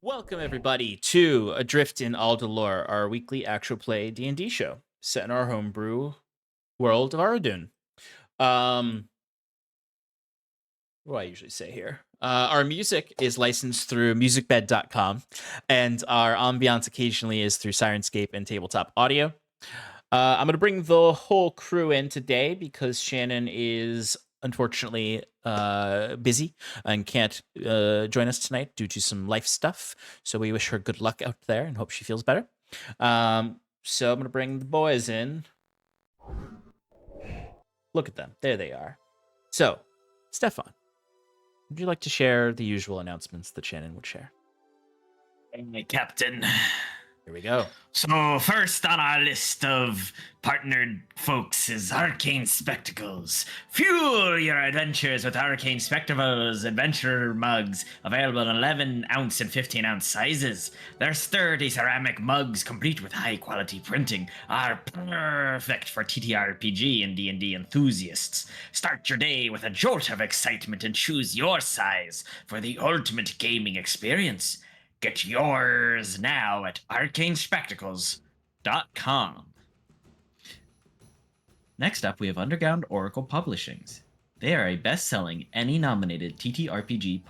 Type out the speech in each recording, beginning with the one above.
Welcome everybody to Adrift in Aldhalor, our weekly actual play D&D show set in our homebrew world of Aradun. What do I usually say here? Our music is licensed through musicbed.com, and our ambience occasionally is through Syrinscape and TabletopAudio. I'm going to bring the whole crew in today because Shannon is unfortunately busy and can't join us tonight due to some life stuff. So we wish her good luck out there and hope she feels better. So I'm going to bring the boys in. Look at them. There they are. So, Stefan, would you like to share the usual announcements that Shannon would share? Hey, Captain. Here we go. So first on our list of partnered folks is Arcane Spectacles. Fuel your adventures with Arcane Spectacles adventure mugs, available in 11-ounce and 15-ounce sizes. Their sturdy ceramic mugs, complete with high-quality printing, are perfect for TTRPG and D&D enthusiasts. Start your day with a jolt of excitement and choose your size for the ultimate gaming experience. Get yours now at arcanespectacles.com. Next up, we have Underground Oracle Publishings. They are a best-selling, Emmy-nominated TTRPG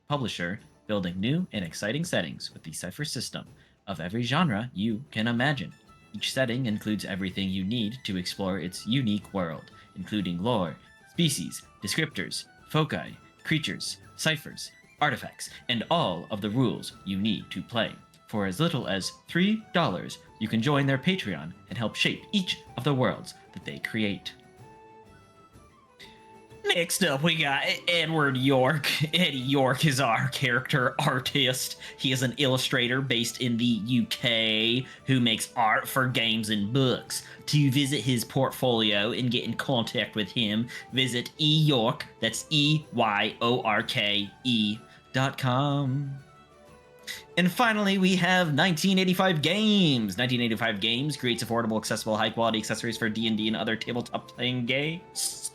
publisher, building new and exciting settings with the cipher system of every genre you can imagine. Each setting includes everything you need to explore its unique world, including lore, species, descriptors, foci, creatures, ciphers, artifacts, and all of the rules you need to play. For as little as $3, you can join their Patreon and help shape each of the worlds that they create. Next up, we got Edward Yorke. Eddie Yorke is our character artist. He is an illustrator based in the UK who makes art for games and books. To visit his portfolio and get in contact with him, visit eYorke, that's EYORKE.com. And finally, we have 1985 Games. 1985 Games creates affordable, accessible, high-quality accessories for D&D and other tabletop playing games.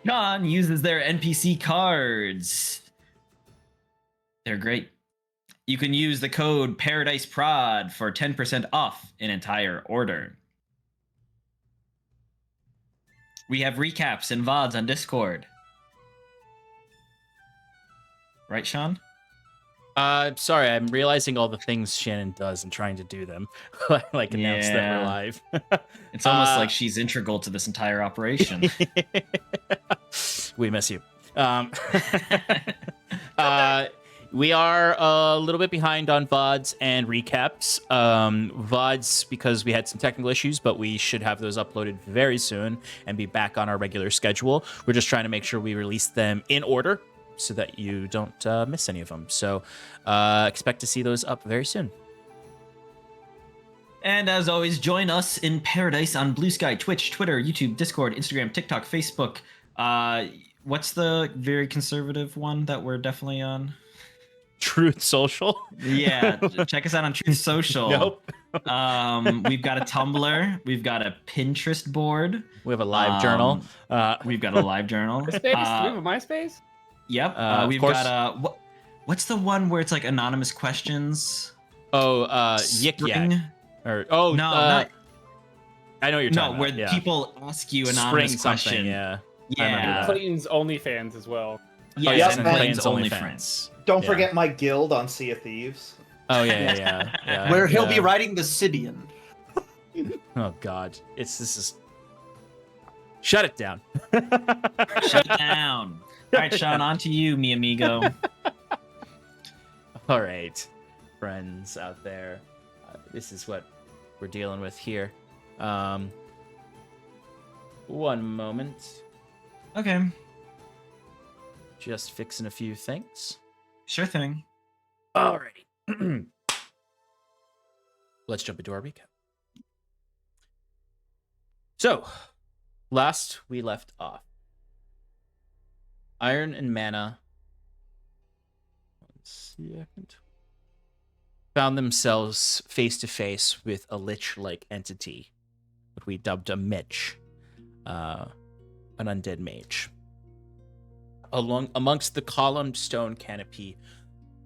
Sean uses their NPC cards. They're great. You can use the code paradiceprod for 10% off an entire order. We have recaps and VODs on Discord. Right, Sean? Sorry, I'm realizing all the things Shannon does and trying to do them. Like announce that we're live. It's almost like she's integral to this entire operation. We miss you. We are a little bit behind on VODs and recaps. VODs because we had some technical issues, but we should have those uploaded very soon and be back on our regular schedule. We're just trying to make sure we release them in order so that you don't miss any of them. So expect to see those up very soon. And as always, join us in Paradise on Bluesky, Twitch, Twitter, YouTube, Discord, Instagram, TikTok, Facebook. What's the very conservative one that we're definitely on? Truth Social? Yeah, check us out on Truth Social. Nope. We've got a Tumblr. We've got a Pinterest board. We have a live journal. We've got a live journal. MySpace? Do we have a MySpace? Yep. We've got what's the one where it's like anonymous questions? Oh, Yik Yak. Or no, not. I know what you're talking about. Where people ask you anonymous question. Yeah. Yeah. Clayton's OnlyFans as well. Yes, and Clayton's OnlyFans. Don't forget my guild on Sea of Thieves. Oh yeah. Where he'll be writing the Sidian. Oh God, this is. Shut it down. Shut it down. All right, Sean, on to you, mi amigo. All right, friends out there, this is what we're dealing with here. One moment. Okay. Just fixing a few things. Sure thing. Alrighty. Let's jump into our recap. So, last we left off, Iron and Mana, 1 second, found themselves face to face with a lich-like entity that we dubbed a Mitch, an undead mage. Amongst the columned stone canopy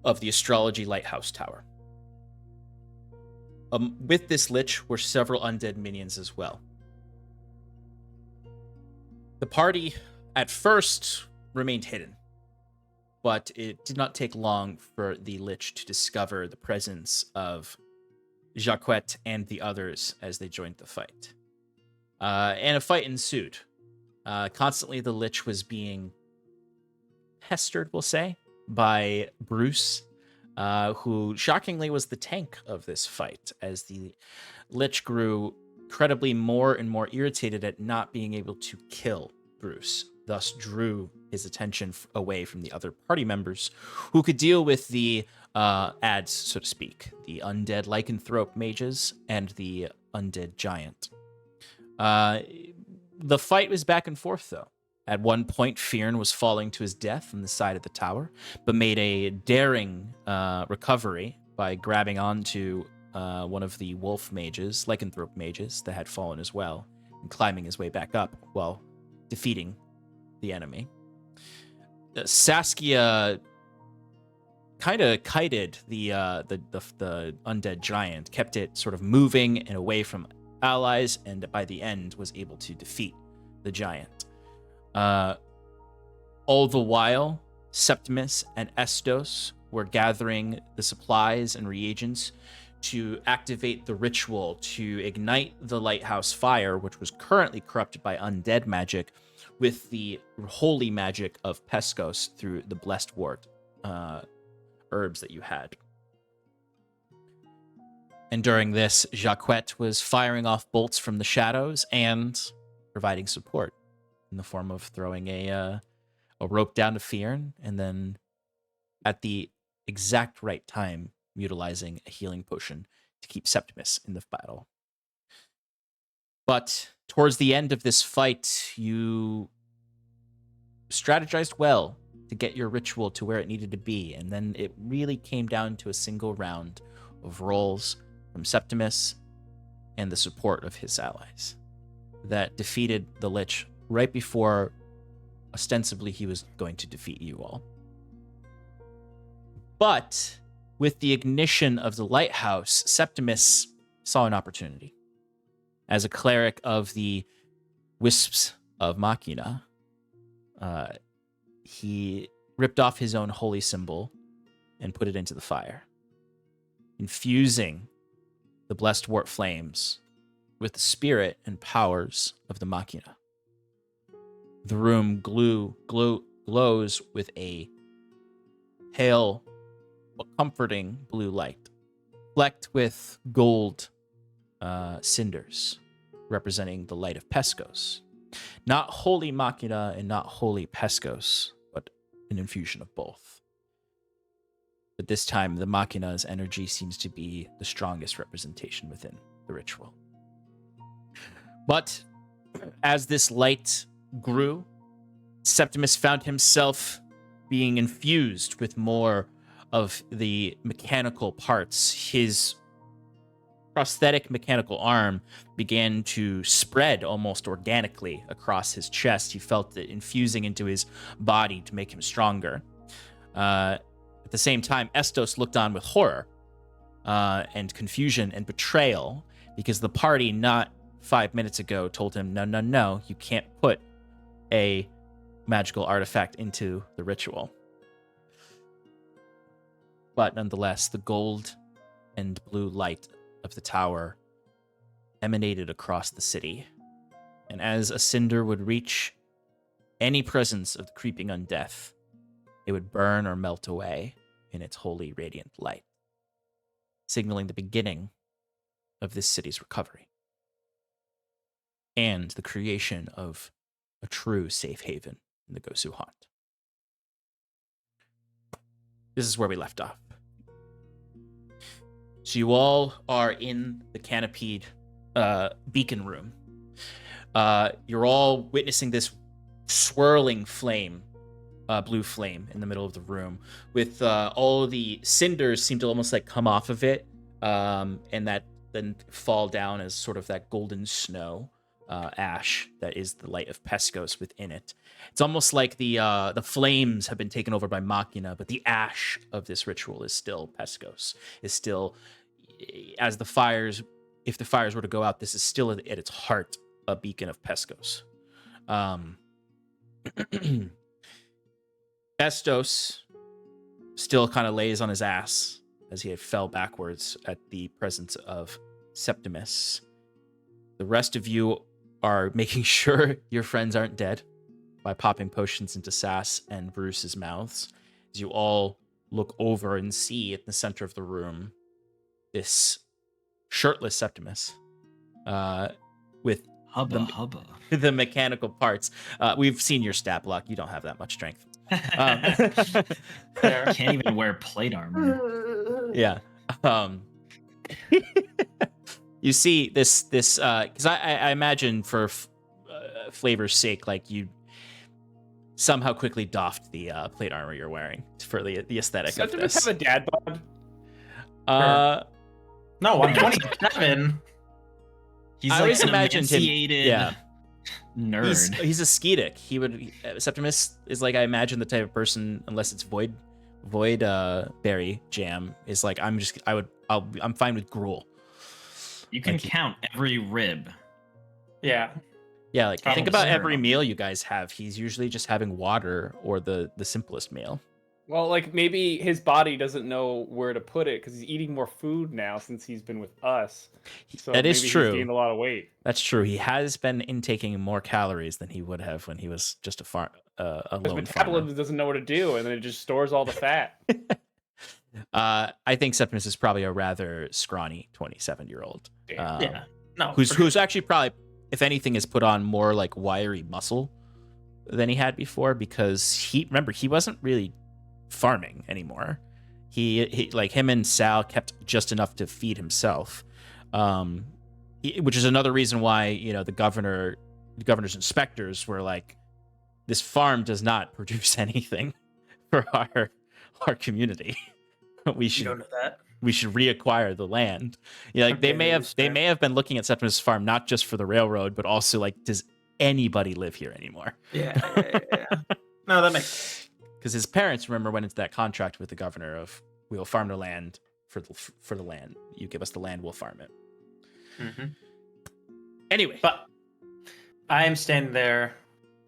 of the Astrology Lighthouse Tower. With this lich were several undead minions as well. The party at first remained hidden, but it did not take long for the lich to discover the presence of Jacquette and the others as they joined the fight. And a fight ensued. Constantly, the lich was being pestered, we'll say, by Bruce, who shockingly was the tank of this fight, as the lich grew incredibly more and more irritated at not being able to kill Bruce, thus drew his attention away from the other party members who could deal with the ads, so to speak, the undead lycanthrope mages and the undead giant. The fight was back and forth, though. At one point, Fearn was falling to his death on the side of the tower, but made a daring recovery by grabbing onto one of the wolf mages, lycanthrope mages, that had fallen as well, and climbing his way back up while defeating the enemy. Saskia kind of kited the undead giant, kept it sort of moving and away from allies, and by the end was able to defeat the giant. All the while, Septimus and Estos were gathering the supplies and reagents to activate the ritual to ignite the lighthouse fire, which was currently corrupted by undead magic, with the holy magic of Pescos through the blessed wort herbs that you had. And during this, Jacquette was firing off bolts from the shadows and providing support in the form of throwing a rope down to Fearn, and then at the exact right time, utilizing a healing potion to keep Septimus in the battle. But towards the end of this fight, you strategized well to get your ritual to where it needed to be, and then it really came down to a single round of rolls from Septimus and the support of his allies that defeated the lich right before ostensibly he was going to defeat you all. But with the ignition of the lighthouse, Septimus saw an opportunity. As a cleric of the Wisps of Machina, he ripped off his own holy symbol and put it into the fire, infusing the blessed wort flames with the spirit and powers of the Machina. The room glows with a pale but comforting blue light, flecked with gold cinders, representing the light of Pescos. Not holy Machina and not holy Pescos, but an infusion of both. But this time, the Machina's energy seems to be the strongest representation within the ritual. But as this light grew, Septimus found himself being infused with more of the mechanical parts. His prosthetic mechanical arm began to spread almost organically across his chest. He felt it infusing into his body to make him stronger. At the same time, Estos looked on with horror and confusion and betrayal, because the party not 5 minutes ago told him, no, you can't put a magical artifact into the ritual. But nonetheless, the gold and blue light of the tower emanated across the city, and as a cinder would reach any presence of the creeping undeath, it would burn or melt away in its holy radiant light, signaling the beginning of this city's recovery and the creation of a true safe haven in the Gosu haunt. This is where we left off. So you all are in the canopied beacon room. You're all witnessing this swirling flame, blue flame in the middle of the room, with all the cinders seem to almost like come off of it, and that then fall down as sort of that golden snow ash that is the light of Pescos within it. It's almost like the flames have been taken over by Machina, but the ash of this ritual is still Pescos. Is still, as the fires, if the fires were to go out, this is still at its heart a beacon of Pescos. Estos still kind of lays on his ass as he fell backwards at the presence of Septimus. The rest of you are making sure your friends aren't dead by popping potions into Sass and Bruce's mouths. As you all look over and see at the center of the room this shirtless Septimus with Hubba. the mechanical parts. We've seen your stat block. You don't have that much strength. Can't even wear plate armor. Yeah. You see this because I imagine for flavor's sake, like you somehow quickly doffed the plate armor you're wearing for the aesthetic of Septimus this. have a dad bod? No, I'm 27. He's I like always an imagined him. emaciated Yeah, nerd. he's a skeetic. He would Septimus is like, I imagine the type of person, unless it's void berry jam, is like I'm fine with gruel. You can like- count every rib. Yeah. Yeah, like think Probably about so. every meal you guys have. He's usually just having water or the simplest meal. Well, like maybe his body doesn't know where to put it because he's eating more food now since he's been with us. So That is maybe true. He's gained a lot of weight. That's true. He has been intaking more calories than he would have when he was just a His lone farmer. metabolism doesn't know what to do, and then it just stores all the fat. I think Septimus is probably a rather scrawny 27-year-old. Yeah. No. Who's actually probably, if anything, has put on more like wiry muscle than he had before, because he wasn't really farming anymore. He like him and Sal kept just enough to feed himself, which is another reason why the governor's inspectors were like, this farm does not produce anything for our community. We You should don't know that. we should reacquire the land. Like they may have been looking at Septimus Farm not just for the railroad, but also like, does anybody live here anymore? Yeah. No, that makes sense. Because his parents, remember, went into that contract with the governor of, we will farm the land for the land. You give us the land, we'll farm it. Mm-hmm. Anyway, But I am standing there,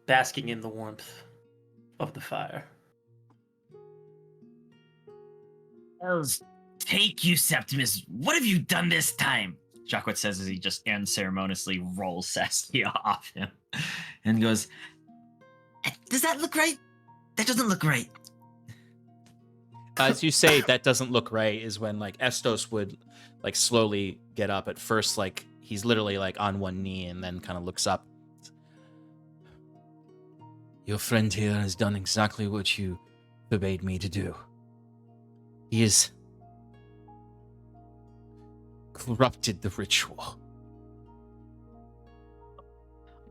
basking in the warmth of the fire. Take you, Septimus. What have you done this time? Jacquet says as he just unceremoniously rolls Saskia off him and goes, does that look right? That doesn't look right. as you say, that doesn't look right, is when like Estos would like slowly get up. At first, like he's literally like on one knee and then kind of looks up. Your friend here has done exactly what you forbade me to do. He has corrupted the ritual.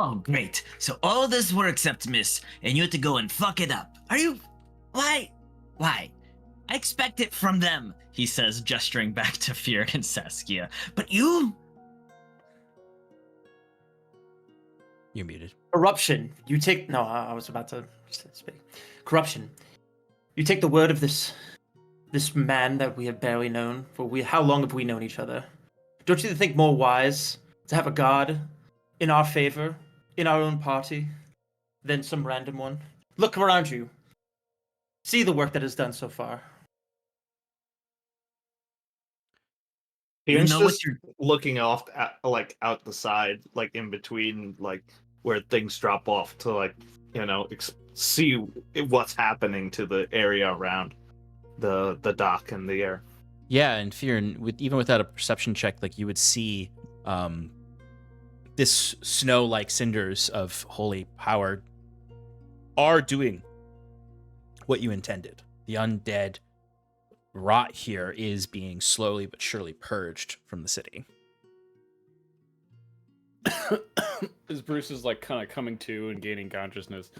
Oh, great. So all this work, Septimus, and you had to go and fuck it up. Are you... Why? I expect it from them, he says, gesturing back to Fear and Saskia. But you... You're muted. Corruption. You take... No, I was about to speak. Corruption. You take the word of this man that we have barely known. How long have we known each other? Don't you think more wise to have a god in our favor, in our own party, than some random one? Look around you. See the work that is done so far. Ian's know what just looking off like out the side, like in between, like where things drop off to like see what's happening to the area around the dock and the air. Yeah, and Fear, even without a perception check, like you would see this snow-like cinders of holy power are doing what you intended. The undead rot here is being slowly but surely purged from the city. As Bruce is like kind of coming to and gaining consciousness,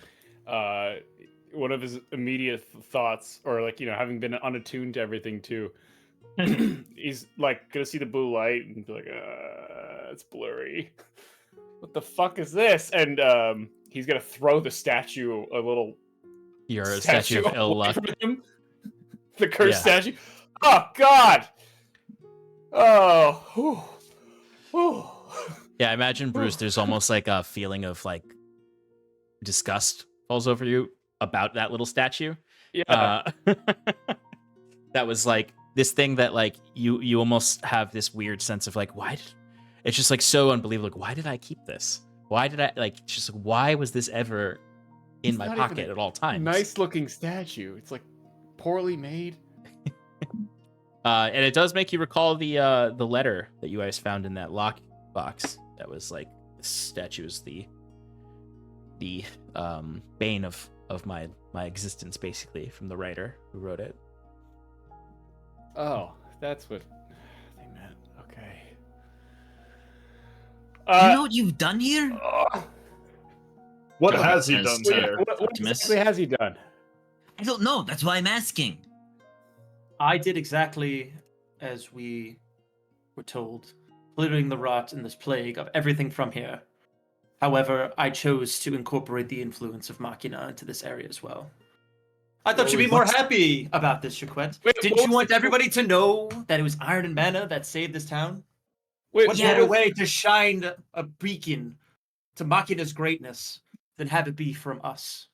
one of his immediate thoughts, or like having been unattuned to everything too, he's like gonna see the blue light and be like, it's blurry. what the fuck is this? And he's gonna throw the statue a little You're a statue of ill away luck. from him. The cursed Yeah. statue. Oh God. Oh. Whew. Whew. Yeah, I imagine Bruce. There's almost like a feeling of like disgust falls over you about that little statue. Yeah. That was like this thing that like you almost have this weird sense of like it's just like so unbelievable. Like, why did I keep this? Why did I like just like, why was this ever in It's my not even pocket a at all times? Nice looking statue. It's like poorly made. And it does make you recall the letter that you guys found in that lock box. That was like this statue is the bane of my existence, basically, from the writer who wrote it. Oh, that's what they meant. Okay. You know what you've done here? What Go has he ahead, done says, here? What Septimus. exactly has he done? I don't know. That's why I'm asking. I did exactly as we were told, clearing the rot and this plague of everything from here. However, I chose to incorporate the influence of Machina into this area as well. I thought you'd be more happy about this, Shaquette. Wait, Didn't what you was want the- everybody to know that it was Iron and Mana that saved this town? Wait, What Yeah. better way to shine a beacon to Machina's greatness than have it be from us?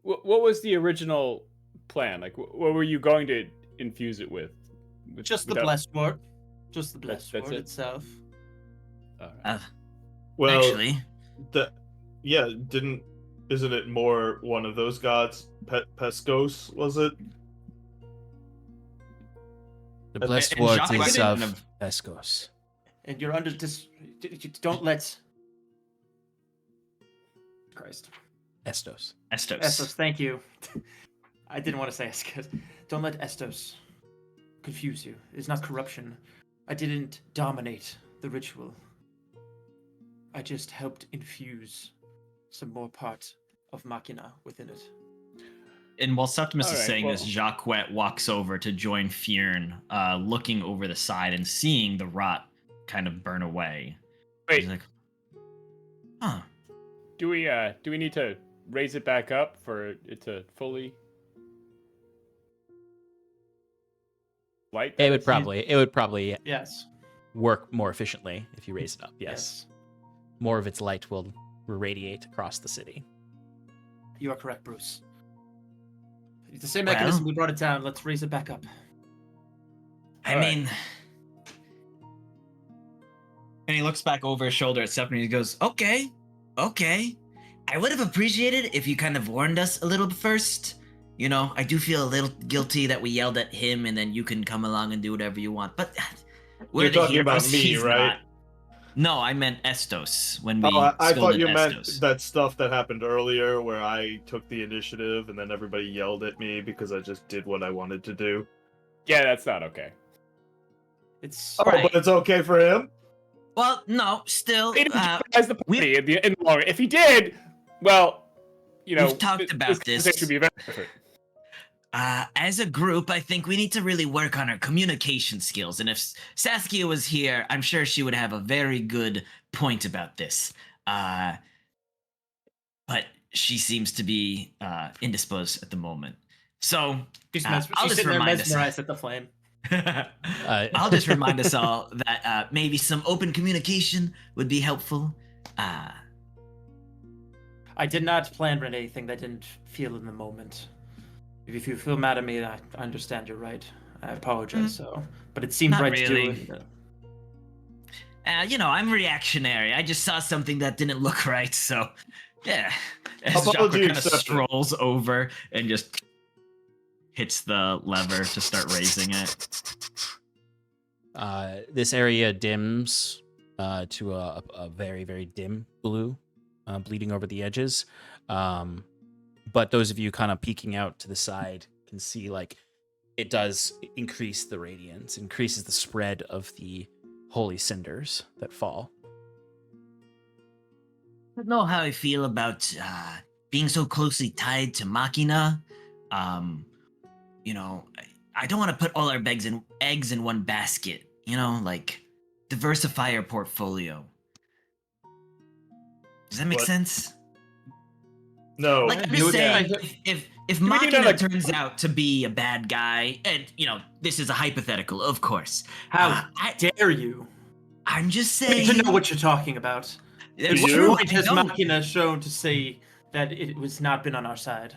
What was the original plan? Like, what were you going to infuse it with? Just the Without- blessed word. Just the That's- blessed that's word it? itself. Alright. Well, Actually, isn't it more one of those gods? Pescos, was it? The blessed and words Jacques is Weston of of- Pescos. And you're under this. Don't let. Christ. Estos. Estos. Estos, thank you. I didn't want to say Estos. Don't let Estos confuse you. It's not corruption. I didn't dominate the ritual. I just helped infuse some more part of Machina within it. And while Septimus is Alright, saying this, well- Jacques walks over to join Fjern, looking over the side and seeing the rot kind of burn away. Wait, He's like, huh. do we need to raise it back up for it to fully light? It would probably Yes. work more efficiently if you raise it up. Yes. More of its light will radiate across the city. You are correct, Bruce. It's the same Well- mechanism we brought it down. Let's raise it back up. I Alright. mean, and he looks back over his shoulder at Septimus and he goes, okay. I would have appreciated if you kind of warned us a little first. You know, I do feel a little guilty that we yelled at him and then you can come along and do whatever you want. But we're You're the talking about heroes, me, he's right? not. No, I meant Estos when we Oh, I thought scolded you meant Estos. that stuff that happened earlier where I took the initiative and then everybody yelled at me because I just did what I wanted to do. Yeah, that's not okay. It's Oh, Right. but it's okay for him? Well, no, still, He didn't jeopardize the we- party in the long run. If he did, well, you know, We've talked about this. conversation would be very different. as a group, I think we need to really work on our communication skills. And if Saskia was here, I'm sure she would have a very good point about this. But she seems to be indisposed at the moment. So she's, I'll she's just sitting there remind us. mesmerized at the flame. I'll just remind us all that maybe some open communication would be helpful. I did not plan for anything that didn't feel in the moment. If you feel mad at me, I understand you're right. I apologize. So, but it seemed Not right really. to do it. You know, I'm reactionary. I just saw something that didn't look right, so yeah. As Jacques Apology kind of accepted. strolls over and just hits the lever to start raising it. This area dims to a very, very dim blue, bleeding over the edges. But those of you kind of peeking out to the side can see, like, it does increase the radiance, increases the spread of the holy cinders that fall. I don't know how I feel about being so closely tied to Machina. You know, I don't want to put all our eggs in one basket. You know, like diversify our portfolio. Does that make What? sense? No. Like, I'm you just would- saying, if we do Machina another- turns out to be a bad guy, and, this is a hypothetical, of course. How I- dare you? I'm just I saying. need to know what you're talking about. It's you? true. What I has don't. Machina shown to say that it was not been on our side?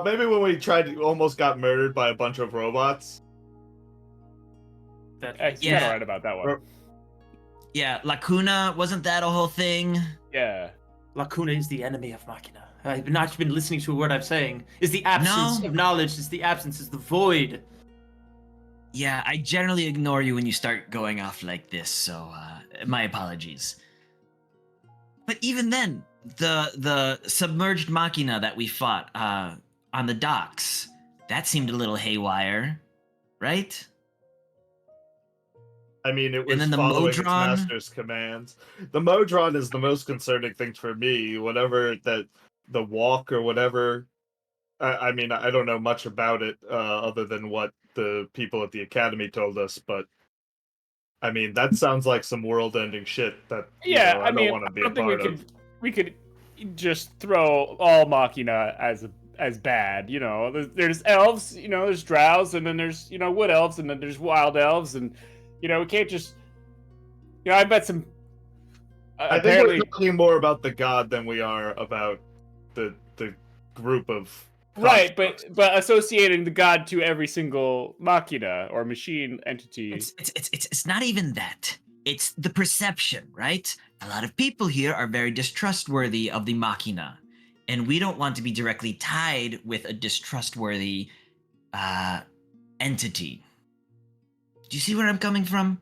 Maybe when we almost got murdered by a bunch of robots. That He's kind Yeah. of right about that one. Yeah, Lacuna, wasn't that a whole thing? Yeah. Lacuna is the enemy of Machina. I've not been listening to a word I'm saying. Is the absence No. of knowledge, is the absence, is the void. Yeah, I generally ignore you when you start going off like this, so my apologies. But even then, the submerged machina that we fought on the docks, that seemed a little haywire, right? I mean, it was And then the following its Modron? master's commands. The Modron is the most concerning thing for me. Whatever that the walk or whatever. I mean, I don't know much about it other than what the people at the academy told us, but I mean, that sounds like some world-ending shit that Yeah, I don't want to be a don't think part of. we could just throw all Machina as bad. There's elves, there's drows, and then there's wood elves, and then there's wild elves, and we can't just. I bet some. I think Apparently, we're talking more about the god than we are about the group of right, constructs. but associating the god to every single Machina or machine entity. It's not even that. It's the perception, right? A lot of people here are very distrustworthy of the machina, and we don't want to be directly tied with a distrustworthy entity. Do you see where I'm coming from?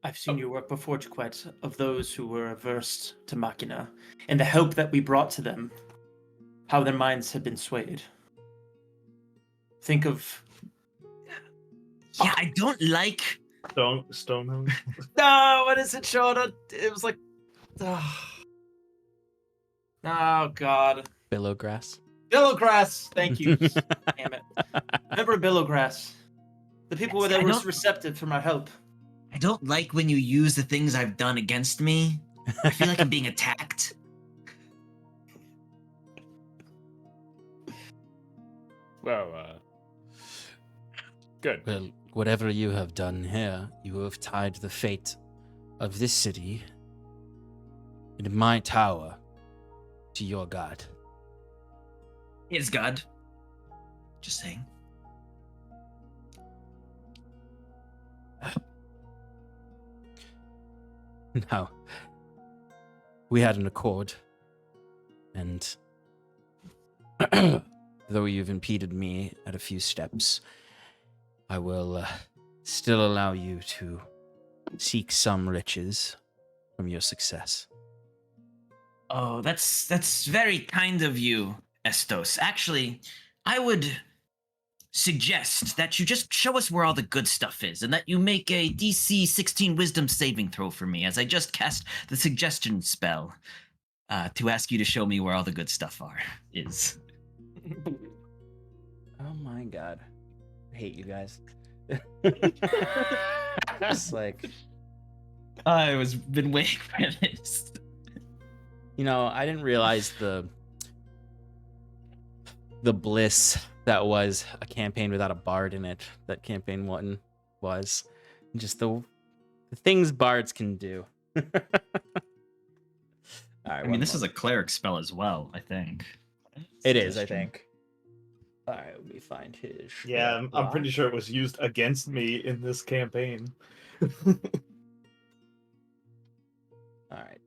I've seen your work before, Jaquette, of those who were averse to Machina, and the help that we brought to them, how their minds had been swayed. Think of... Yeah, I don't like... Stonehenge. No, what is it, Shona? It was like... Oh, God. Billowgrass. Billowgrass! Thank you. Damn it. Remember Billowgrass. The people that I were don't- receptive from our help. I don't like when you use the things I've done against me. I feel like I'm being attacked. Well, good. Well, whatever you have done here, you have tied the fate of this city and my tower to your god. Is God. Just saying. Now, we had an accord, and though you've impeded me at a few steps, I will still allow you to seek some riches from your success. Oh, that's very kind of you, Estos. Actually, I would suggest that you just show us where all the good stuff is, and that you make a DC 16 Wisdom saving throw for me, as I just cast the suggestion spell to ask you to show me where all the good stuff is. Oh my god. I hate you guys. Just like, I was been waiting for this. I didn't realize the bliss that was a campaign without a bard in it. That campaign one was just the things bards can do. All right, I mean, this is a cleric spell as well, I think. It is, I think. All right, let me find his. Yeah, I'm pretty sure it was used against me in this campaign. All right.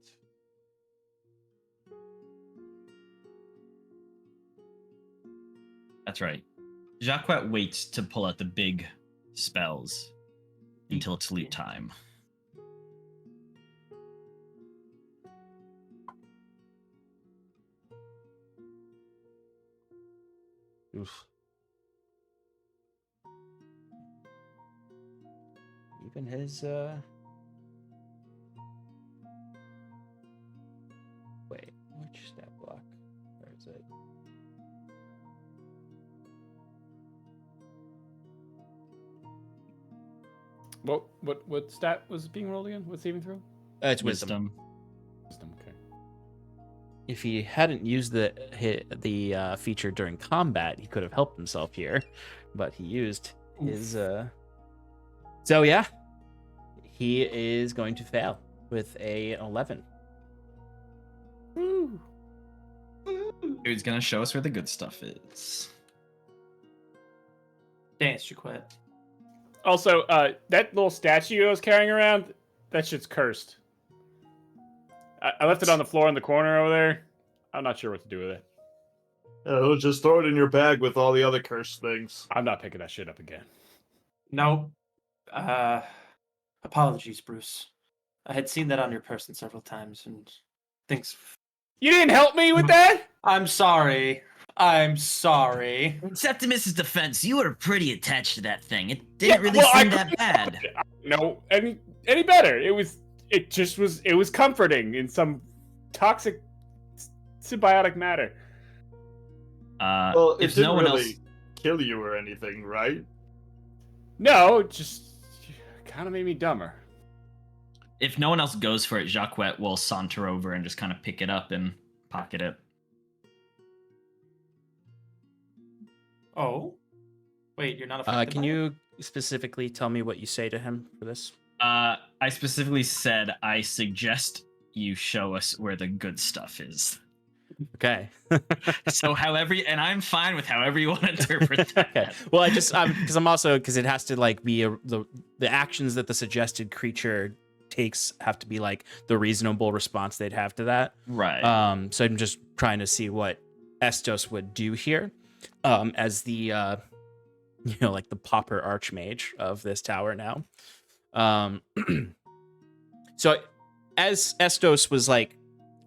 That's right. Jacquet waits to pull out the big spells until it's loot time. Oof. Even his wait, which stat block? Where is it? What stat was being rolled again? What saving throw? It's wisdom. Wisdom. Okay. if he hadn't used the feature during combat, he could have helped himself here, but he used his. So yeah, he is going to fail with an 11. Woo. Dude's gonna show us where the good stuff is. Dance, you quit. Also, that little statue I was carrying around, that shit's cursed. I left it on the floor in the corner over there. I'm not sure what to do with it. Just throw it in your bag with all the other cursed things. I'm not picking that shit up again. No. Apologies, Bruce. I had seen that on your person several times, and things. You didn't help me with that? I'm sorry. I'm sorry. In Septimus's defense, you were pretty attached to that thing. It didn't really well, seem that bad. No, any better. It was comforting in some toxic symbiotic matter. Well, it if didn't no one really else, kill you or anything, right? No, it just kind of made me dumber. if no one else goes for it, Jacques will saunter over and just kind of pick it up and pocket it. Oh, wait, you're not affected. Can by it? you specifically tell me what you say to him for this? I specifically said I suggest you show us where the good stuff is. Okay. So however, and I'm fine with however you want to interpret that. Okay. Well, because it has to like be the actions that the suggested creature takes have to be like the reasonable response they'd have to that. Right. So I'm just trying to see what Estos would do here, as the like the pauper archmage of this tower now. So as Estos was like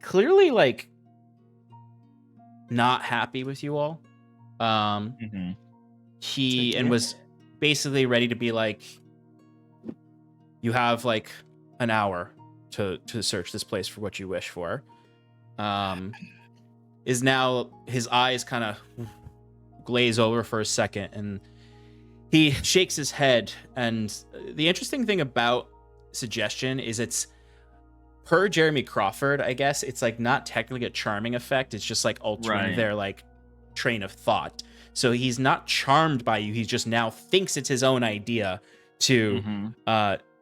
clearly like not happy with you all, he and was basically ready to be like, you have like an hour to search this place for what you wish for. Is now his eyes kind of glaze over for a second and he shakes his head. And the interesting thing about suggestion is it's per Jeremy Crawford, I guess it's like not technically a charming effect. It's just like altering their like train of thought. So he's not charmed by you. He just now thinks it's his own idea to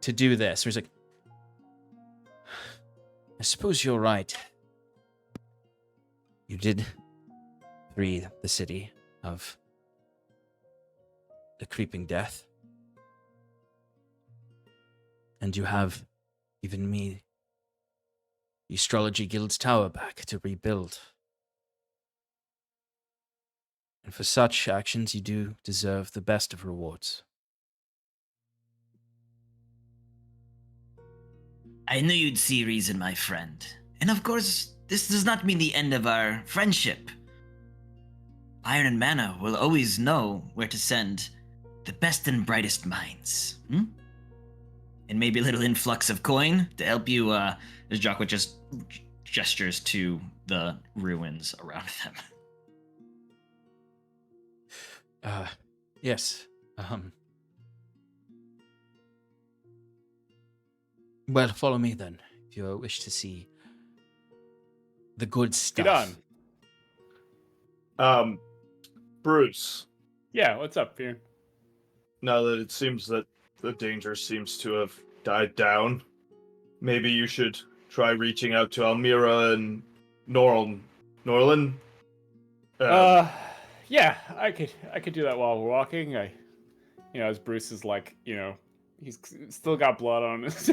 do this. So he's like, I suppose you're right. You did free the city of the creeping death. And you have given me the Astrology Guild's tower back to rebuild. And for such actions, you do deserve the best of rewards. I knew you'd see reason, my friend. And of course, this does not mean the end of our friendship. Iron and Mana will always know where to send the best and brightest minds. And maybe a little influx of coin to help you, as Jacques just gestures to the ruins around them. Yes. Well, follow me then, if you wish to see the good stuff. Get on. Bruce, Yeah, what's up, Fear? now that it seems that the danger seems to have died down, maybe you should try reaching out to Almira and Norlin. Yeah, I could do that while we're walking. As Bruce is like, he's still got blood on his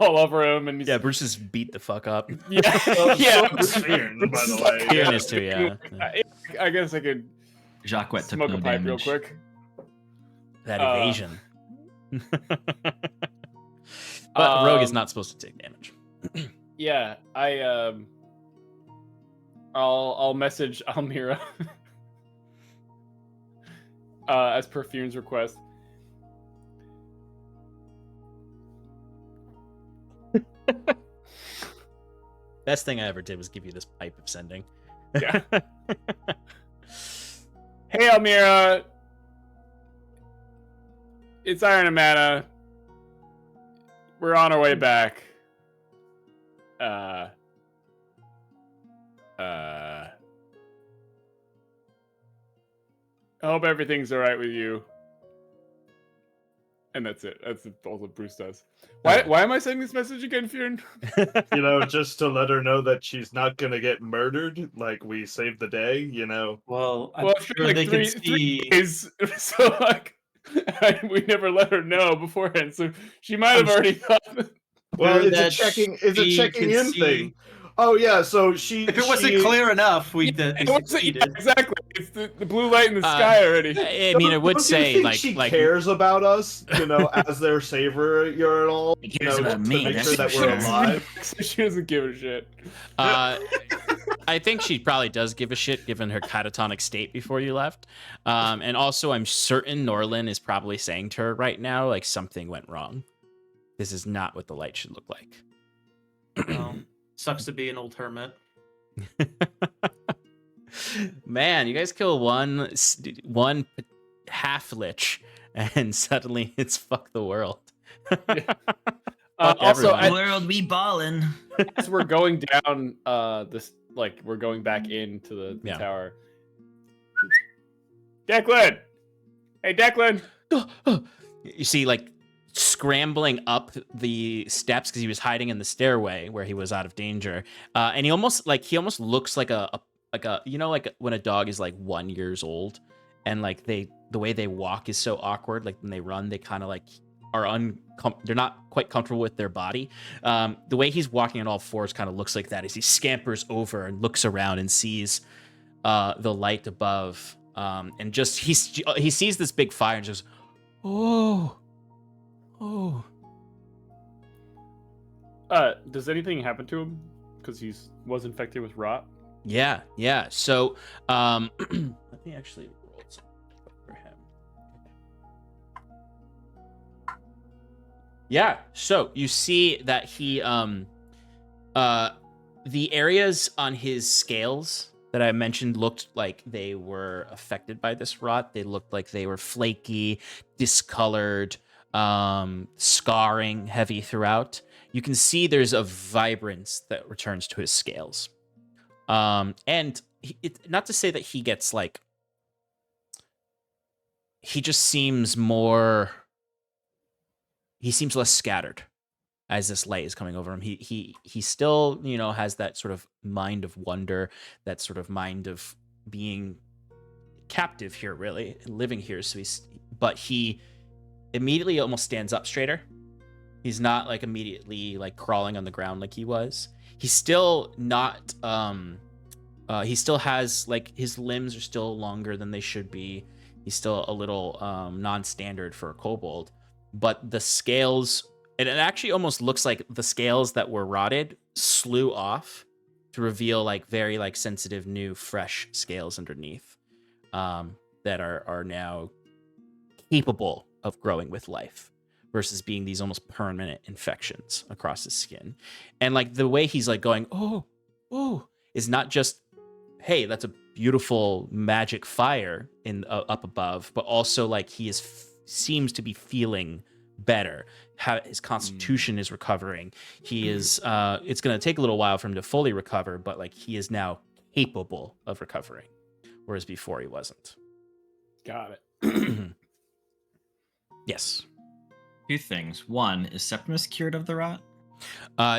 all over him, and he's, Yeah, Bruce is beat the fuck up. yeah, Bruce Fearn, by the way. Fearn is too, yeah. I guess I could Jacques took smoke no a pipe damage. real quick. That evasion. But Rogue is not supposed to take damage. Yeah, I'll message Almira as per Fearn's request. Best thing I ever did was give you this pipe of sending. Yeah. Hey, Almira. It's Iron and Mana. We're on our way back. I hope everything's all right with you. And that's it. That's all that Bruce does. Why am I sending this message again, Fionn? You know, just to let her know that she's not gonna get murdered. Like we saved the day. You know. Well, I'm Well, sure they can see. three days, so like, we never let her know beforehand, so she might have already thought. Well, it's a that checking. It's a she checking could in see- thing. Oh yeah. So she. If it wasn't she- clear enough, we succeeded. Exactly. It's the blue light in the sky already. I mean, I would Don't you say think like she like cares about us, you know, as their savior, you're and all, She you cares know, about to me, make that's sure that for we're sure. alive. She doesn't give a shit. I think she probably does give a shit given her catatonic state before you left. And also, I'm certain Norlin is probably saying to her right now, like, something went wrong. This is not what the light should look like. Well, sucks to be an old hermit. Man, you guys kill one half lich, and suddenly it's fuck the world. Also, everyone. World we ballin'. as we're going down, this like we're going back into the Yeah. tower. Declan, hey Declan. You see, like, scrambling up the steps because he was hiding in the stairway where he was out of danger, and he almost looks like a you know, like when a dog is like 1 year old, and like the way they walk is so awkward. Like when they run, they kind of like are they're not quite comfortable with their body. The way he's walking on all fours kind of looks like that as he scampers over and looks around and sees the light above, and just he sees this big fire and just, oh. Does anything happen to him? Because was infected with rot. Yeah. So, let me actually roll something for him. Yeah. So you see that he, the areas on his scales that I mentioned looked like they were affected by this rot. They looked like they were flaky, discolored, scarring, heavy throughout. You can see there's a vibrance that returns to his scales. And not to say that he gets like, he just seems less scattered as this light is coming over him. He still, you know, has that sort of mind of wonder, that sort of mind of being captive here, really, and living here. But he immediately almost stands up straighter. He's not like immediately like crawling on the ground like he was. He's still not, he still has like his limbs are still longer than they should be. He's still a little non-standard for a kobold, but the scales, and it actually almost looks like the scales that were rotted slew off to reveal like very like sensitive, new, fresh scales underneath, that are now capable of growing with life, versus being these almost permanent infections across his skin. And like the way he's like going, oh, is not just, hey, that's a beautiful magic fire in up above, but also like he seems to be feeling better. How his constitution is recovering. He is. It's going to take a little while for him to fully recover, but like he is now capable of recovering, whereas before he wasn't. Got it. Yes. Two things. One, is Septimus cured of the rot?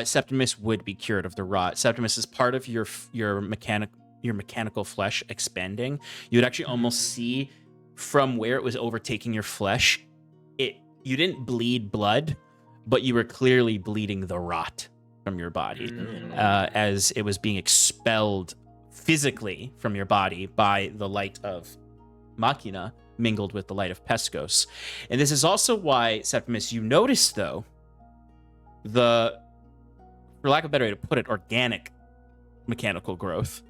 Septimus would be cured of the rot. Septimus is part of your mechanical flesh expanding. You would actually almost see from where it was overtaking your flesh, you didn't bleed blood, but you were clearly bleeding the rot from your body, as it was being expelled physically from your body by the light of Machina mingled with the light of Pescos. And this is also why, Septimus, you notice, though, for lack of a better way to put it, organic mechanical growth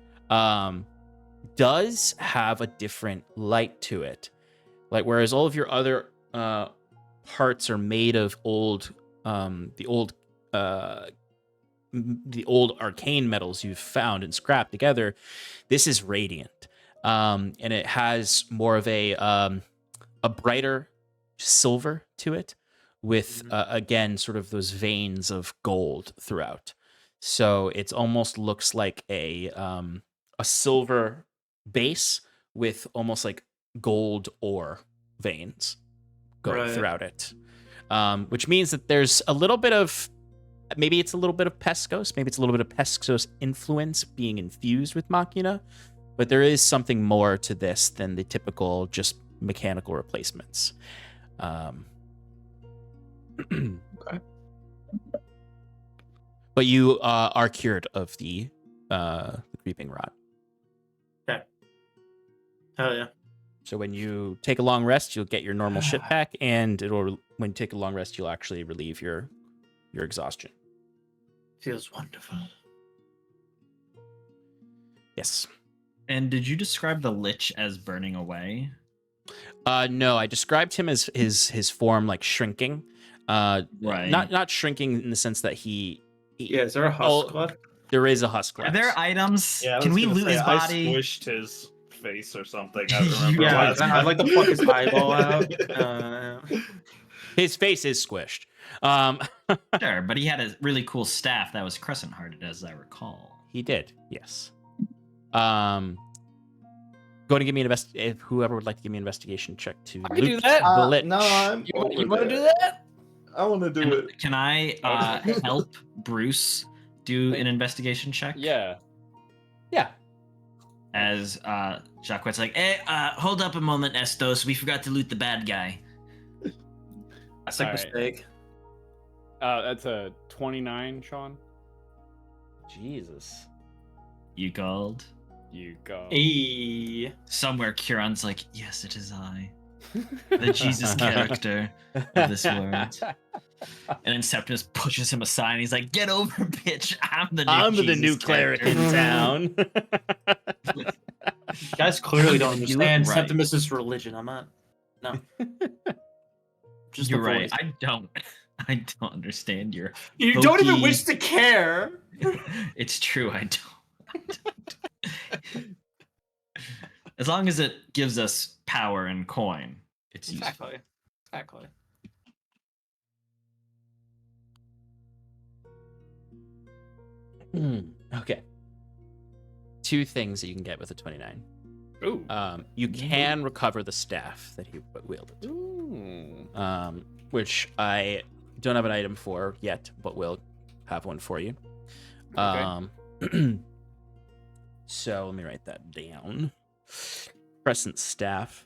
does have a different light to it. Like, whereas all of your other parts are made of the old arcane metals you've found and scrapped together, this is radiant. And it has more of a brighter silver to it, with again sort of those veins of gold throughout. So it almost looks like a silver base with almost like gold ore veins going Right. throughout it, which means that there's a little bit of, maybe it's a little bit of Pescos, maybe it's a little bit of Pescos influence being infused with Machina, but there is something more to this than the typical just mechanical replacements. Okay. But you are cured of the creeping rot. Okay. Hell yeah. So when you take a long rest, you'll get your normal shit back, and when you take a long rest, you'll actually relieve your exhaustion. Feels wonderful. Yes. And did you describe the Lich as burning away? No, I described him as his form like shrinking. Right. Not shrinking in the sense that he Yeah, is there a husk left? there is a husk Are left. there items? Yeah, I Can was we gonna loot say, his body? I squished his face or something. I remember. Yeah, last I'd like to pluck his eyeball out. His face is squished. Sure, but he had a really cool staff that was crescent hearted, as I recall. He did, yes. Go and give me if whoever would like to give me an investigation check to I can do loot that. the Lich. No, I'm You want over to do there. that? I want to do it. Can I help Bruce do an investigation check? Yeah. Yeah. As Jacques like, hey, hold up a moment, Estos. We forgot to loot the bad guy. That's like All right. mistake. That's a 29, Sean. Jesus. You called? You go. Hey. Somewhere Kieran's like, yes, it is I. The Jesus character of this world. And then Septimus pushes him aside and he's like, get over, bitch. I'm the the new cleric in town. You guys clearly don't Do it understand right. Septimus's religion. I'm not. No. Just You're the right. voice. I don't understand your You don't even hokey- wish to care. It's true, I don't. As long as it gives us power and coin, it's useful. Exactly. Exactly. Okay. Two things that you can get with a 29. Ooh. You can recover the staff that he wielded, Ooh. which I don't have an item for yet, but will have one for you. So let me write that down. Crescent staff.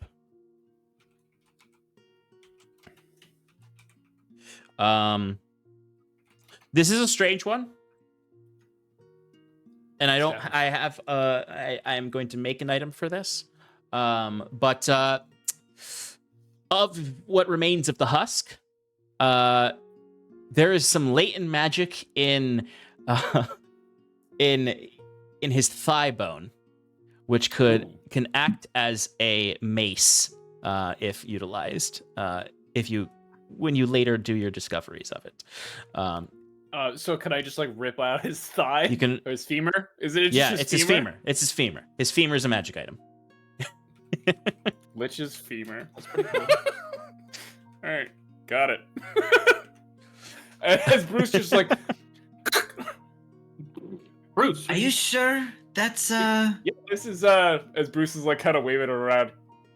This is a strange one. And I don't. Staff. I have. I am going to make an item for this. But of what remains of the husk, there is some latent magic in his thigh bone, which can act as a mace if utilized. When you later do your discoveries of it. So can I just like rip out his thigh? You can. Or his femur? Is it? Yeah, just it's his femur. It's his femur. His femur is a magic item. Lich's femur. That's pretty cool. All right, got it. As Bruce just like, Bruce. Are you sure? That's yeah, this is as Bruce is like kind of waving it around.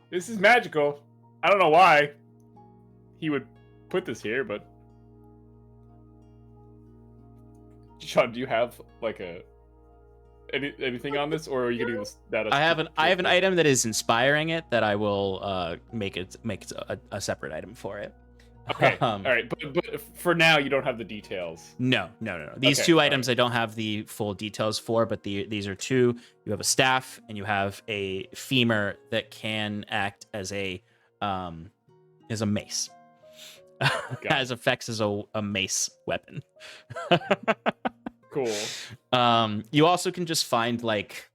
This is magical. I don't know why he would put this here, but Sean, do you have like anything on this, or are you gonna use that? I have an item that is inspiring it that I will make a separate item for it. Okay, all right, but for now you don't have the details. No. These Okay, two all items I don't have the full details for, but these are two. You have a staff and you have a femur that can act as a mace. Has effects as a mace weapon. Cool. You also can just find like,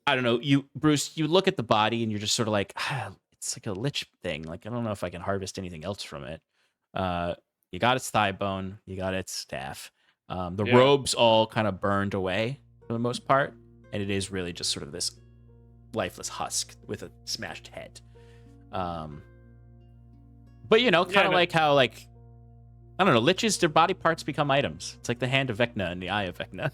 I don't know, Bruce, you look at the body and you're just sort of like, it's like a lich thing. Like, I don't know if I can harvest anything else from it. You got its thigh bone, you got its staff. The robes all kind of burned away for the most part, and it is really just sort of this lifeless husk with a smashed head. But kind of like how like I don't know. Liches, their body parts become items. It's like the hand of Vecna and the eye of Vecna.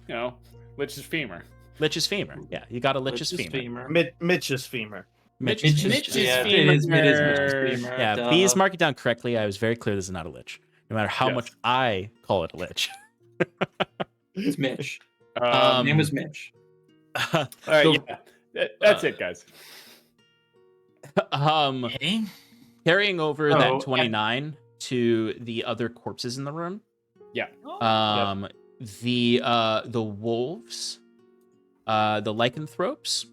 You know, Lich's femur. Lich's femur. Yeah, you got a Lich's Lich's femur. Mitch's femur. Mitch's yeah, femur. it is Mitch's femur. Yeah, duh. please mark it down correctly. I was very clear this is not a lich. No matter how Yes. much I call it a lich. It's Mitch. Um, Name was Mitch. All right, So- yeah. That's it, guys. Okay. Carrying over Oh, that and- 29 to the other corpses in the room. Yeah. The wolves, the lycanthropes,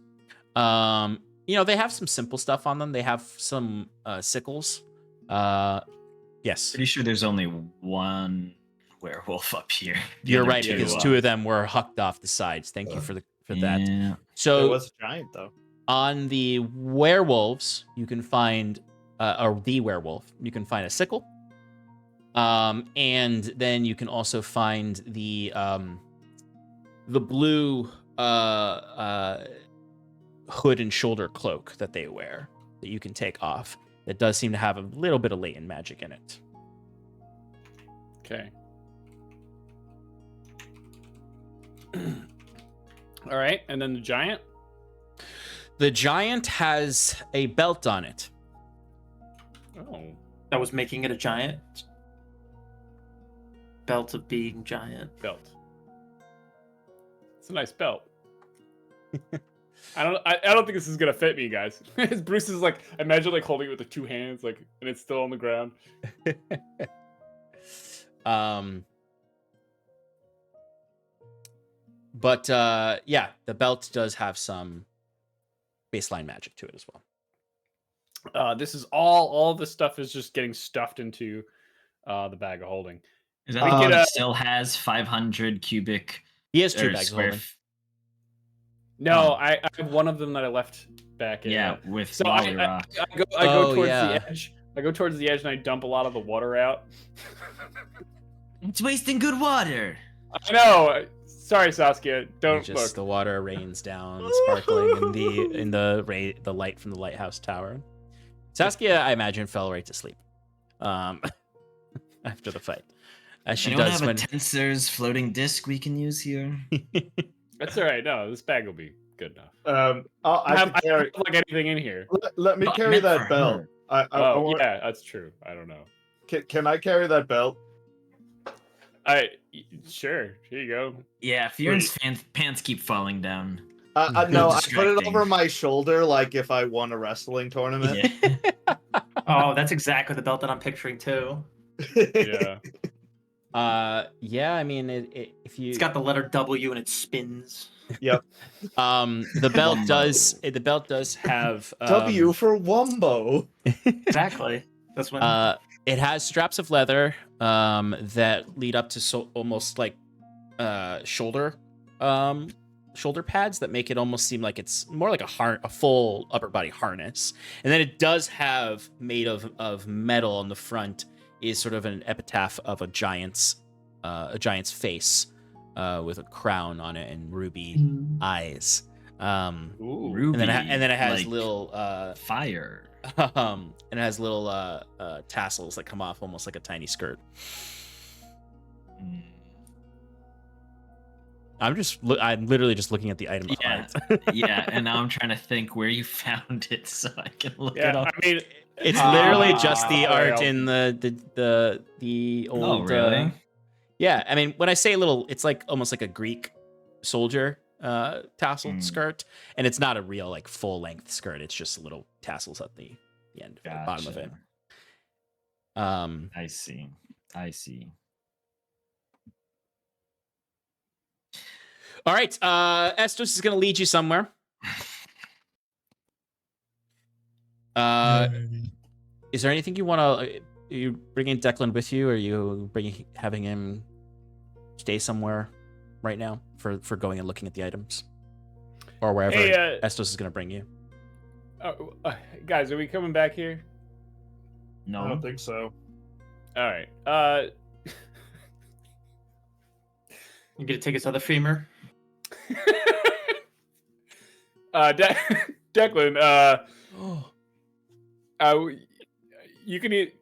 they have some simple stuff on them. They have some sickles. Yes, Pretty sure there's only one werewolf up here. The you're other right two, because two of them were hucked off the sides. Thank you for that. Yeah. It So was a giant though. on the werewolves, you can find, or the werewolf, you can find a sickle. And then you can also find the blue hood and shoulder cloak that they wear that you can take off. That does seem to have a little bit of latent magic in it. Okay. All right, and then the giant. The giant has a belt on it. Oh, That was making it a giant. Belt of being giant. belt. It's a nice belt. I don't think this is gonna fit me, guys. Bruce is like, imagine like holding it with the two hands, like, and it's still on the ground. But yeah, the belt does have some baseline magic to it as well. This is all of this stuff is just getting stuffed into the bag of holding. Is that We the could, one that still has 500 cubic He has two or bags of square? holding. No, Oh. I have one of them that I left back in. Yeah, with So Lolly I Rock. go Oh, towards yeah. the edge. I go towards the edge and I dump a lot of the water out. It's wasting good water. I know. Sorry, Saskia. Don't Just look. the water rains down, sparkling in the light from the lighthouse tower. Saskia, I imagine, fell right to sleep after the fight, as she Anyone does have when. a tensor's floating disc we can use here? That's all right. No, this bag will be good enough. I I can carry. don't like anything in here. Let me Not carry meant that for belt. her. I Oh, want- yeah, that's true. I don't know. Can I carry that belt? Sure. Here you go. Yeah, Fion's pants keep falling down. No, I put it Distracting. over my shoulder like if I won a wrestling tournament. Yeah. Oh, that's exactly the belt that I'm picturing too. Yeah. Yeah, I mean, if you It's got the letter W and it spins. the belt does have W for Wumbo. Exactly. That's when. it has straps of leather that lead up to almost like shoulder pads that make it almost seem like it's more like a full upper body harness. And then it does have, made of metal on the front, is sort of an epitaph of a giant's face with a crown on it and ruby eyes. Ooh. Ruby, And then it has like little fire. and it has little tassels that come off almost like a tiny skirt. Mm. I'm literally just looking at the item. Yeah. art. Yeah, and now I'm trying to think where you found it so I can look it Yeah, up. I mean, It's literally just the Ah, art well. in the old. Oh, really? Yeah, I mean, when I say little, it's like almost like a Greek soldier tasseled Mm. skirt, and it's not a real like full length skirt. It's just little tassels at the end, of the bottom of it. Gotcha. I see. All right, Estos is gonna lead you somewhere. Is there anything you want to? Are you bringing Declan with you, or are you having him stay somewhere right now for going and looking at the items, or wherever Hey, Estos is going to bring you? guys, are we coming back here? I No. don't think so. All right. You gonna take his other femur? Declan, you can eat.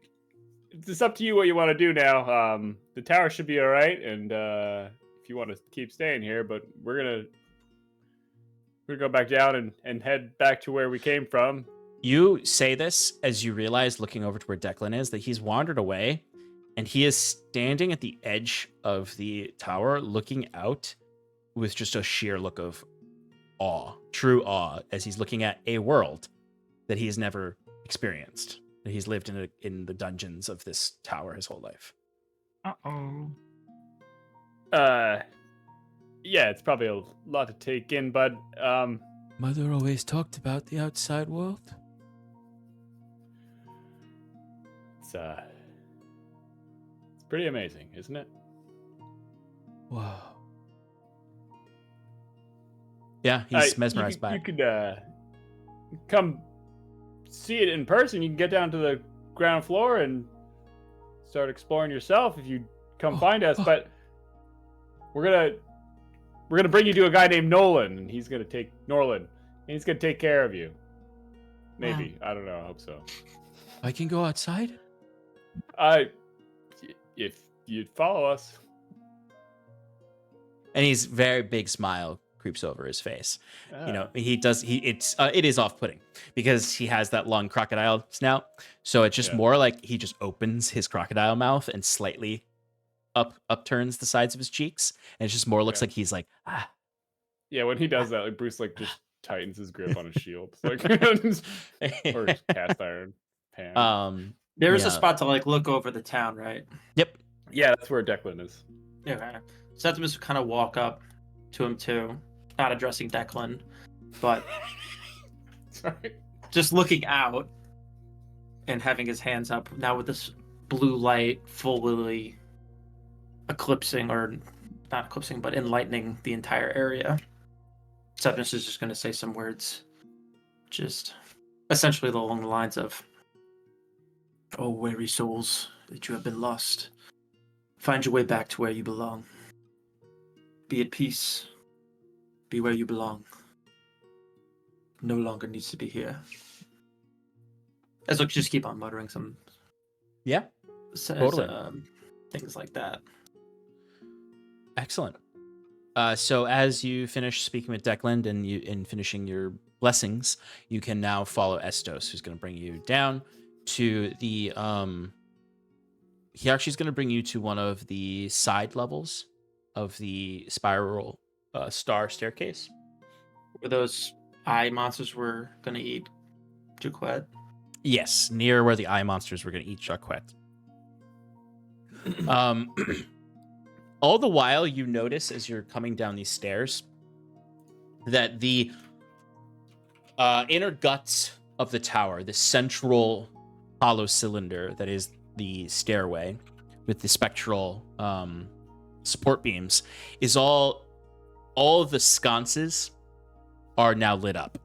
it's up to you what you want to do now. The tower should be all right, and if you want to keep staying here, but we're gonna go back down and head back to where we came from. You say this as you realize, looking over to where Declan is, that he's wandered away, and he is standing at the edge of the tower, looking out with just a sheer look of awe, true awe, as he's looking at a world that he has never experienced. That he's lived in the dungeons of this tower his whole life. Uh-oh. Yeah, it's probably a lot to take in, bud. Mother always talked about the outside world. It's pretty amazing, isn't it? Wow. Yeah, he's mesmerized by You it. could come see it in person. You can get down to the ground floor and start exploring yourself if you come find us. But we're gonna bring you to a guy named Nolan, and he's gonna take care of you. Maybe. I don't know. I hope so. I can go outside? If you'd follow us. And he's very big smile creeps over his face. You know, it is off-putting because he has that long crocodile snout. So it's just more like he just opens his crocodile mouth and slightly upturns the sides of his cheeks. And it just more looks like he's like, ah. Yeah, when he does that, like Bruce like just tightens his grip on his shield. Like or his cast iron pan. There is Yeah. a spot to like look over the town, right? Yep. Yeah, that's where Declan is. Okay. Septimus would kind of walk up to him too, not addressing Declan, but Sorry. just looking out and having his hands up now with this blue light fully eclipsing, or not eclipsing, but enlightening the entire area. Septimus is just going to say some words, just essentially along the lines of, "Oh, weary souls that you have been lost, find your way back to where you belong. Be at peace. Be where you belong. No longer needs to be here." As look, just keep on muttering some. Yeah. Totally. Things like that. Excellent. So as you finish speaking with Declan and in finishing your blessings, you can now follow Estos, who's going to bring you down to the he actually is going to bring you to one of the side levels of the spiral star staircase. Where those eye monsters were going to eat Jaquette. Yes, near where the eye monsters were going to eat Jaquette. All the while, you notice as you're coming down these stairs that the inner guts of the tower, the central hollow cylinder that is the stairway with the spectral support beams, is all of the sconces are now lit up.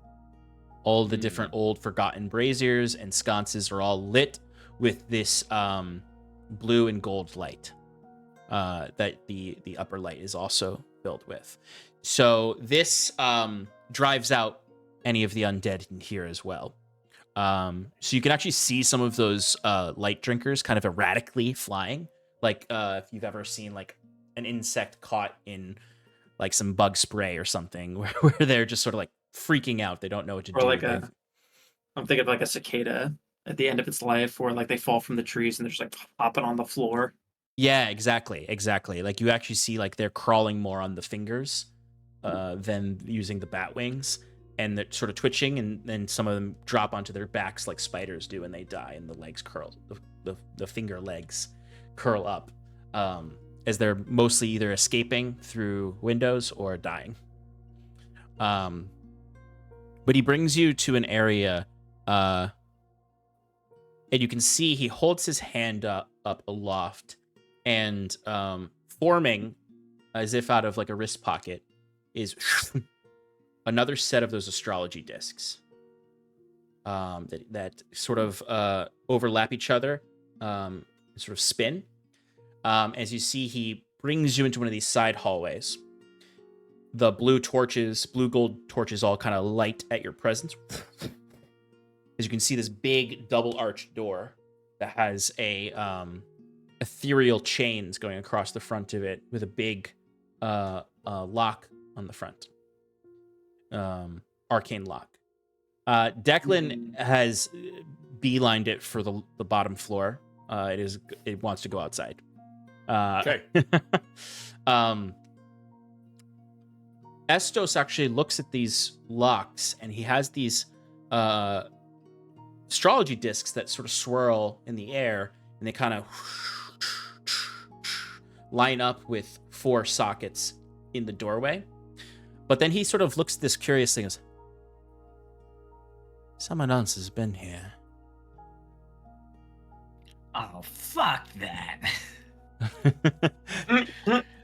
All the different old forgotten braziers and sconces are all lit with this blue and gold light that the upper light is also filled with. So this drives out any of the undead in here as well. So you can actually see some of those light drinkers kind of erratically flying. Like if you've ever seen like an insect caught in like some bug spray or something where they're just sort of like freaking out. They don't know what to do. Or like I'm thinking of like a cicada at the end of its life, where like they fall from the trees and they're just like hopping on the floor. Yeah, exactly. Like you actually see like they're crawling more on the fingers than using the bat wings, and they're sort of twitching, and then some of them drop onto their backs like spiders do, and they die, and the legs curl, the finger legs curl up as they're mostly either escaping through windows or dying. But he brings you to an area, and you can see he holds his hand up aloft, and forming as if out of like a wrist pocket is another set of those astrology discs that sort of overlap each other, sort of spin. As you see, he brings you into one of these side hallways. The blue gold torches all kind of light at your presence. As you can see this big double arched door that has a ethereal chains going across the front of it with a big lock on the front. Arcane lock. Declan has beelined it for the bottom floor. It wants to go outside. Okay. Estos actually looks at these locks, and he has these astrology discs that sort of swirl in the air, and they kind of line up with 4 sockets in the doorway. But then he sort of looks at this curiously and goes, someone else has been here. Oh, fuck that.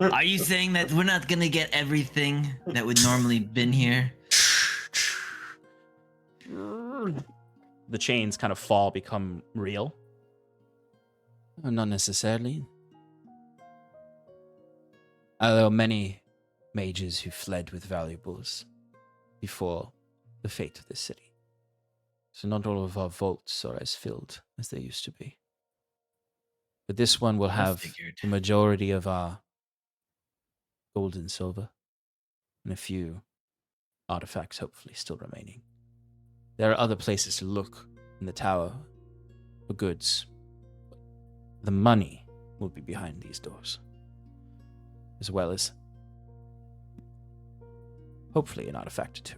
Are you saying that we're not gonna get everything that would normally been here? The chains kind of fall, become real. Not necessarily. There are many mages who fled with valuables before the fate of this city. So not all of our vaults are as filled as they used to be. But this one will have figured. the majority of our gold and silver, and a few artifacts hopefully still remaining. There are other places to look in the tower for goods. The money will be behind these doors, as well as hopefully an artifact or two.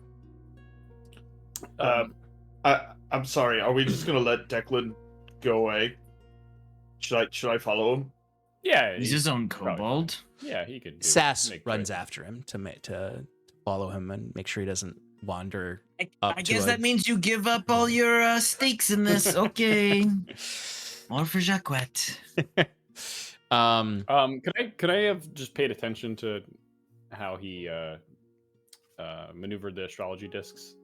I'm sorry. Are we just gonna let Declan go away? Should I follow him? Yeah. He's his own kobold. Yeah, he could. Sass make runs choices. after him to follow him and make sure he doesn't wander up I to guess a- that means you give up all your stakes in this. Okay. More for Jacquette. Could I have just paid attention to how he maneuvered the astrology discs?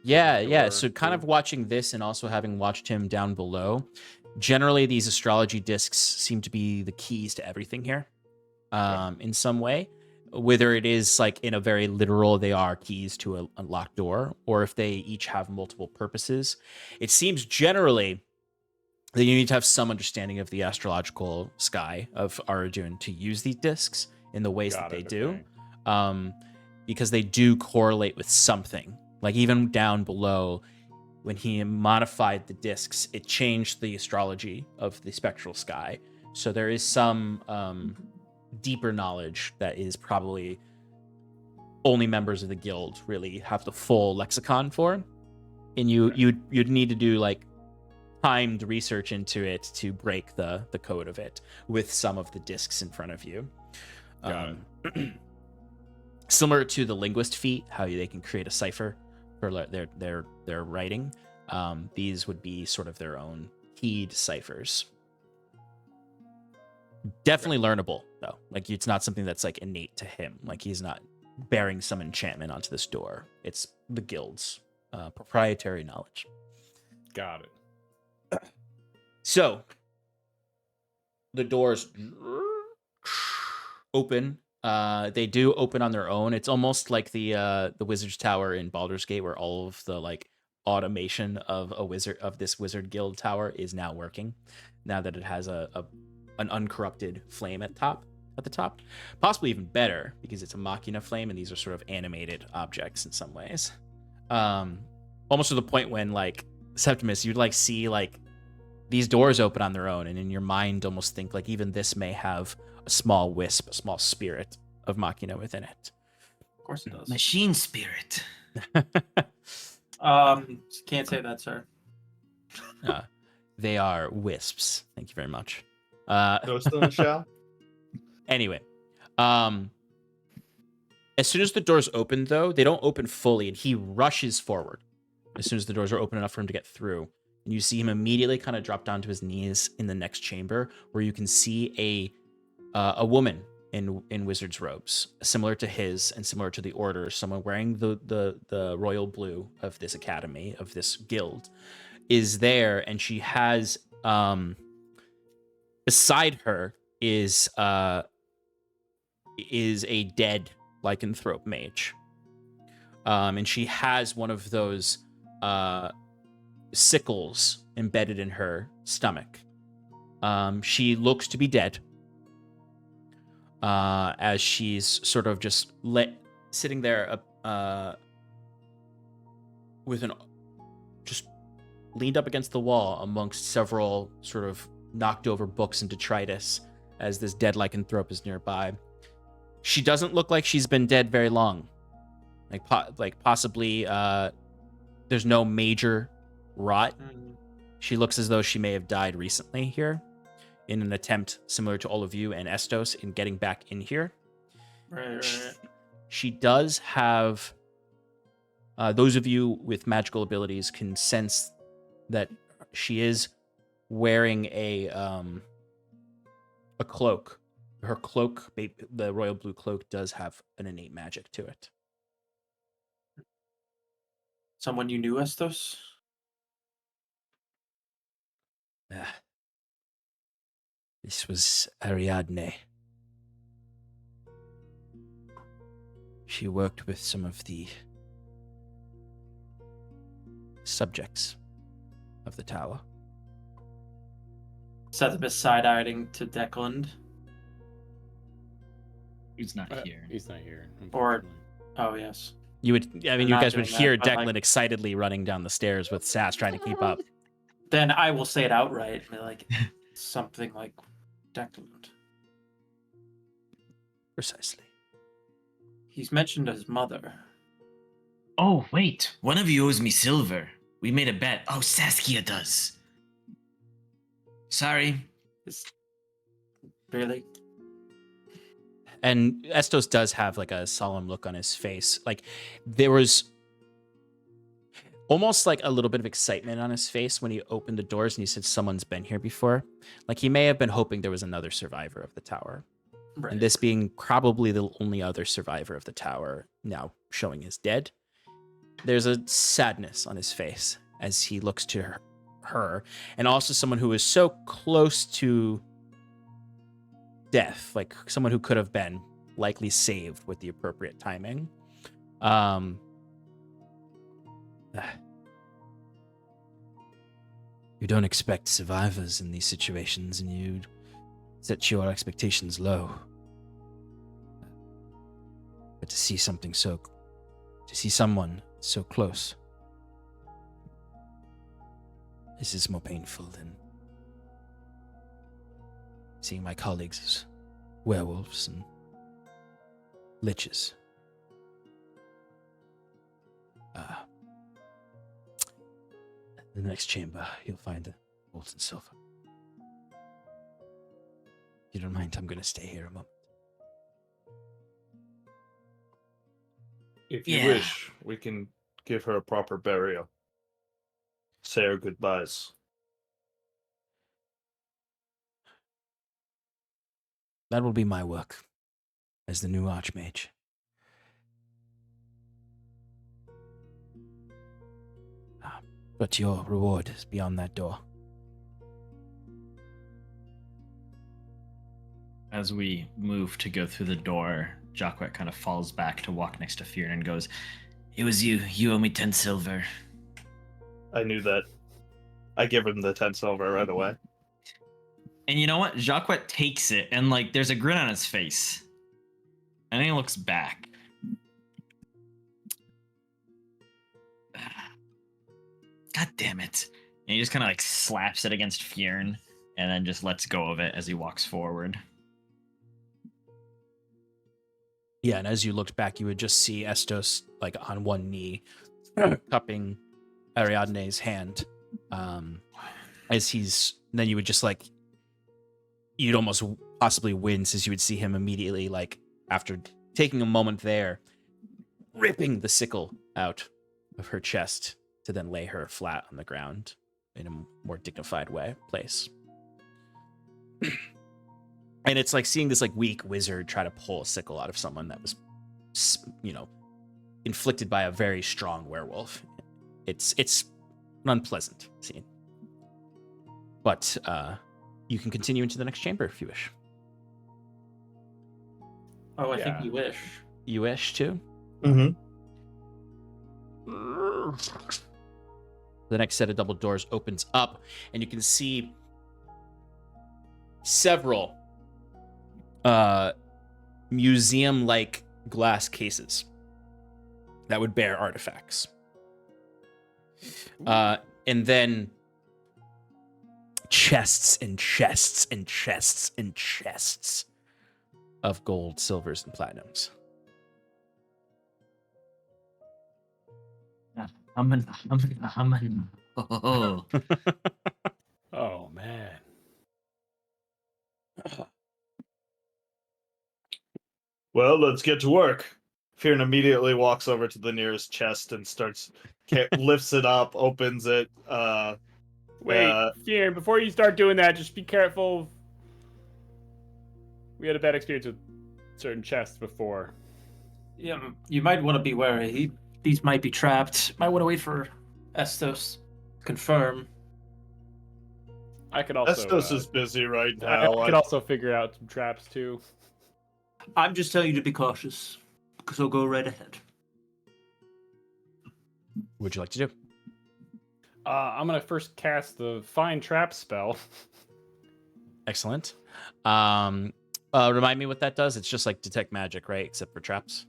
Yeah. Door So kind of too? watching this and also having watched him down below, generally these astrology discs seem to be the keys to everything here, in some way. Whether it is like in a very literal, they are keys to a locked door, or if they each have multiple purposes. It seems generally that you need to have some understanding of the astrological sky of Arjun to use these discs in the ways that Got they it, do. okay. Because they do correlate with something. Like even down below, when he modified the discs, it changed the astrology of the spectral sky. So there is some deeper knowledge that is probably only members of the guild really have the full lexicon for. And you'd need to do like timed research into it to break the code of it with some of the discs in front of you. Got Similar to the linguist feat, how they can create a cipher for their writing. These would be sort of their own keyed ciphers. Definitely learnable though. Like it's not something that's like innate to him. Like he's not bearing some enchantment onto this door. It's the guild's proprietary knowledge. Got it. So the doors open. They do open on their own. It's almost like the Wizard's Tower in Baldur's Gate, where all of the like automation of this wizard guild tower is now working. Now that it has an uncorrupted flame at the top, possibly even better because it's a machina flame, and these are sort of animated objects in some ways. Almost to the point when like Septimus, you'd like see like these doors open on their own, and in your mind almost think like even this may have a small wisp, a small spirit of machina within it. Of course it does. Machine spirit. Can't say that, sir. They are wisps. Thank you very much. Ghost in the shell? Anyway, as soon as the doors open, though, they don't open fully, and he rushes forward as soon as the doors are open enough for him to get through. And you see him immediately kind of drop down to his knees in the next chamber, where you can see a woman in wizard's robes, similar to his and similar to the order. Someone wearing the royal blue of this academy, of this guild, is there, and she has beside her is a dead lycanthrope mage, and she has one of those sickles embedded in her stomach, She looks to be dead. As she's sort of just sitting there with just leaned up against the wall amongst several sort of knocked over books and detritus as this dead lycanthrope is nearby. She doesn't look like she's been dead very long. Like possibly there's no major rot. She looks as though she may have died recently here in an attempt similar to all of you and Estos in getting back in here. Right. She does have those of you with magical abilities can sense that she is wearing a cloak. Her cloak, the royal blue cloak, does have an innate magic to it. Someone you knew, Estos? This was Ariadne. She worked with some of the subjects of the tower. Septimus side-eyeing to Declan. Who's not here? He's not here. Or- unfortunately. Oh, yes. You not guys would doing hear that, but, Declan like- excitedly running down the stairs with Sass trying to keep up. Then I will say it outright. Like, something like Declan. Precisely. He's mentioned his mother. Oh, wait. One of you owes me silver. We made a bet. Oh, Saskia does. Sorry. Really? And Estos does have like a solemn look on his face. Like there was almost like a little bit of excitement on his face when he opened the doors and he said someone's been here before. Like he may have been hoping there was another survivor of the tower. Right. And this being probably the only other survivor of the tower now showing is dead. There's a sadness on his face as he looks to her and also someone who is so close to death, like someone who could have been likely saved with the appropriate timing. You don't expect survivors in these situations, and you set your expectations low. But to see someone so close, this is more painful than seeing my colleagues as werewolves and liches. In the next chamber, you'll find a gold and silver. If you don't mind, I'm going to stay here a moment. If you Yeah. wish, we can give her a proper burial. Say her goodbyes. That will be my work as the new Archmage. But your reward is beyond that door. As we move to go through the door, Jacquet kind of falls back to walk next to Fear and goes, It was you. You owe me 10 silver. I knew that. I give him the 10 silver right away. and you know what? Jacquet takes it, and like there's a grin on his face. And then he looks back. God damn it. And he just kind of like slaps it against Fjern and then just lets go of it as he walks forward. Yeah, and as you looked back, you would just see Estos like on one knee, cupping Ariadne's hand. Then you would just like, you'd almost possibly wince as you would see him immediately, like after taking a moment there, ripping the sickle out of her chest to then lay her flat on the ground in a more dignified place. And it's like seeing this like weak wizard try to pull a sickle out of someone that was, inflicted by a very strong werewolf. It's an unpleasant scene. But you can continue into the next chamber if you wish. Oh, I Yeah. think you wish. You wish to? Mm-hmm. The next set of double doors opens up, and you can see several museum-like glass cases that would bear artifacts. And then chests and chests and chests and chests of gold, silvers, and platinums. Oh, Oh man. Well, let's get to work. Fearn immediately walks over to the nearest chest and lifts it up, opens it. Wait, Fear, before you start doing that, just be careful. We had a bad experience with certain chests before. Yeah, you might want to be wary. These might be trapped. Might want to wait for Estos to confirm. I could also. Estos is busy right now. I could also figure out some traps too. I'm just telling you to be cautious, so go right ahead. What would you like to do? I'm gonna first cast the Find Trap spell. Excellent. Remind me what that does. It's just like detect magic, right? Except for traps.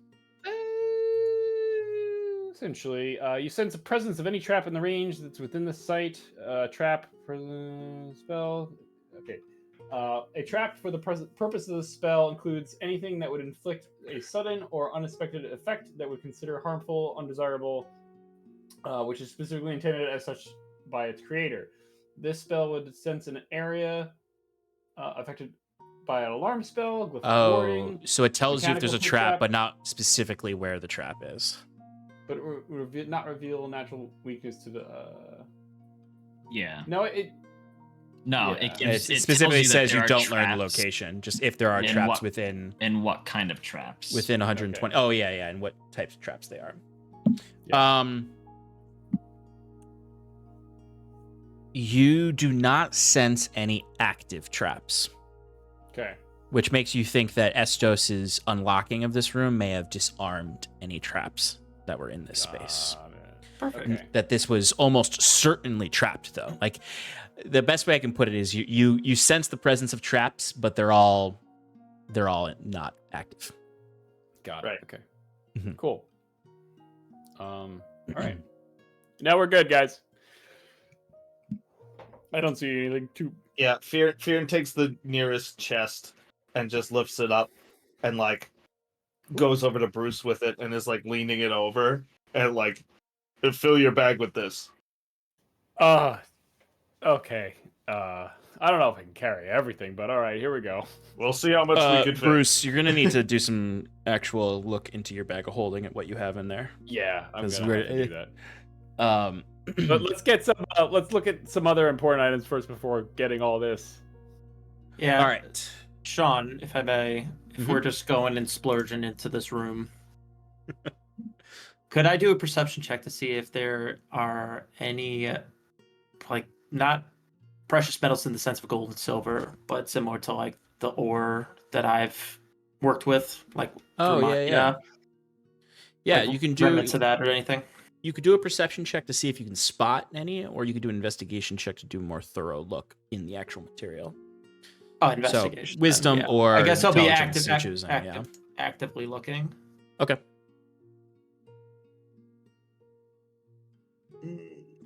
Essentially, you sense the presence of any trap in the range that's within the site. Trap for the spell. Okay. A trap for the purpose of the spell includes anything that would inflict a sudden or unexpected effect that would consider harmful, undesirable, which is specifically intended as such by its creator. This spell would sense an area affected by an alarm spell, glyph of warding, so it tells you if there's a mechanical trap, but not specifically where the trap is. but not reveal natural weakness to the. Yeah. No, it. No, Yeah. it gives. It It specifically tells says that you there don't are learn the traps location, just if there are and traps what- within and what kind of traps. 120. Okay. Oh yeah, and what types of traps they are. Yeah. You do not sense any active traps, Okay. which makes you think that Estos's unlocking of this room may have disarmed any traps that were in this space. Got it. Perfect. Okay. That this was almost certainly trapped, though. Like, the best way I can put it is you sense the presence of traps, but they're all not active. Got it. Right. Okay. Mhm. Cool. All right. Now we're good, guys. I don't see anything too. Yeah, Fearn takes the nearest chest and just lifts it up and like goes over to Bruce with it and is like leaning it over and like fill your bag with this. Okay. I don't know if I can carry everything, but all right, here we go. We'll see how much we can fit. Bruce, you're gonna need to do some actual look into your bag of holding at what you have in there. Yeah, I'm 'Cause gonna have we're- to do that. But But let's get some. Let's look at some other important items first before getting all this. Yeah. all right. Sean, if I may, if we're just going and splurging into this room, could I do a perception check to see if there are any, like, not precious metals in the sense of gold and silver, but similar to like the ore that I've worked with, like. Oh, for yeah. Yeah, like you can do remnants of that or anything. you could do a perception check to see if you can spot any, or you could do an investigation check to do a more thorough look in the actual material. Oh, investigation. So, wisdom then, yeah. or I guess I'll be intelligence active, you're choosing, actively looking. Okay.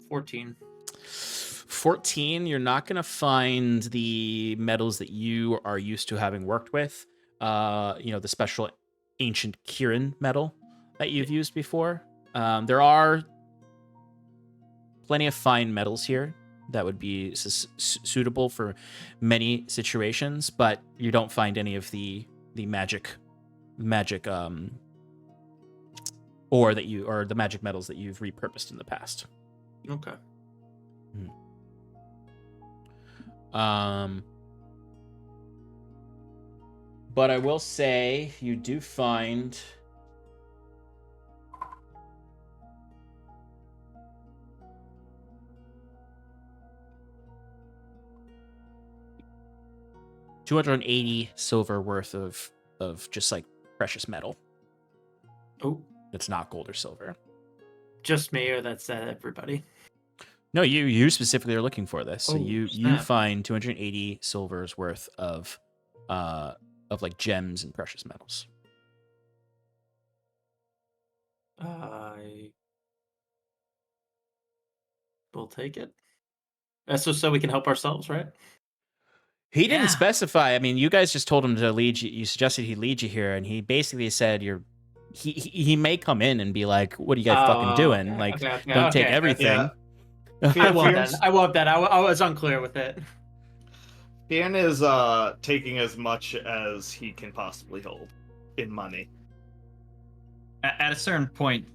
14. 14, you're not going to find the metals that you are used to having worked with. The special ancient Kirin metal that you've used before. There are plenty of fine metals here that would be suitable for many situations, but you don't find any of the magic ore that you, or the magic metals that you've repurposed in the past. Okay. But I will say you do find $280 silver worth of just like precious metal. Oh, That's not gold or silver. just me, or that's everybody? No, you specifically are looking for this. So Oh, you snap. find 280 silvers worth of like gems and precious metals. I will take it. That's so we can help ourselves, right? He didn't Yeah. specify. I mean, you guys just told him to lead you. You suggested he lead you here, and he basically said he may come in and be like, "What are you guys fucking doing? Okay, Like, okay, don't take okay. everything." Yeah. I want Fear's- that. I want that. I was unclear with it. Fionn is taking as much as he can possibly hold in money. At a certain point,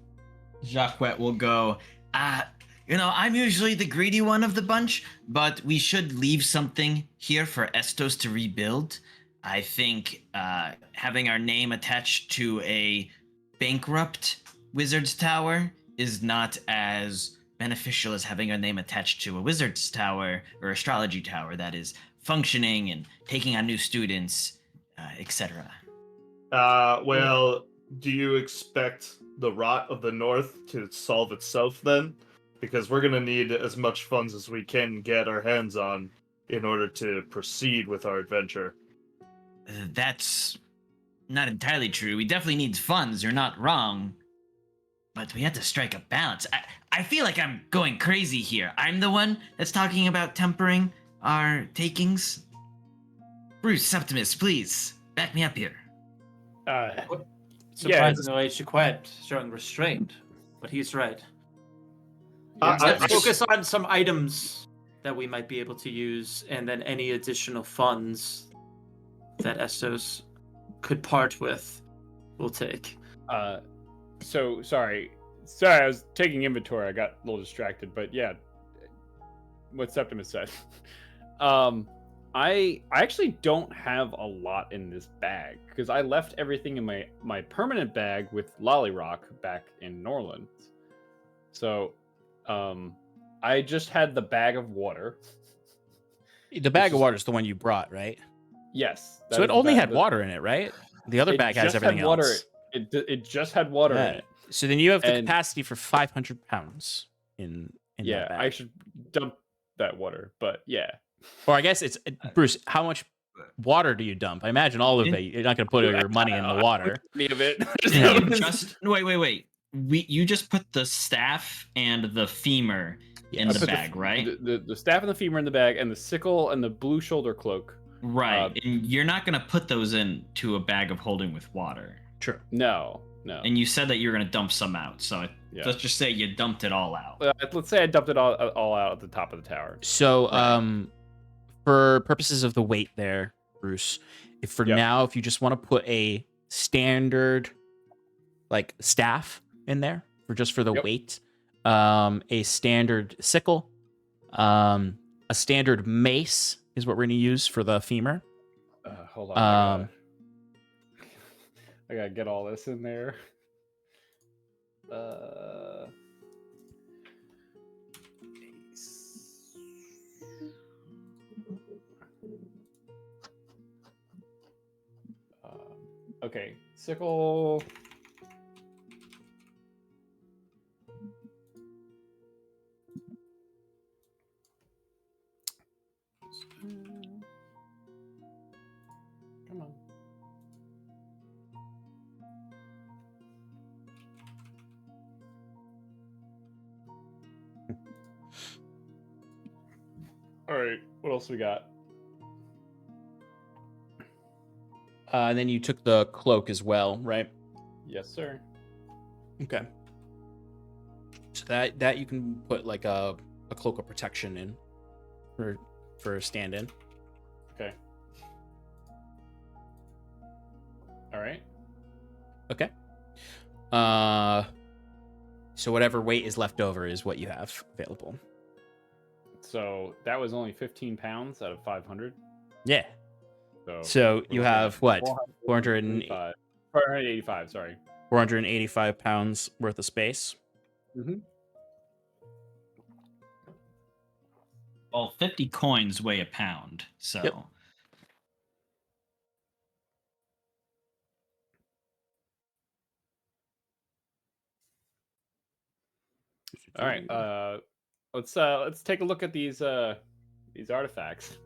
Jacques will go, I'm usually the greedy one of the bunch, but we should leave something here for Estos to rebuild. I think having our name attached to a bankrupt wizard's tower is not as beneficial as having our name attached to a wizard's tower or astrology tower that is functioning and taking on new students, etc. Well, do you expect the rot of the north to solve itself then? Because we're gonna need as much funds as we can get our hands on in order to proceed with our adventure. That's not entirely true. We definitely need funds. You're not wrong. But we have to strike a balance. I feel like I'm going crazy here. I'm the one that's talking about tempering our takings. Bruce, Septimus, please, back me up here. Surprisingly, Chiquette showing restraint, but he's right. I- Focus on some items that we might be able to use, and then any additional funds that Estos could part with, we'll take. So sorry, I was taking inventory. I got a little distracted, but yeah, what Septimus said. I actually don't have a lot in this bag because I left everything in my permanent bag with Lollyrock back in Norland. So, I just had the bag of water. The bag of water is the one you brought, right? Yes. that So is it the only bag- had water in it, right? The other it bag has just had everything water. else. It just had water in Yeah. it. So then you have the And- capacity for 500 pounds in Yeah, that bag. I should dump that water, but yeah. Or I guess it's Bruce. How much water do you dump? I imagine all of it. You're not going to put your money in the water. Any of it. Yeah. Wait. You just put the staff and the femur in I the put bag, right? The staff and the femur in the bag, and the sickle and the blue shoulder cloak. Right. And you're not gonna put those into a bag of holding with water. True. No. And you said that you're gonna dump some out, so Yeah. let's just say you dumped it all out. Let's say I dumped it all out at the top of the tower. So, Right. for purposes of the weight there, Bruce, if you just want to put a standard like staff in there for the weight, a standard sickle, a standard mace is what we're going to use for the femur. Hold on. I gotta get all this in there. Okay, sickle. Come on. All right, what else we got? And then you took the cloak as well, right? Yes, sir. Okay. So that you can put like a cloak of protection in for a stand-in. Okay. All right. Okay. So whatever weight is left over is what you have available. So that was only 15 pounds out of 500. Yeah. So So you have what? 485. 485. Sorry. 485 pounds worth of space. Mm-hmm. Well, 50 coins weigh a pound, so Yep. All right. Let's take a look at these artifacts.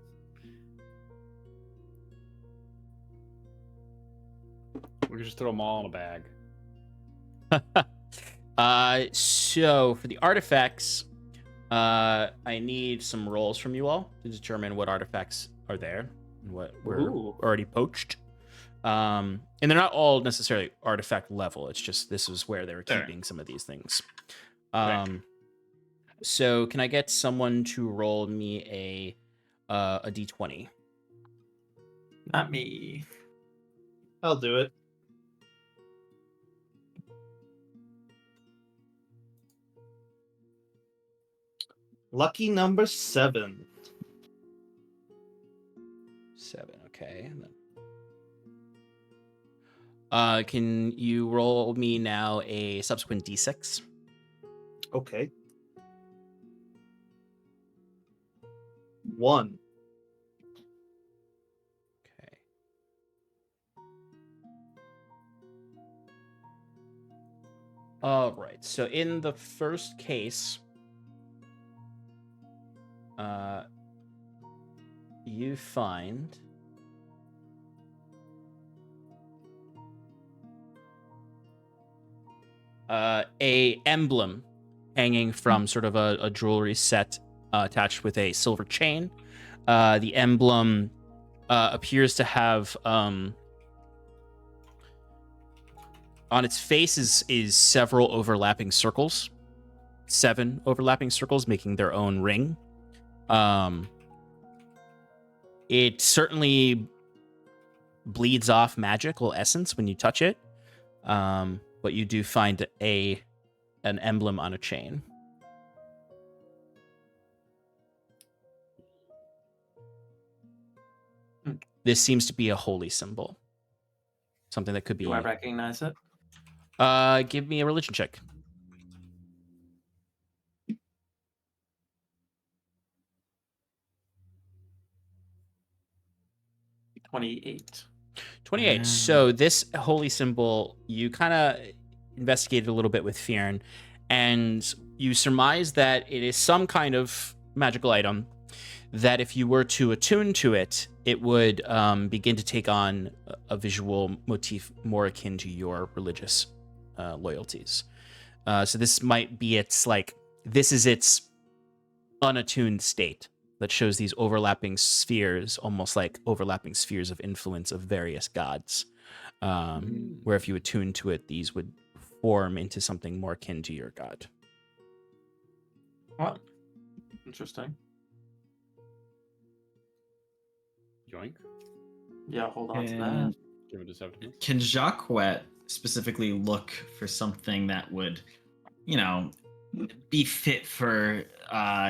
We can just throw them all in a bag. So for the artifacts, I need some rolls from you all to determine what artifacts are there and what were already poached. And they're not all necessarily artifact level. It's just this is where they were keeping some of these things. So can I get someone to roll me a d20? Not me. I'll do it. Lucky number 7. 7, okay. Can you roll me now a subsequent d6? Okay. 1. Okay. All right. So in the first case, you find a emblem hanging from sort of a jewelry set attached with a silver chain. The emblem appears to have on its face is several overlapping circles, 7 overlapping circles making their own ring. It certainly bleeds off magical essence when you touch it, but you do find an emblem on a chain. This seems to be a holy symbol, something that could be. Do I recognize it? Give me a religion check. 28. 28. So this holy symbol, you kind of investigated a little bit with Fearn, and you surmise that it is some kind of magical item that if you were to attune to it, it would begin to take on a visual motif more akin to your religious loyalties. So this might be this is its unattuned state that shows these overlapping spheres, almost like overlapping spheres of influence of various gods, where if you attune to it, these would form into something more akin to your god. What? Interesting. Yoink. Yeah, hold on to that. And Give it to Septimus. can Jacques specifically look for something that would, be fit for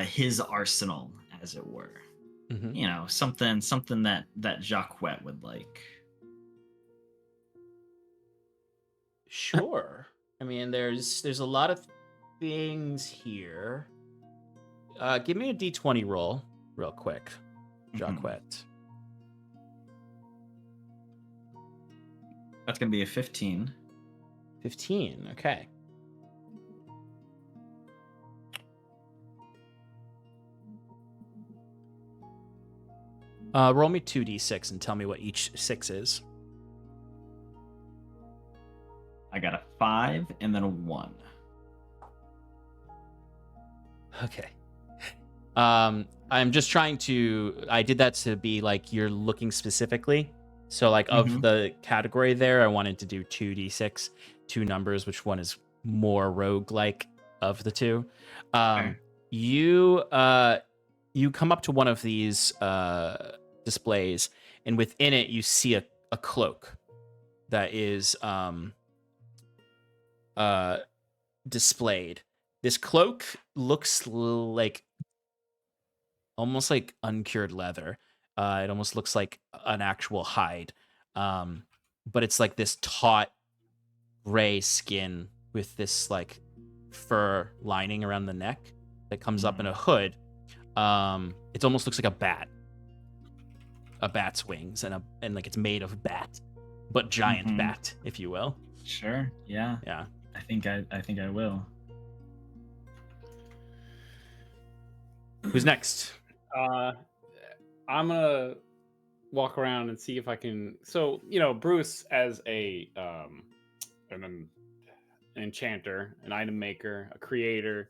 his arsenal, as it were? Mm-hmm. Something that Jacques would like. Sure. I mean, there's a lot of things here. Give me a d20 roll real quick, Jacques. That's gonna be a 15. 15. Okay. Roll me 2d6 and tell me what each 6 is. I got a 5 and then a 1. Okay. I'm just trying to. I did that to be like you're looking specifically. So of the category there, I wanted to do 2d6, 2 numbers, which one is more rogue-like of the two. Okay. You come up to one of these displays, and within it you see a cloak that is displayed. This cloak looks like almost like uncured leather. It almost looks like an actual hide, but it's like this taut gray skin with this like fur lining around the neck that comes up in a hood. It almost looks like a bat's wings, and like it's made of bat, but giant bat, if you will. Sure. Yeah. Yeah. I think I will. Who's next? I'm gonna walk around and see if I can. So Bruce as an enchanter, an item maker, a creator,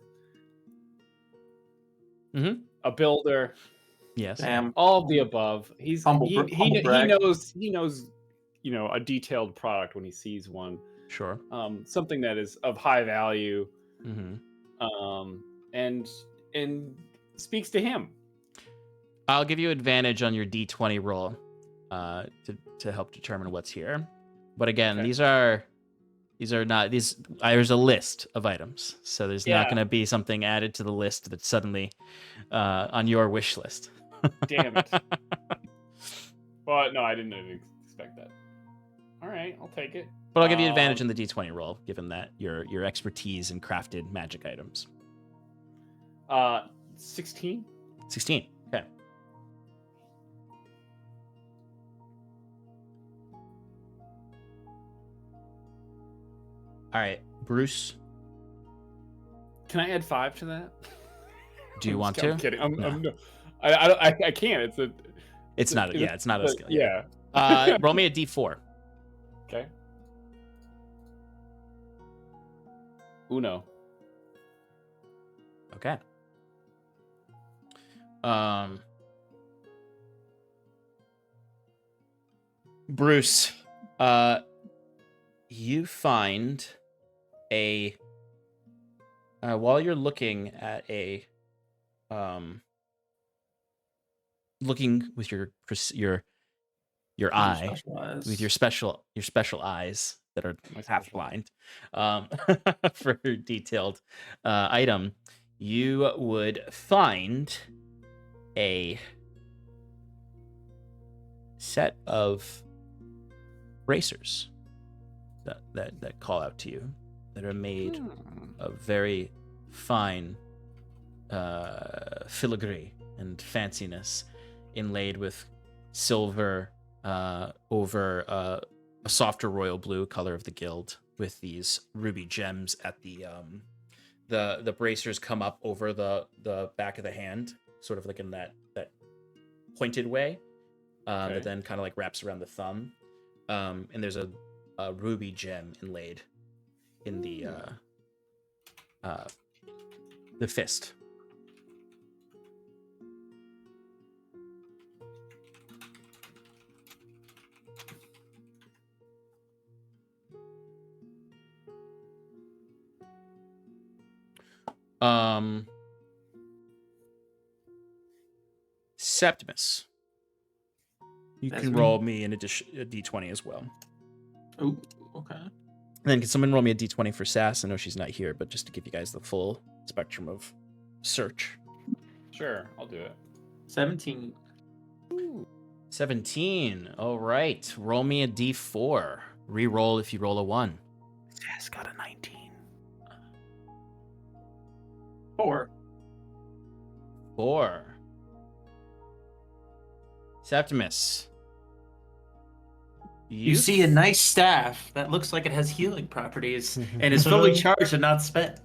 a builder, Yes. Damn. all of the above. He Humble brag. knows a detailed product when he sees one. Sure. Something that is of high value, Mm-hmm. and speaks to him. I'll give you advantage on your D20 roll to help determine what's here. But again, Okay. these are not these. There's a list of items, so there's not Yeah. going to be something added to the list that's suddenly on your wish list. Damn it. Well, no, I didn't expect that. All right, I'll take it. But I'll give you advantage in the D20 roll, given that your expertise in crafted magic items. 16. 16. Okay. All right, Bruce. Can I add 5 to that? Do you I'm want just- to? I'm kidding. No. I can't. It's not. Yeah, it's not a skill. Yeah. Roll me a D4. Okay. Uno. Okay. Bruce, you find while you're looking at looking with your eye, with your special eyes that are half blind, for detailed item, you would find a set of bracers that call out to you, that are made of very fine filigree and fanciness, inlaid with silver over a softer royal blue color of the guild, with these ruby gems at the bracers come up over the back of the hand, sort of like in that pointed way, that then kind of like wraps around the thumb, and there's a ruby gem inlaid in the fist. Septimus, you That's can me. roll me a D20 as well. Oh, okay. And then can someone roll me a D20 for Sass? I know she's not here, but just to give you guys the full spectrum of search. Sure, I'll do it. 17. 17. All right. Roll me a D4. Reroll if you roll a 1. Sass got a 19. 4. 4. Septimus. You see a nice staff that looks like it has healing properties and is fully charged and not spent.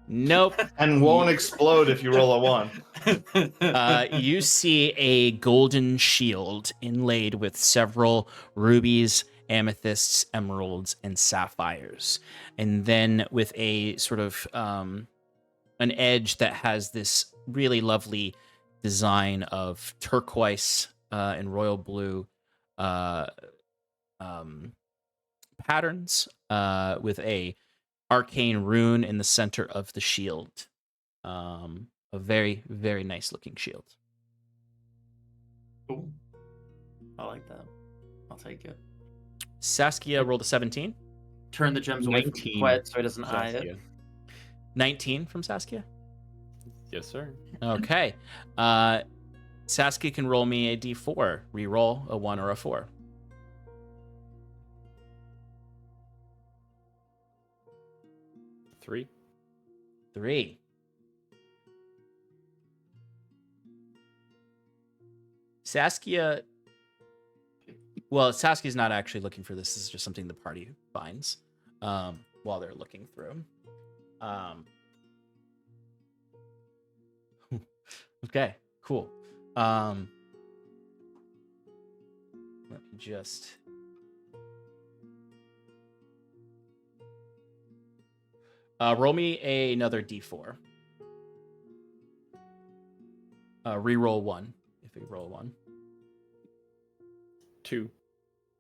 Nope. And won't explode if you roll a 1. You see a golden shield inlaid with several rubies, amethysts, emeralds, and sapphires. And then with a sort of an edge that has this really lovely design of turquoise and royal blue patterns, with a arcane rune in the center of the shield. A very, very nice looking shield. Cool. I like that. I'll take it. Saskia rolled a 17. Turn the gems away from 19. Qued so he doesn't eye it. 19 from Saskia. Yes, sir. Okay. Saskia can roll me a d4. Reroll a 1 or a 4. 3. 3. Saskia. Well, Saskia's not actually looking for this. This is just something the party finds while they're looking through. Okay, cool. Let me just. Roll me another d4. Reroll 1 if you roll 1. 2.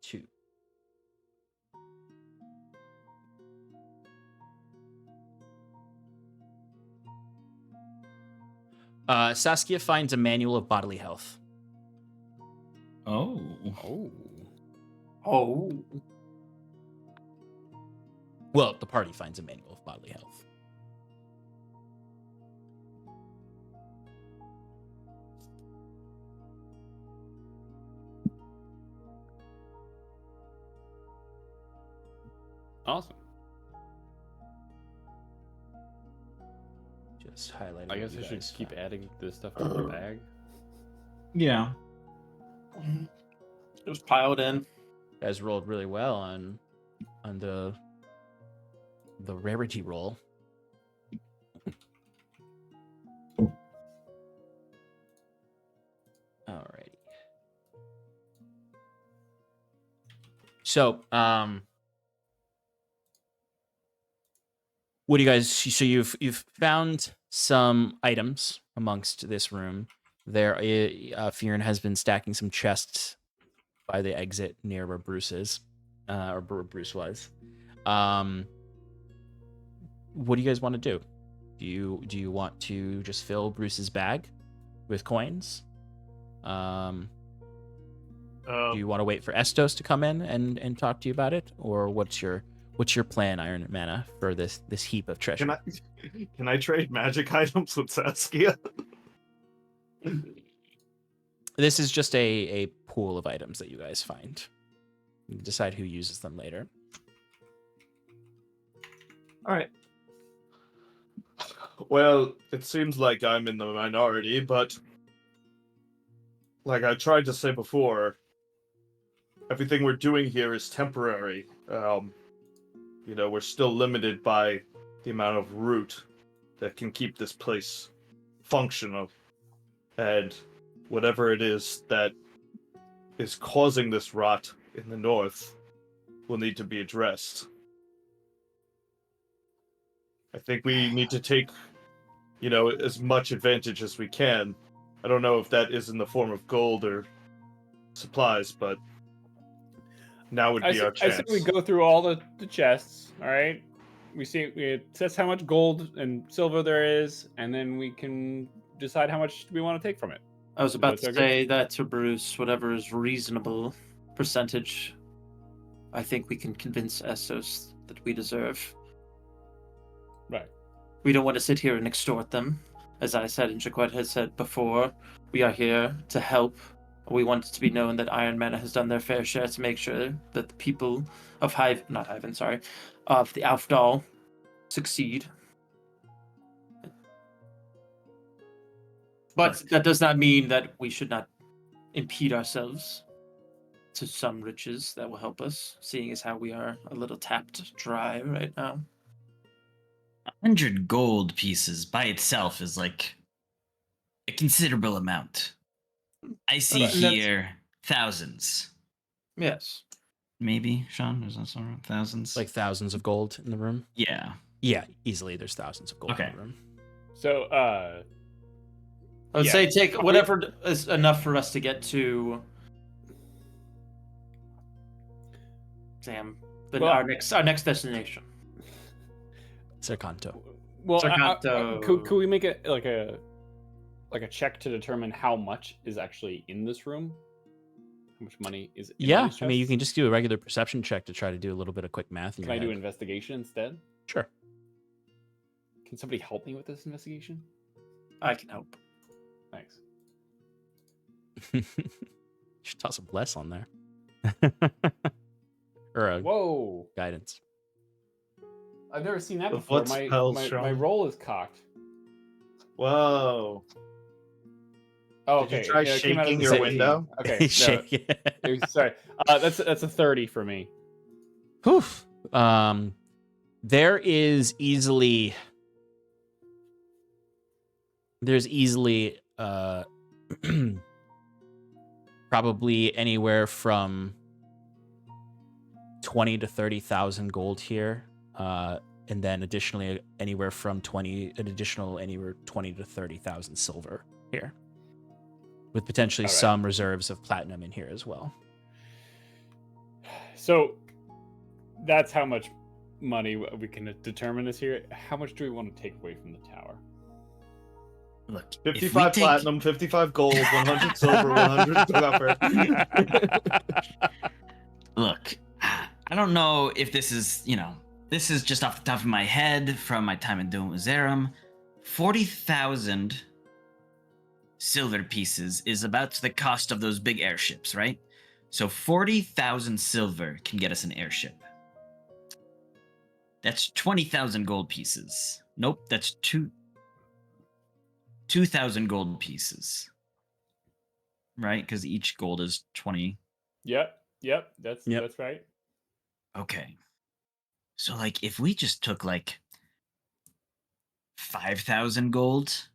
2. Saskia finds a manual of bodily health. Oh. Oh. Well, the party finds a manual of bodily health. Awesome. Just highlight. I guess I should keep adding this stuff to the bag. Yeah. It was piled in. You guys rolled really well on the rarity roll. Alrighty. So, what do you guys? So you've found some items amongst this room. There, Fearon has been stacking some chests by the exit near where Bruce is, or where Bruce was. What do you guys want to do? Do you want to just fill Bruce's bag with coins? Do you want to wait for Estos to come in and talk to you about it, or what's your plan, Iron Mana, for this heap of treasure? Can I trade magic items with Saskia? This is just a pool of items that you guys find. You can decide who uses them later. All right. Well, it seems like I'm in the minority, but like I tried to say before, everything we're doing here is temporary. We're still limited by the amount of root that can keep this place functional. And whatever it is that is causing this rot in the north will need to be addressed. I think we need to take, as much advantage as we can. I don't know if that is in the form of gold or supplies, but now would be our chance. I think we go through all the chests, all right? It says how much gold and silver there is, and then we can decide how much we want to take from it. I was about What's to our say that to Bruce, whatever is reasonable percentage, I think we can convince Essos that we deserve. Right. We don't want to sit here and extort them. As I said and Jaquette has said before, we are here to help. We want it to be known that Iron Mana has done their fair share to make sure that the people of of the Aldhalor succeed. But that does not mean that we should not impede ourselves to some riches that will help us, seeing as how we are a little tapped dry right now. 100 gold pieces by itself is like a considerable amount. I see here thousands. Yes. Maybe, Sean? Is that somewhere? Thousands? Like thousands of gold in the room? Yeah. Yeah, easily there's thousands of gold Okay. in the room. So, I would say take whatever is enough for us to get to our next destination. Sercanto. Well, Sercanto. could we make it like a check to determine how much is actually in this room? How much money is in Yeah, these I mean, you chests? can just do a regular perception check to try to do a little bit of quick math. Can I do investigation instead? Sure. Can somebody help me with this investigation? I can help. Thanks. You should toss a bless on there. Or a Whoa! guidance. I've never seen that With before. what My spells, Sean? my roll is cocked. Whoa. Oh, Did you okay. try Yeah, it came out as shaking a your 17. window? Okay. No, Shake it. sorry. That's a 30 for me. Whew. There's easily probably anywhere from 20 to 30,000 gold here, and then additionally anywhere 20 to 30,000 silver here, with potentially All right. some reserves of platinum in here as well. So that's how much money we can determine this here. How much do we want to take away from the tower? Look, if we 55 take- platinum, 55 gold, 100 silver, 100 copper. Look, I don't know if this is, this is just off the top of my head from my time in Dome Zerum. 40,000 silver pieces is about the cost of those big airships, right? So 40,000 silver can get us an airship. That's 20,000 gold pieces. Nope, that's 2,000 gold pieces. Right? Because each gold is 20. Yep, that's right. Okay. So, if we just took, 5,000 gold,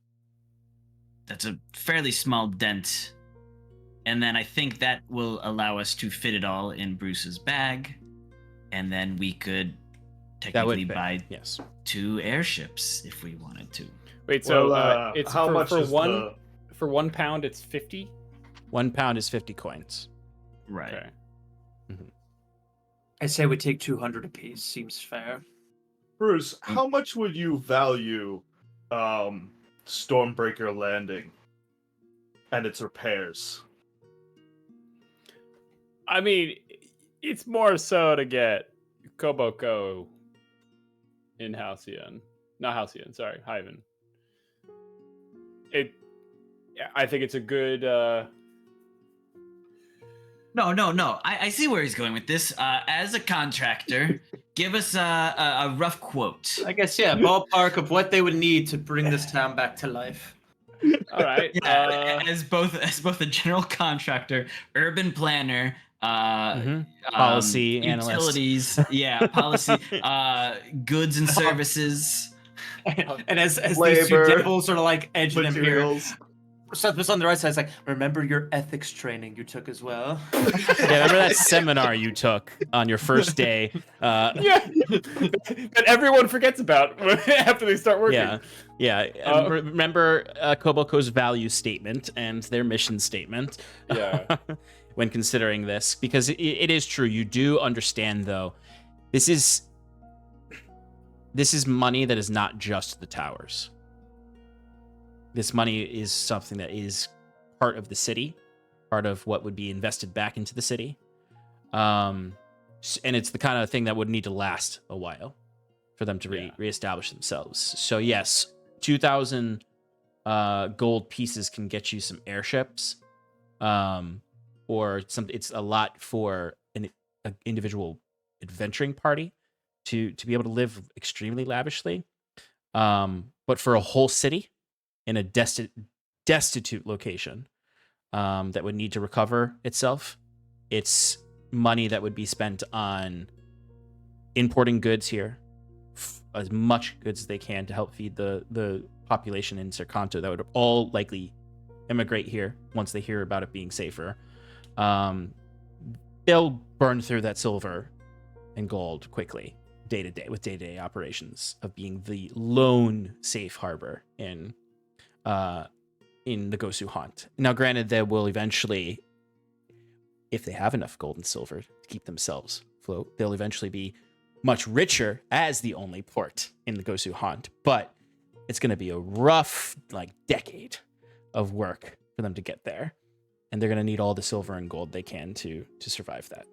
that's a fairly small dent. And then I think that will allow us to fit it all in Bruce's bag. And then we could technically buy yes 2 airships if we wanted to. Wait, so Well, it's how much for is one for £1 it's 50? 1 pound is 50 coins. Right. Okay. I say we take 200 apiece. Seems fair. Bruce, how much would you value Stormbreaker Landing and its repairs? I mean, it's more so to get Koboko in Halcyon. Not Halcyon, sorry, Hyven. I think it's a good No. I see where he's going with this. As a contractor, give us a rough quote. I guess, yeah, ballpark of what they would need to bring this town back to life. all right. Yeah, as both a general contractor, urban planner, Policy analyst. utilities, policy, goods and services. And as these two Labor, devils are edging him here, Materials. Septimus on the right side is remember your ethics training you took as well. Yeah, remember that seminar you took on your first day? Yeah, that everyone forgets about after they start working. Yeah. Remember Koboko's value statement and their mission statement. Yeah. When considering this, because it is true. You do understand, though, this is money that is not just the towers. This money is something that is part of the city, part of what would be invested back into the city. And it's the kind of thing that would need to last a while for them to reestablish themselves. So yes, 2,000 gold pieces can get you some airships, or some. It's a lot for an individual adventuring party to be able to live extremely lavishly. But for a whole city in a destitute location that would need to recover itself, it's money that would be spent on importing goods here, as much goods as they can to help feed the population in Serkanto that would all likely immigrate here once they hear about it being safer. They'll burn through that silver and gold quickly, day-to-day operations of being the lone safe harbor in the Gosu Haunt. Now, granted, they will eventually, if they have enough gold and silver to keep themselves afloat, they'll eventually be much richer as the only port in the Gosu Haunt. But it's going to be a rough, decade of work for them to get there. And they're going to need all the silver and gold they can to survive that.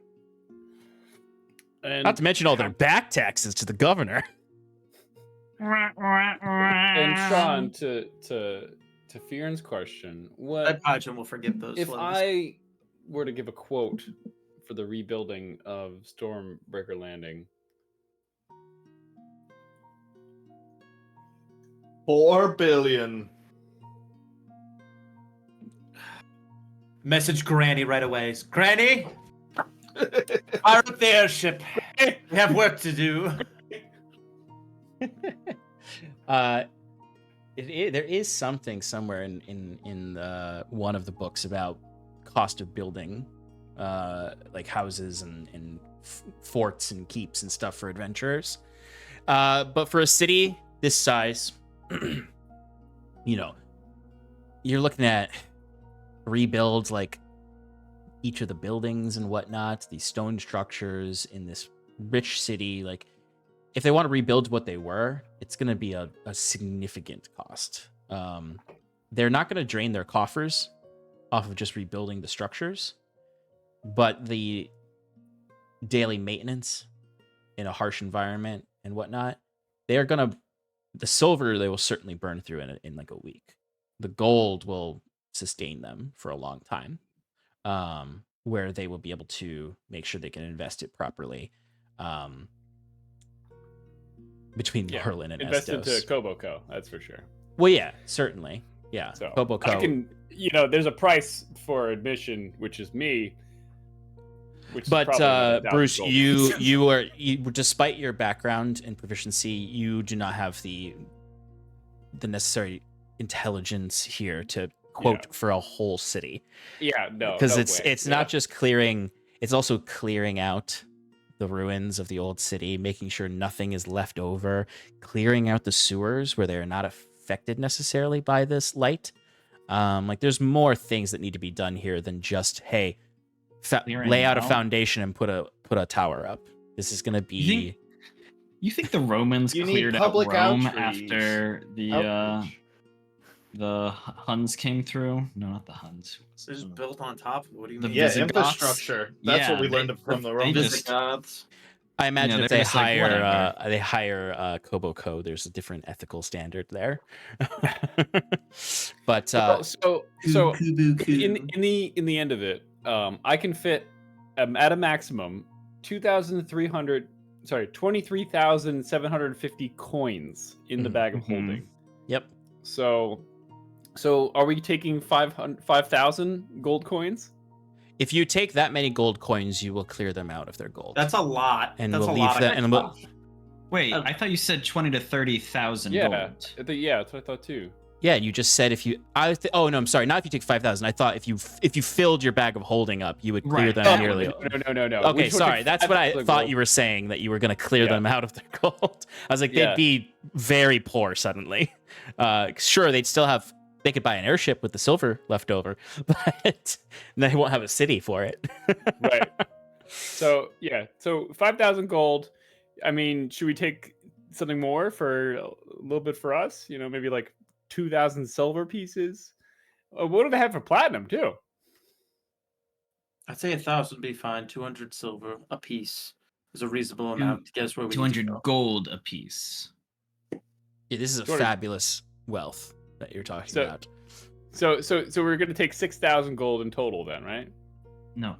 And Not to mention all their back taxes to the governor. And Sean, to Fearon's question, I imagine we'll forget those. if flows. I were to give a quote for the rebuilding of Stormbreaker Landing? 4 billion. Message Granny right away. Granny, fire up the airship. We have work to do. There is something somewhere in one of the books about cost of building, like houses and forts and keeps and stuff for adventurers. But for a city this size, you know, you're looking at rebuilds like each of the buildings and whatnot, these stone structures in this rich city. Like, if they want to rebuild what they were, it's going to be a significant cost. They're not going to drain their coffers off of just rebuilding the structures, but the daily maintenance in a harsh environment and whatnot, they're going to, the silver they will certainly burn through in like a week. The gold will sustain them for a long time, where they will be able to make sure they can invest it properly. Between Merlin and invest Estos. into Koboko, that's for sure. Well, yeah, certainly. Yeah, So Koboko. I can, there's a price for admission, which is me. But Bruce, gold. you despite your background and proficiency, you do not have the necessary intelligence here to quote for a whole city. Yeah, no, because no it's not just clearing; it's also clearing out the ruins of the old city, making sure nothing is left over, clearing out the sewers where they're not affected necessarily by this light. Like, there's more things that need to be done here than just, hey, lay out a foundation and put a tower up. This is going to be... You think the Romans cleared out Rome after the Huns came through? No, not the Huns. It's just built on top. What do you mean? Yeah, Visigoths? infrastructure. That's what we learned from the Romans. Visigoths. I imagine if they're they just like, hire whatever. Koboko, there's a different ethical standard there. But so in the end of it, I can fit at a maximum 23,750 coins in the bag of holding. Yep. So are we taking 5,000 gold coins? If you take that many gold coins, you will clear them out of their gold. That's a lot. And that's we'll a leave lot. that. And we'll, Wait, I thought you said 20 to 30,000 gold. Yeah, that's what I thought too. yeah, you just said if you. Oh no, I'm sorry. Not if you take 5,000. I thought if you filled your bag of holding up, you would clear them nearly. No. Okay, sorry. That's what I thought you were saying, that you were going to clear them out of their gold. I was like, they'd be very poor suddenly. Sure, they'd still have. They could buy an airship with the silver left over, but they won't have a city for it. Right. So 5,000 gold. I mean, should we take something more for a little bit for us? Maybe like 2,000 silver pieces. What do they have for platinum too? I'd say 1,000 would be fine. 200 silver a piece is a reasonable amount to get us where we need to 200 go. gold a piece. Yeah, this is a fabulous wealth that you're talking about. So we're gonna take 6,000 gold in total then, right? No.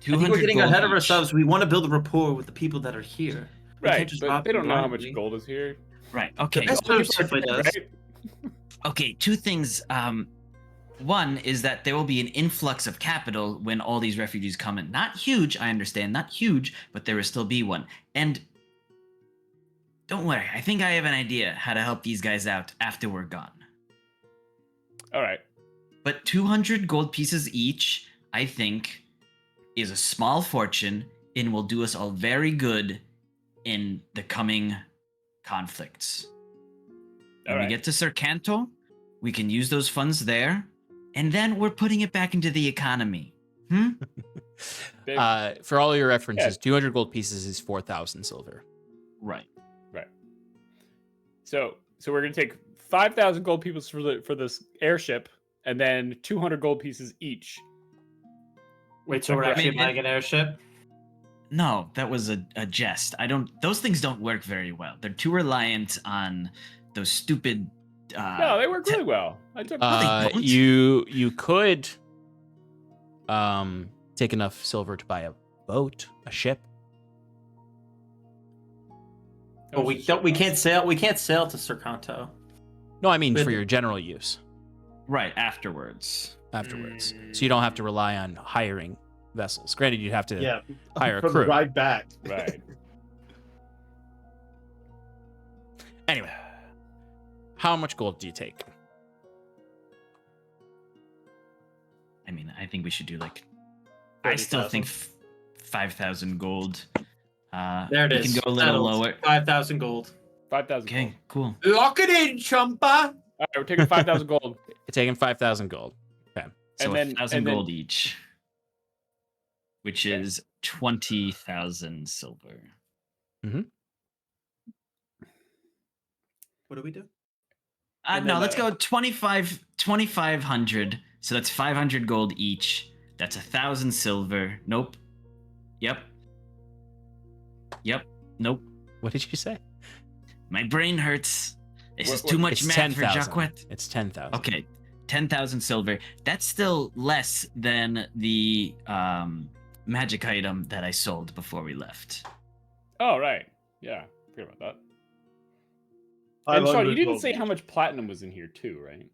I think we're getting ahead of ourselves. We want to build a rapport with the people that are here. Right, but they don't know how much gold is here. Right. Okay. Right? Okay, two things. One is that there will be an influx of capital when all these refugees come in. Not huge, I understand, not huge, but there will still be one. And don't worry, I think I have an idea how to help these guys out after we're gone. All right. But 200 gold pieces each, I think, is a small fortune and will do us all very good in the coming conflicts. When we get to Sercanto, we can use those funds there, and then we're putting it back into the economy. For all your references, 200 gold pieces is 4,000 silver. Right. So we're gonna take 5,000 gold pieces for this airship, and then 200 gold pieces each. Wait, so we're actually buying an airship? No, that was a jest. Those things don't work very well. They're too reliant on those stupid. No, they work really well. I took. You could take enough silver to buy a boat, a ship. But we can't sail. We can't sail to Sercanto. No, I mean for your general use. Right, afterwards. So you don't have to rely on hiring vessels. Granted, you'd have to hire a for crew. the ride back. Right. Anyway, how much gold do you take? I mean, I think we should do like. I still think 5,000 gold. There it we is. can go a little Settled. lower. 5,000 gold. 5,000 gold. Okay, cool. Lock it in, chumpa. All right, we're taking 5,000 gold. You're taking 5,000 gold. Okay. So And then- 1,000 and then- gold each, which is 20,000 silver. What do we do? And No, then, let's go 2,500. So that's 500 gold each. That's 1,000 silver. Nope. Yep. Nope. What did you say? My brain hurts. This is What- too much It's math for 10,000. Jacquet. It's 10,000. Okay, 10,000 silver. That's still less than the magic item that I sold before we left. Oh, right. Yeah, forget about that. And Sean, 500 you didn't gold say each. how much platinum was in here too, right?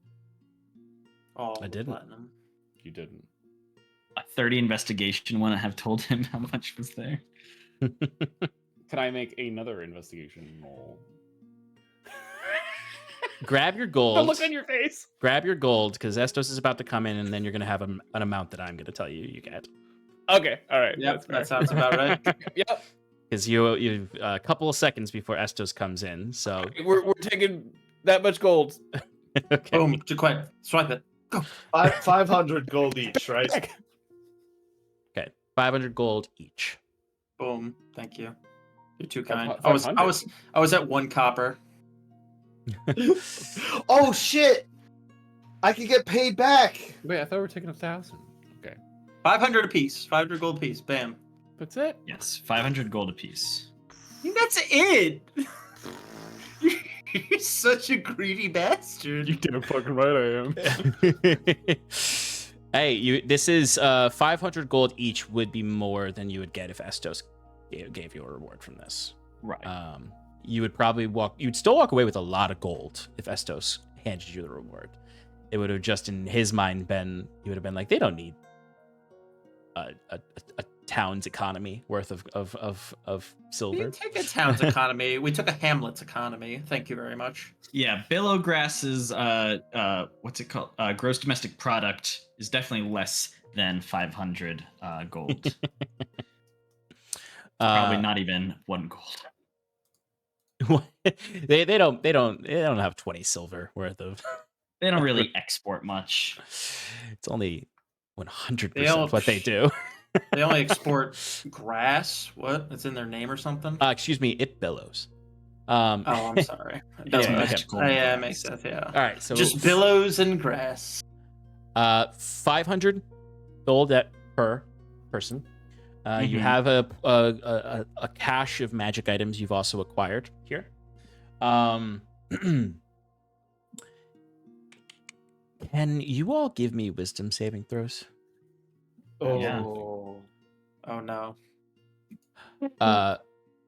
All I didn't. platinum. You didn't. A 30 investigation wouldn't have told him how much was there. Can I make another investigation roll? Grab your The gold. look on your face. Grab your gold, because Estos is about to come in, and then you're going to have an amount that I'm going to tell you get. Okay, all right. Yep, that's fair. that sounds about right. Yep. Because you've a couple of seconds before Estos comes in, so... We're taking that much gold. Okay. Boom, too quick. Swipe it. 500 gold each, right? Okay, 500 gold each. Boom. Thank you. You're too Five- kind. 500. I was at 1 copper. Oh shit! I can get paid back. Wait, I thought we were taking 1,000. Okay, 500 apiece. 500 gold apiece. Bam. that's it. Yes, 500 gold apiece. That's it. You're such a greedy bastard. You damn fucking right I am. Hey, this is 500 gold each would be more than you would get if Estos gave you a reward from this. Right. You would probably you'd still walk away with a lot of gold if Estos handed you the reward. It would have just in his mind been, he would have been like, they don't need a town's economy worth of We silver. didn't take a town's economy. We took a hamlet's economy. Thank you very much. Yeah, Billowgrass's what's it called? Gross domestic product is definitely less than 500 gold. Probably not even 1 gold. they don't have 20 silver worth of. They don't really export much. It's only 100% They all- what they do. They only export grass. What? It's in their name or something? Excuse me, it billows. Oh, I'm sorry. Yeah, okay. magical Yeah, grass. makes sense. Yeah. All right, so Just billows and grass. 500 gold per person. You Mhm. have a cache of magic items you've also acquired here. Can you all give me wisdom saving throws? Oh. Yeah. Oh no.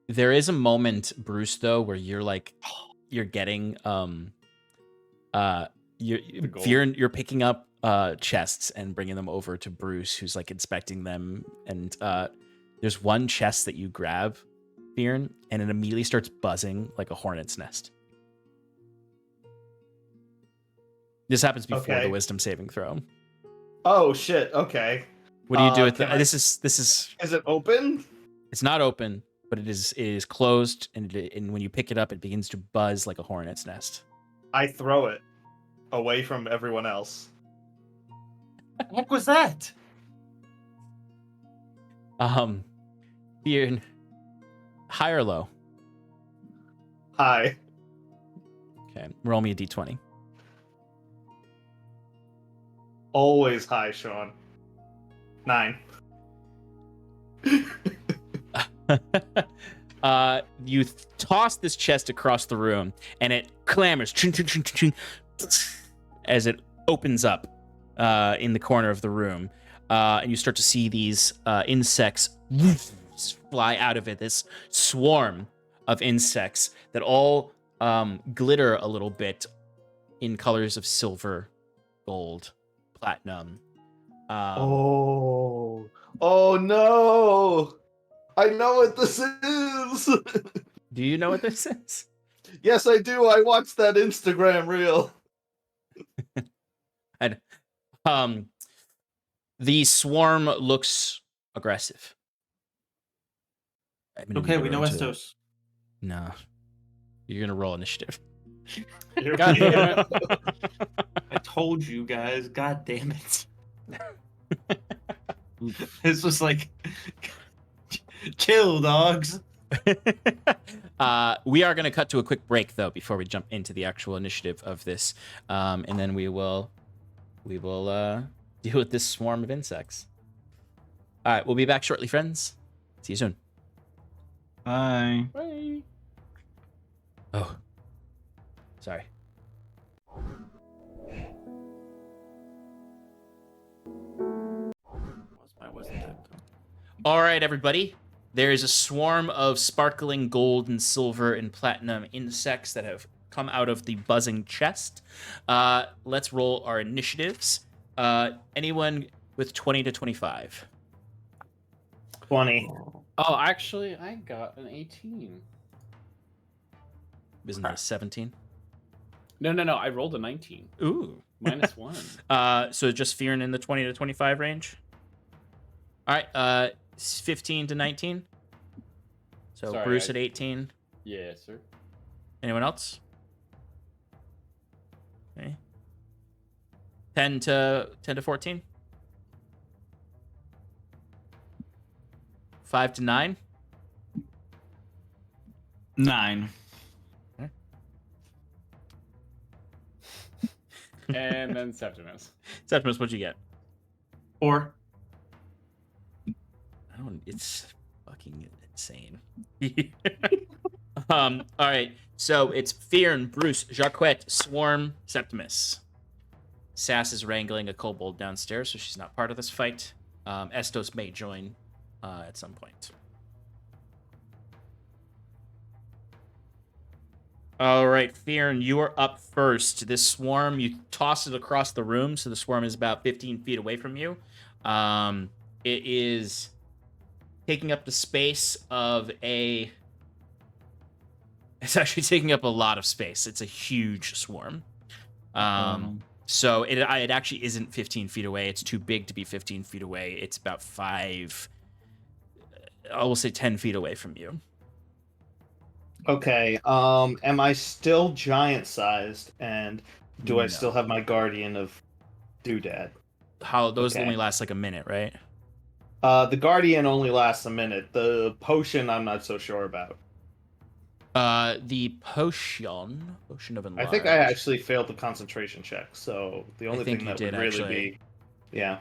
There is a moment, Bruce, though, where you're getting you're picking up chests and bringing them over to Bruce, who's like inspecting them, and there's one chest that you grab, Bjorn, and it immediately starts buzzing like a hornet's nest. This happens before Okay. the wisdom saving throw. Oh shit. Okay. What do you do with can the, I- this is Is it open? it's not open, but it is closed, and when you pick it up, it begins to buzz like a hornet's nest. I throw it away from everyone else. What the heck was that? Bjorn, high or low? Hi. Okay, roll me a d20. Always high, Sean. 9. You toss this chest across the room, and it clamors ching, ching, ching, ching, ching, as it opens up in the corner of the room, and you start to see these insects fly out of it. This swarm of insects that all glitter a little bit in colors of silver, gold, platinum. Oh no! I know what this is. Do you know what this is? Yes, I do. I watched that Instagram reel. And the swarm looks aggressive. I'm gonna Okay, need we a know roll to- Estos. No, you're gonna roll initiative. God damn it. I told you guys. God damn it. This was like, chill, dogs. We are going to cut to a quick break though before we jump into the actual initiative of this, and then we will deal with this swarm of insects. All right, we'll be back shortly, friends. See you soon. Bye. Bye. Oh, sorry. All right, everybody. There is a swarm of sparkling gold and silver and platinum insects that have come out of the buzzing chest. Let's roll our initiatives. Anyone with 20 to 25? 20. Oh, actually, I got an 18. Isn't there a 17? No. I rolled a 19. Ooh. -1. So just Fearin in the 20 to 25 range? All right, 15 to 19? So Sorry, Bruce at 18. Yes, sir. Anyone else? Okay. 10 to 14? 5 to 9? 9. And then Septimus. Septimus, what'd you get? 4. I don't. It's fucking insane. All right. So it's Fearn, Bruce, Jacquette, Swarm, Septimus. Sass is wrangling a kobold downstairs, so she's not part of this fight. Estos may join at some point. All right, Fearn, you are up first. This swarm, you toss it across the room, so the swarm is about 15 feet away from you. It is taking up the space of a... It's actually taking up a lot of space. It's a huge swarm. So it actually isn't 15 feet away. It's too big to be 15 feet away. It's about 5... I will say 10 feet away from you. Okay. Am I still giant sized? And do I No. still have my guardian of Doodad? How those Okay. only last like a minute, right? The guardian only lasts a minute. The potion, I'm not so sure about. The potion of enlarge. I think I actually failed the concentration check, so the only think thing you that did, would really actually. be, yeah.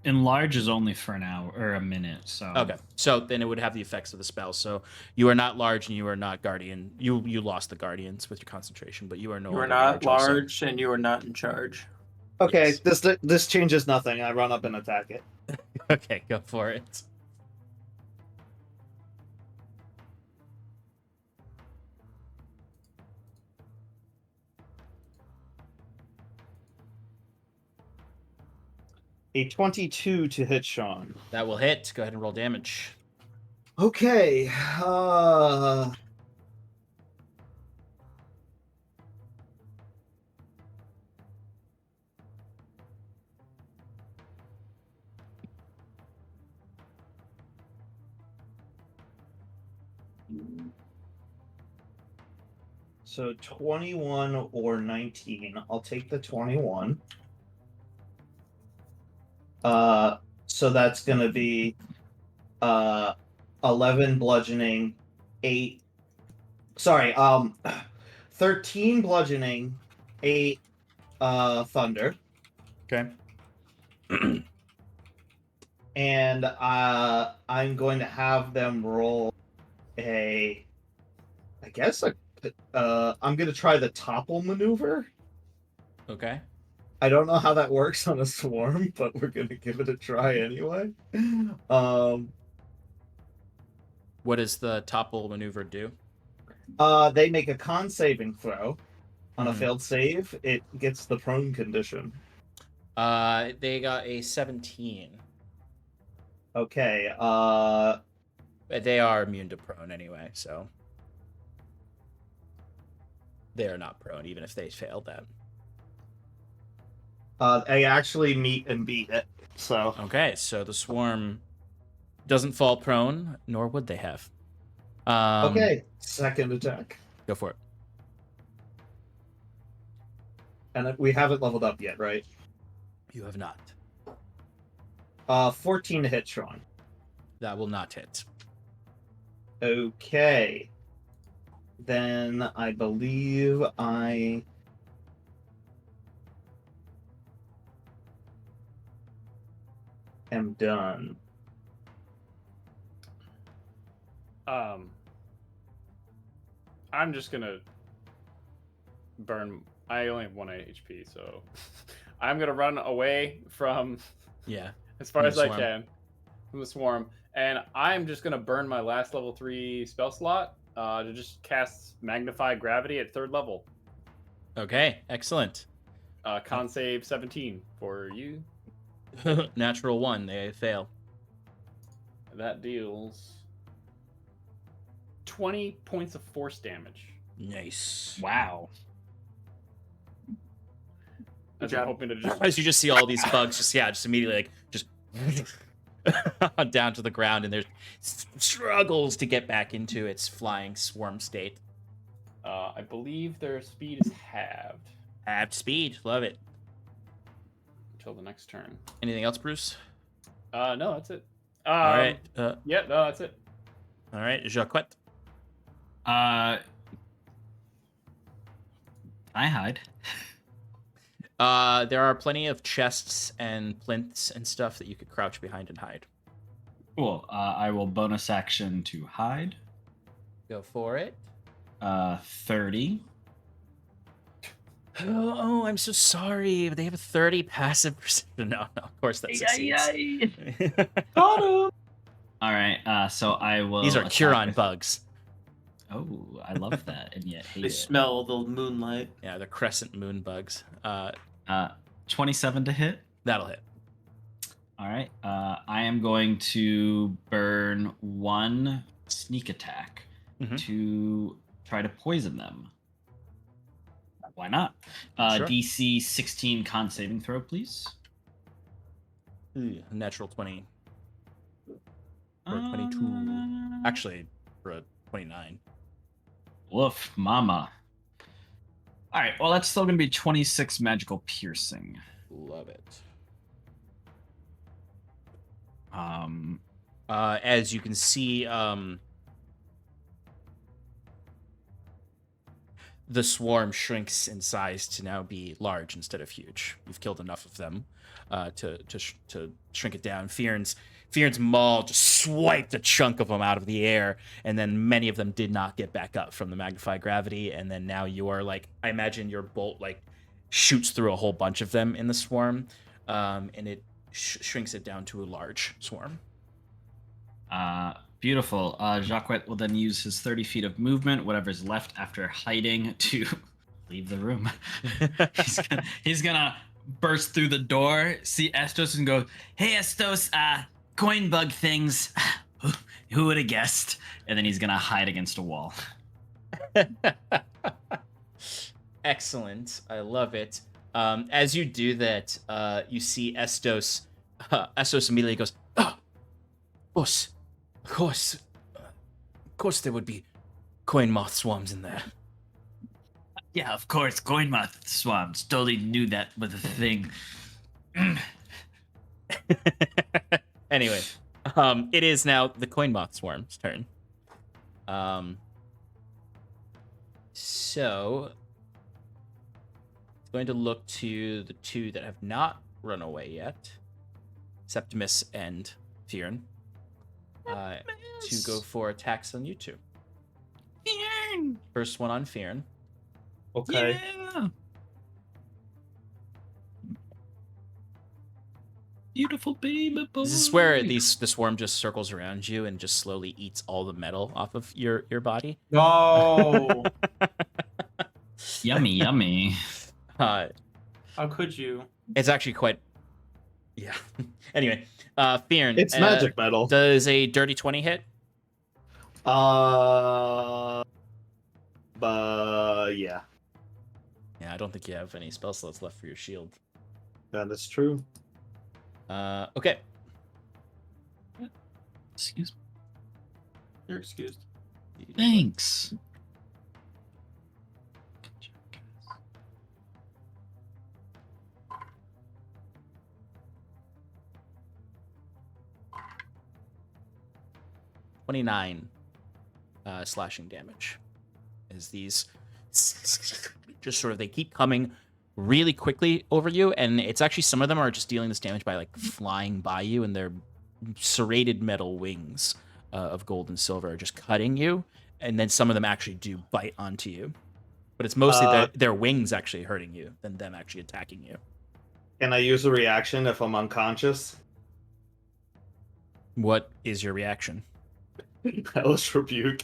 Enlarge is only for an hour or a minute, so Okay, so then it would have the effects of the spell. So you are not large and you are not guardian. You lost the guardians with your concentration, but you are no You are longer not also. large, and you are not in charge. Okay, Yes. this changes nothing. I run up and attack it. Okay, go for it. A 22 to hit Sean. That will hit. Go ahead and roll damage. Okay. So 21 or 19. I'll take the 21. So that's gonna be 11 bludgeoning, 8. Sorry, 13 bludgeoning, 8 thunder, Okay. and I'm going to have them roll a. I guess I'm gonna try the topple maneuver. Okay. I don't know how that works on a swarm, but we're gonna give it a try anyway. What does the topple maneuver do? They make a con saving throw. On a Mhm. failed save, it gets the prone condition. They got a 17. Okay. But they are immune to prone anyway, so they are not prone even if they failed that. I actually meet and beat it. So Okay, so the swarm doesn't fall prone, nor would they have. okay, second attack, Go for it. and we haven't leveled up yet, right? You have not. 14 to hit, Sean. That will not hit. Okay. Then I believe I am done. I'm just gonna burn. I only have 1 HP, so I'm gonna run away from Yeah. as far From as the I swarm. can from the swarm, and I'm just gonna burn my last level 3 spell slot to just cast Magnify Gravity at 3rd level. Okay, excellent. Con save 17 for you. Natural 1, they fail. That deals 20 points of force damage. Nice. Wow. As job. I'm hoping to just As you just see all these bugs, just immediately just down to the ground, and there's struggles to get back into its flying swarm state. I believe their speed is halved Half speed, love it. until the next turn. Anything else, Bruce? No, that's it. All right, Yeah, no, that's it. all right, Jacquet. I hide. There are plenty of chests and plinths and stuff that you could crouch behind and hide. Cool. I will bonus action to hide. Go for it. 30. Oh, I'm so sorry. They have a 30 passive precision. No, of course that succeeds. All right. So I will. These are attack Curon with- bugs. Oh, I love that, and yet hate They it. smell the moonlight. Yeah, they're crescent moon bugs. 27 to hit. That'll hit. All right. I am going to burn 1 sneak attack Mhm. to try to poison them. Why not? Sure. DC 16 con saving throw, please. Natural 20. Or 22. Actually, for a 29. Woof, mama. All right. Well, that's still going to be 26 magical piercing. Love it. As you can see, the swarm shrinks in size to now be large instead of huge. You've killed enough of them to shrink it down. Fearn's maul just swiped a chunk of them out of the air, and then many of them did not get back up from the magnified gravity. And then now you're like, I imagine your bolt like shoots through a whole bunch of them in the swarm, and it shrinks it down to a large swarm. Beautiful. Jacquet will then use his 30 feet of movement, whatever's left after hiding, to leave the room. he's gonna burst through the door, see Estos, and go, "Hey, Estos, coin bug things. Who would have guessed?" And then he's gonna hide against a wall. Excellent. I love it. As you do that, you see Estos. Estos immediately goes, "Oh, boss. Of course there would be coin moth swarms in there." Yeah, of course, coin moth swarms. Totally knew that was a thing. Anyway, it is now the coin moth swarm's turn. So it's going to look to the two that have not run away yet, Septimus and Fearn, to go for attacks on you two. Fearn! First one on Fearn. Okay. Yeah. Beautiful baby boy. This is where the swarm just circles around you and just slowly eats all the metal off of your body. No. Yummy, yummy. Uh, How could you? it's actually quite. Yeah. Anyway, Fearn. It's magic metal. Does a dirty 20 hit? But yeah, Yeah, I don't think you have any spell slots left for your shield. that is true. Okay. Excuse me. You're excused. Thanks. 29 slashing damage. As these just sort of, they keep coming really quickly over you, and it's actually, some of them are just dealing this damage by like flying by you, and their serrated metal wings of gold and silver are just cutting you, and then some of them actually do bite onto you. But it's mostly their wings actually hurting you than them actually attacking you. Can I use a reaction if I'm unconscious? What is your reaction? Hellish Rebuke.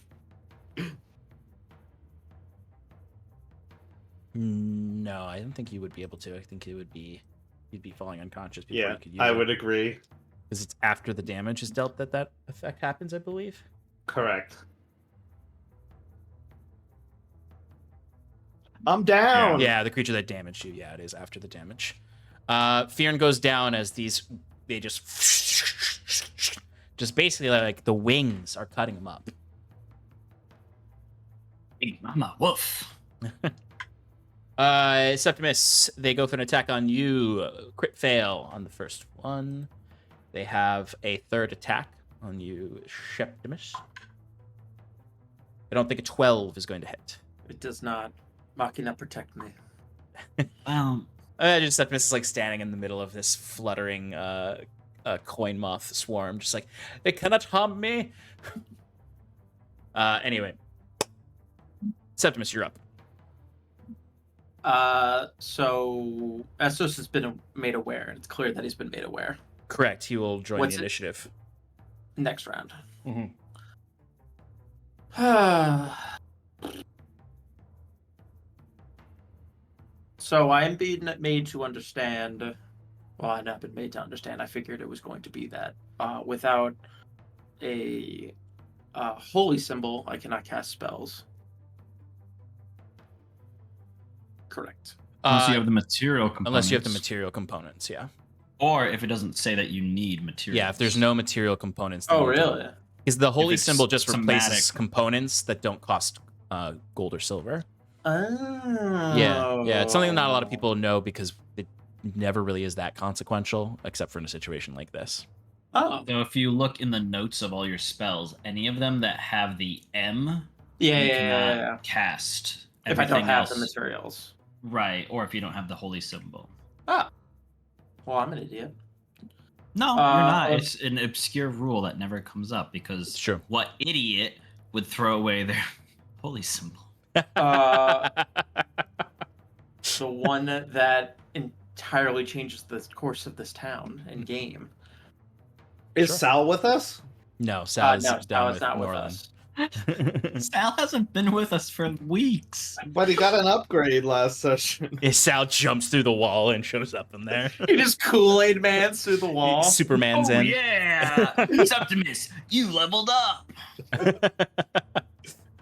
No, I don't think you would be able to. I think you'd be falling unconscious before Yeah, you could use I it. would agree. Because it's after the damage is dealt that effect happens, I believe. Correct. I'm down. Yeah, the creature that damaged you. Yeah, it is after the damage. Fearn goes down as they just basically like the wings are cutting him up. Hey, mama, woof. Septimus, they go for an attack on you. Crit fail on the first one. They have a third attack on you, Septimus. I don't think a 12 is going to hit. It does not. Machina, protect me. Well, Just Septimus is like standing in the middle of this fluttering coin moth swarm, just like, they cannot harm me. Anyway, Septimus, you're up. So Essos has been made aware. It's clear that he's been made aware. Correct. He will join What's the it? initiative. Next round. Mhm. So I am being made to understand. Well, I've not been made to understand. I figured it was going to be that without a holy symbol, I cannot cast spells. Correct. unless you have the material components. Unless you have the material components, yeah. Or if it doesn't say that you need materials. Yeah, if there's no material components. then Oh, you don't. really? Because the holy it's symbol just replaces somatic. components that don't cost gold or silver. Oh. Yeah, it's something not a lot of people know because it never really is that consequential, except for in a situation like this. Oh. So if you look in the notes of all your spells, any of them that have the M, Yeah, you yeah, cannot yeah. cast. If I don't Everything have the else- materials. Right, or if you don't have the holy symbol. Ah. Well, I'm an idiot. No, you're not. or- It's an obscure rule that never comes up because It's true. what idiot would throw away their holy symbol? The one that entirely changes the course of this town and game. Is Sure. Sal with us? No, Sal's No, down Sal's not with Norland. us. Sal hasn't been with us for weeks. But he got an upgrade last session. Yeah, Sal jumps through the wall and shows up in there. He just Kool-Aid man through the wall. Superman's Oh in. yeah, Septimus, you leveled up.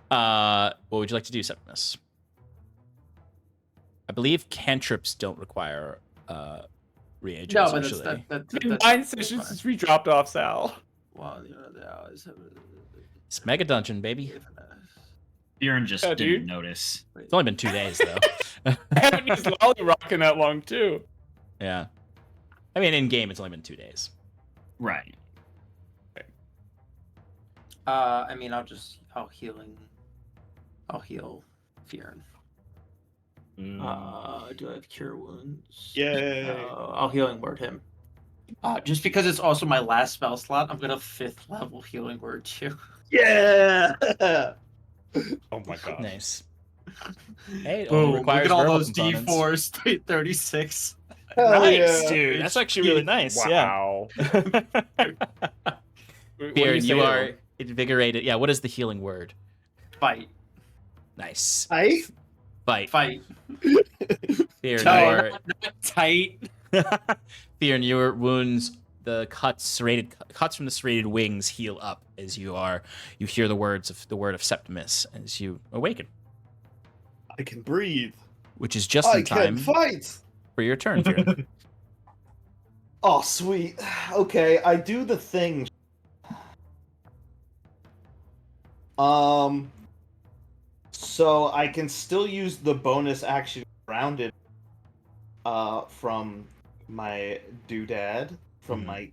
What would you like to do, Septimus? I believe cantrips don't require reagents. No, but usually. that's In 9 sessions since we dropped off Sal. Well, you know, there is- It's Mega Dungeon, baby. Bjorn just Yeah, didn't dude. notice. It's only been 2 days, though. I haven't used Lolly Rockin' that long, too. Yeah. I mean, in game, it's only been 2 days. Right. I mean, I'll heal Fearn. Do I have cure wounds? Yay. I'll healing word him. Just because it's also my last spell slot, I'm gonna 5th level healing word too. Yeah. Oh my god. Nice. Hey, it Boom! only Look requires at all verbal those components. D4s. 36. Hell Nice, yeah. dude. That's actually really nice. Wow. Yeah. What do Beard, you say, are invigorated. Yeah, what is the healing word? Fight. Nice. Tight? Fight. Fight. Fear, Tight. Not tight. Fear, your wounds the cuts from the serrated wings heal up as you hear the word of Septimus as you awaken, I can breathe. which is just I in time can fight. for your turn, Fearon. Oh, sweet. Okay, I do the thing. So I can still use the bonus action grounded from my doodad, from my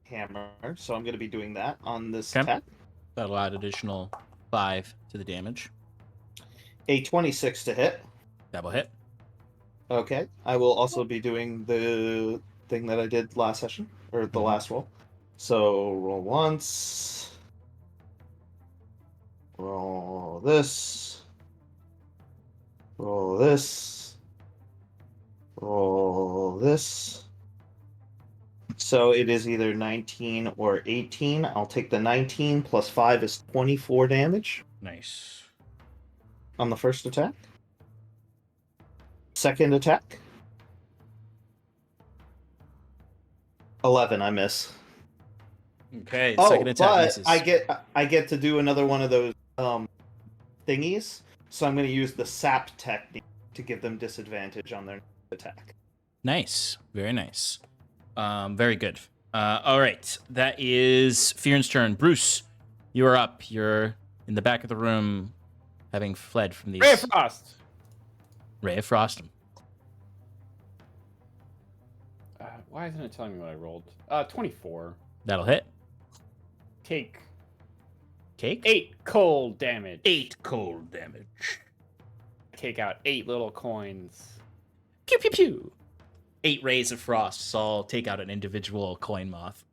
hammer. So I'm going to be doing that on this Okay. attack. That'll add additional 5 to the damage. A 26 to hit. That will hit. Okay. I will also be doing the thing that I did last session, or the last roll. So roll once. Roll this. Roll this. Roll this. So it is either 19 or 18. I'll take the 19 plus 5 is 24 damage Nice. on the first attack. Second attack. 11, I miss. Okay, Oh, second attack but misses. I get to do another one of those thingies. So I'm going to use the sap technique to give them disadvantage on their attack. Nice. Very nice. Very good. All right. That is Fearon's turn. Bruce, you are up. You're in the back of the room, having fled from these... Ray of Frost. Ray of Frost. Why isn't it telling me what I rolled? 24. That'll hit. Take Cake? 8 cold damage. 8 cold damage. Take out 8 little coins. Pew, pew, pew. 8 rays of frost, so I'll take out an individual coin moth.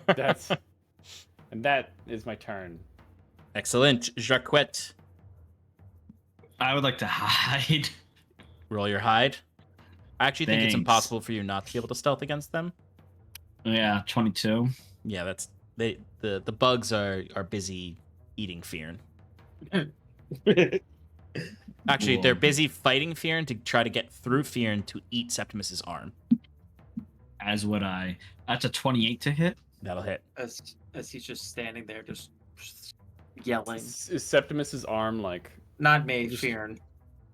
And that is my turn. Excellent. Jacquette, I would like to hide. roll your hide. I actually think it's Thanks. impossible for you not to be able to stealth against them. Yeah, 22. Yeah, that's the bugs are busy eating Fearon. Actually, they're Whoa. busy fighting Fearon to try to get through Fearon to eat Septimus's arm. As would I. That's a 28 to hit. That'll hit. As he's just standing there, just yelling. Is Septimus's arm like... Not me, Fearon.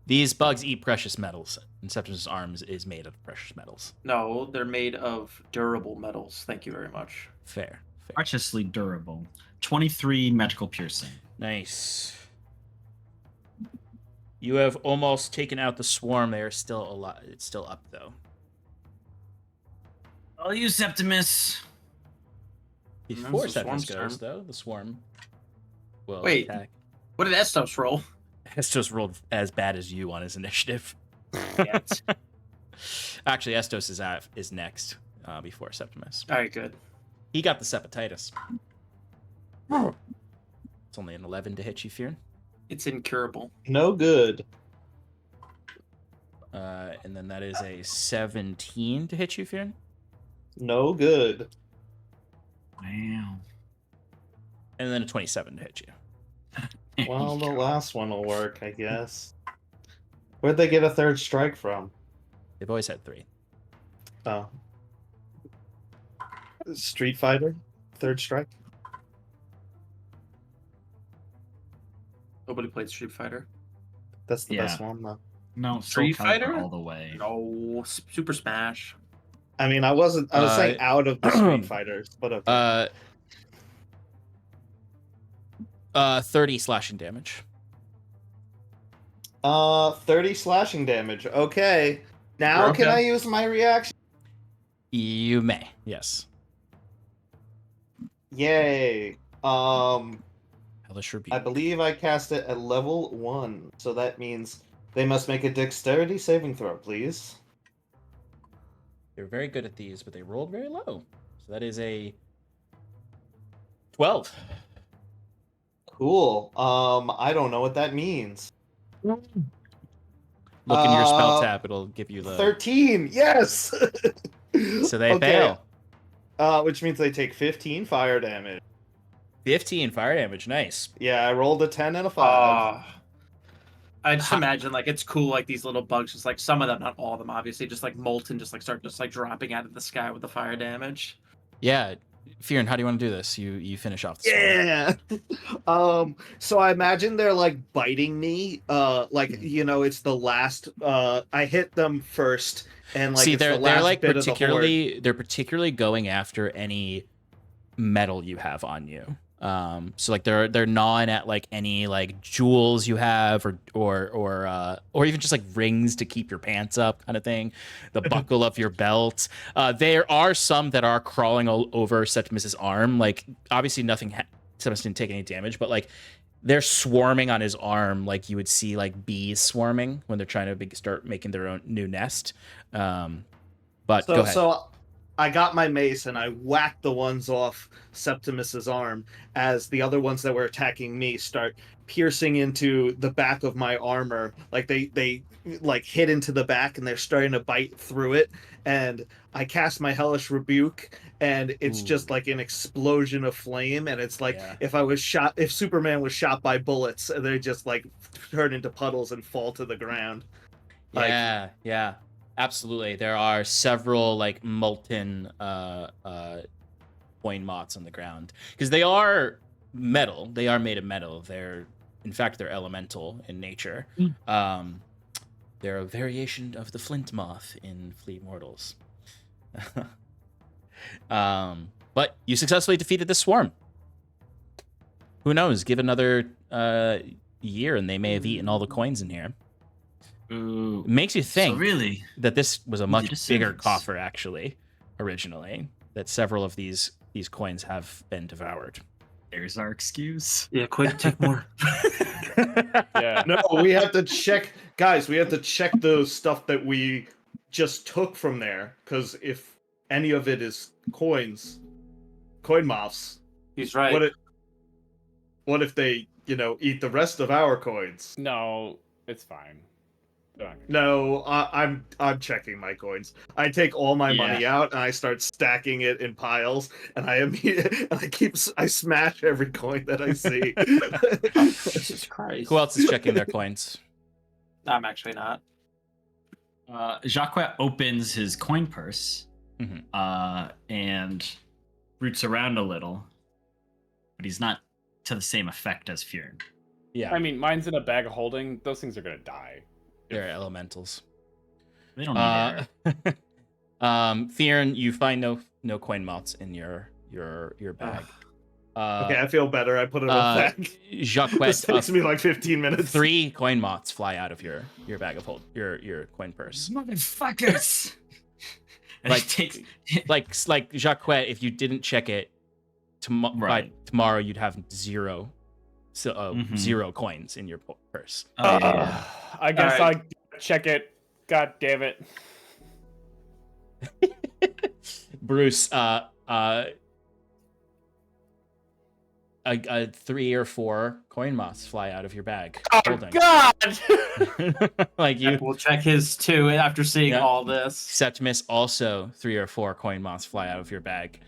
These bugs eat precious metals, and Septimus's arm is made of precious metals. No, they're made of durable metals. Thank you very much. Fair. Preciously durable. 23 magical piercing. Nice. You have almost taken out the swarm. They are still alive. It's still up though. I'll use Septimus. Before It's the Septimus swarm's goes, though, the swarm will Wait. attack. What did Estos roll? Estos rolled as bad as you on his initiative. Yes. Actually, Estos is next before Septimus. All right, good. He got the septitis. It's only an 11 to hit you, Fearon. It's incurable. No good. And then that is a 17 to hit you, Fearon. No good. Wow. And then a 27 to hit you. Well, the last one will work, I guess. Where'd they get a third strike from? They've always had 3. Oh. Street Fighter? Third strike? Nobody played Street Fighter. That's the Yeah. best one, though. No, Street Soul Calibur Fighter? all the way. No, Super Smash. I mean, I was saying out of the Street Fighters, but okay. 30 slashing damage. 30 slashing damage. Okay. Now Okay. can I use my reaction? You may, yes. Yay. Hellish Rebuke. I believe I cast it at level 1, so that means they must make a dexterity saving throw, please. They're very good at these, but they rolled very low. So that is a 12. Cool. I don't know what that means. Look in your spell tab, it'll give you the 13. Yes. So they Okay. fail. Which means they take 15 fire damage. 15 fire damage, nice. Yeah, I rolled a 10 and a 5. I just imagine like it's cool, like these little bugs, just like some of them, not all of them, obviously, just like molten, just like start just like dropping out of the sky with the fire damage. Yeah, Fearon, how do you want to do this? You finish off the swarm. Yeah. So I imagine they're like biting me. Like it's the last. I hit them first, and like See, it's the they're last like bit of the horde. they're particularly going after any metal you have on you. So like they're gnawing at like any like jewels you have or even just like rings to keep your pants up kind of thing, the buckle of your belt. There are some that are crawling all over Septimus's arm. Like obviously Septimus didn't take any damage, but like they're swarming on his arm like you would see like bees swarming when they're trying to start making their own new nest. But go ahead. So I got my mace and I whacked the ones off Septimus's arm as the other ones that were attacking me start piercing into the back of my armor. Like they like hit into the back and they're starting to bite through it. And I cast my hellish rebuke and it's just like an explosion of flame. And it's like if Superman was shot by bullets, they just like turn into puddles and fall to the ground. Yeah. Absolutely. There are several like molten coin moths on the ground because they are metal. They are made of metal. They're elemental in nature. They're a variation of the flint moth in Fleet Mortals. But you successfully defeated this swarm. Who knows? Give another year and they may have eaten all the coins in here. Ooh. It makes you think that this was a much bigger coffer, actually, originally. That several of these coins have been devoured. There's our excuse. Yeah, quick, take more. Yeah. No, we have to check, guys. We have to check the stuff that we just took from there, because if any of it is coin moths, He's right. What if they, eat the rest of our coins? No, it's fine. No, I'm checking my coins. I take all my money out and I start stacking it in piles, and I smash every coin that I see. Jesus Christ. Who else is checking their coins? I'm actually not. Jacques opens his coin purse and roots around a little, but he's not to the same effect as Fearon. Yeah, I mean, mine's in a bag of holding. Those things are gonna die. They're elementals. They don't need air. Fearon, you find no coin moths in your bag. Okay, I feel better. I put it on back. Jacques, This takes me like 15 minutes. 3 coin moths fly out of your bag of hold, your coin purse. Motherfuckers! Like Jacques, if you didn't check it by tomorrow, you'd have zero coins in your purse. I guess I'll check it. God damn it. Bruce, 3 or 4 coin moths fly out of your bag. Oh God! Like you. We'll check his too after seeing all this. Septimus also 3 or 4 coin moths fly out of your bag.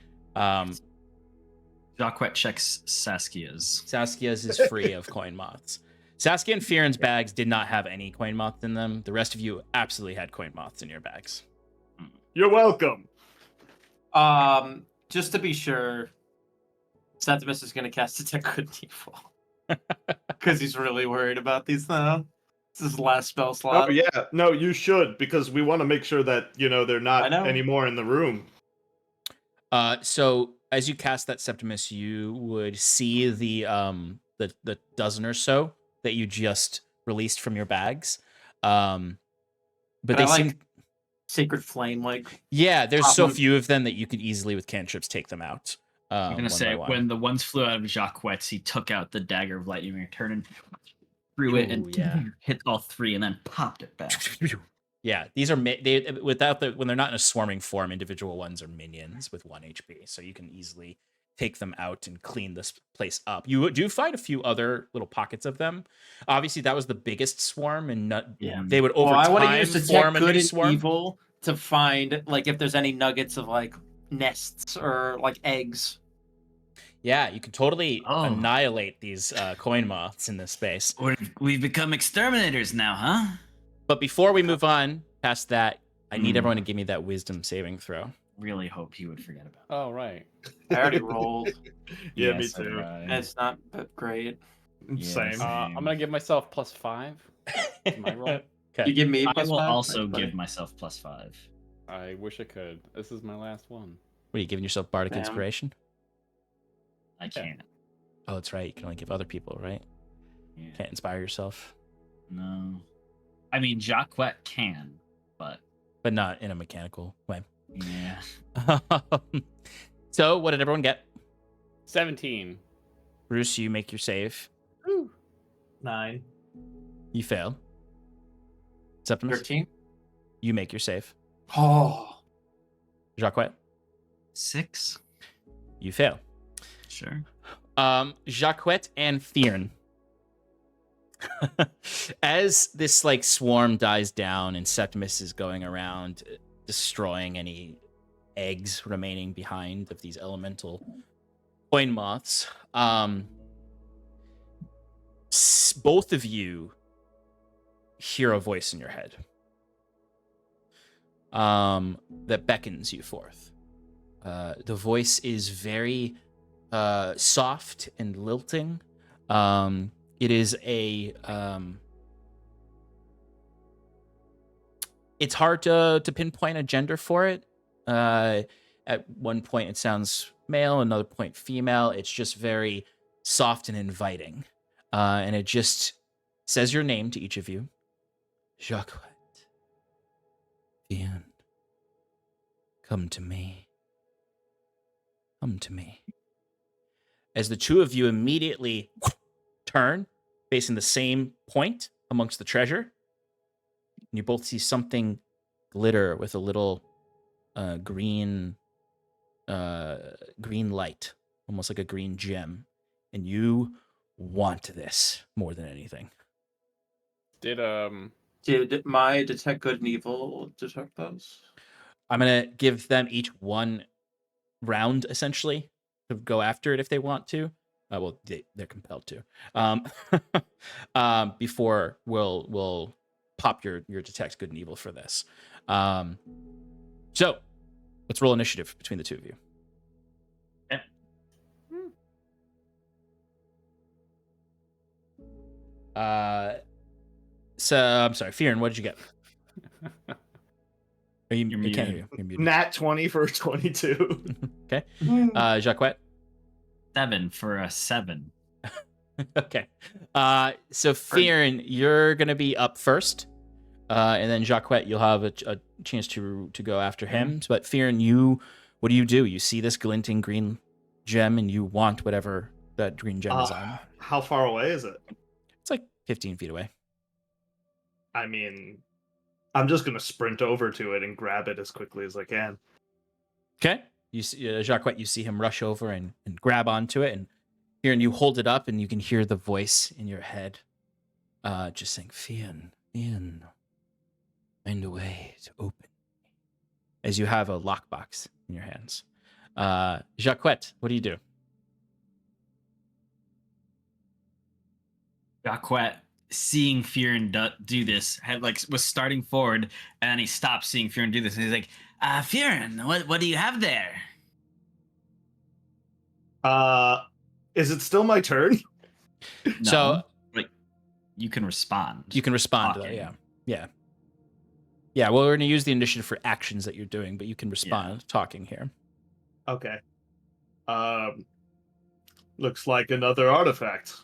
Jacques checks Saskia's. Saskia's is free of coin moths. Saskia and Fearon's bags did not have any coin moths in them. The rest of you absolutely had coin moths in your bags. You're welcome. Just to be sure, Septimus is going to cast Detect Good and Evil. Because he's really worried about these now. This is his last spell slot. Oh, yeah. No, you should, because we want to make sure that, they're not anymore in the room. So as you cast that Septimus, you would see the dozen or so that you just released from your bags. But they seem Sacred Flame, there's so few of them that you could easily with cantrips take them out. I'm gonna say when the ones flew out of Jacques, he took out the dagger of lightning return and threw it and hit all 3 and then popped it back. Yeah, these are when they're not in a swarming form, individual ones are minions with 1 HP, so you can easily take them out and clean this place up. You do find a few other little pockets of them. Obviously, that was the biggest swarm, and they would over time I want to use form a Good new and swarm. Evil to find if there's any nuggets of nests or eggs. Yeah, you can totally annihilate these coin moths in this space. We've become exterminators now, huh? But before we move on past that, I need everyone to give me that wisdom saving throw. really hope he would forget about it. Oh, right. I already rolled. Yeah, me so did too. I. It's not great. Same. Same. I'm gonna give myself +5 to my roll. You Okay. give me I plus will 5? also Nice, buddy. give myself +5. I wish I could. This is my last one. What are you giving yourself bardic Damn. inspiration? I can't. Oh, that's right. You can only give other people, right? Yeah. Can't inspire yourself, No. I mean, Jacquet can, but but not in a mechanical way. yeah. So, what did everyone get? 17. Bruce, you make your save. 9. You fail. Septimus, 13? you make your save. Oh. Jacquet, 6. you fail. Sure. Jacquet and Fearn. As this like swarm dies down and Septimus is going around destroying any eggs remaining behind of these elemental coin moths, both of you hear a voice in your head that beckons you forth. The voice is very soft and lilting. It is a it's hard to pinpoint a gender for it. At one point it sounds male, another point female. It's just very soft and inviting. And it just says your name to each of you. Jacquet. Vian. Come to me. Come to me. As the two of you immediately turn, facing the same point amongst the treasure, and you both see something glitter with a little green light, almost like a green gem, and you want this more than anything. Did my detect good and evil detect those? I'm gonna give them each one round essentially to go after it if they want to. Well, they're compelled to. Before we'll pop your detect good and evil for this. So let's roll initiative between the two of you. So I'm sorry, Fearn, what did you get? You can't muted. hear you. You're muted. Nat 20 for 22. Okay. Jacquet. 7 for a 7. Okay. So Fearn, you're gonna be up first. And then Jacquet, you'll have a chance to go after him. But Fearn, what do? You see this glinting green gem and you want whatever that green gem is on. How far away is it? It's like 15 feet away. I mean, I'm just gonna sprint over to it and grab it as quickly as I can. Okay. You see, Jacquet, you see him rush over and grab onto it, and Fearn, you hold it up, and you can hear the voice in your head, just saying, "Fearn, find a way to open." As you have a lockbox in your hands. Jacquet, what do you do? Jacquet, seeing Fearn do this, was starting forward, and then he stopped seeing Fearn do this, and he's like, Fearn, what do you have there? Is it still my turn? No, So you can respond. you can respond to that, Talking. yeah. Well, we're gonna use the initiative for actions that you're doing, but you can respond talking here. Okay. Looks like another artifact.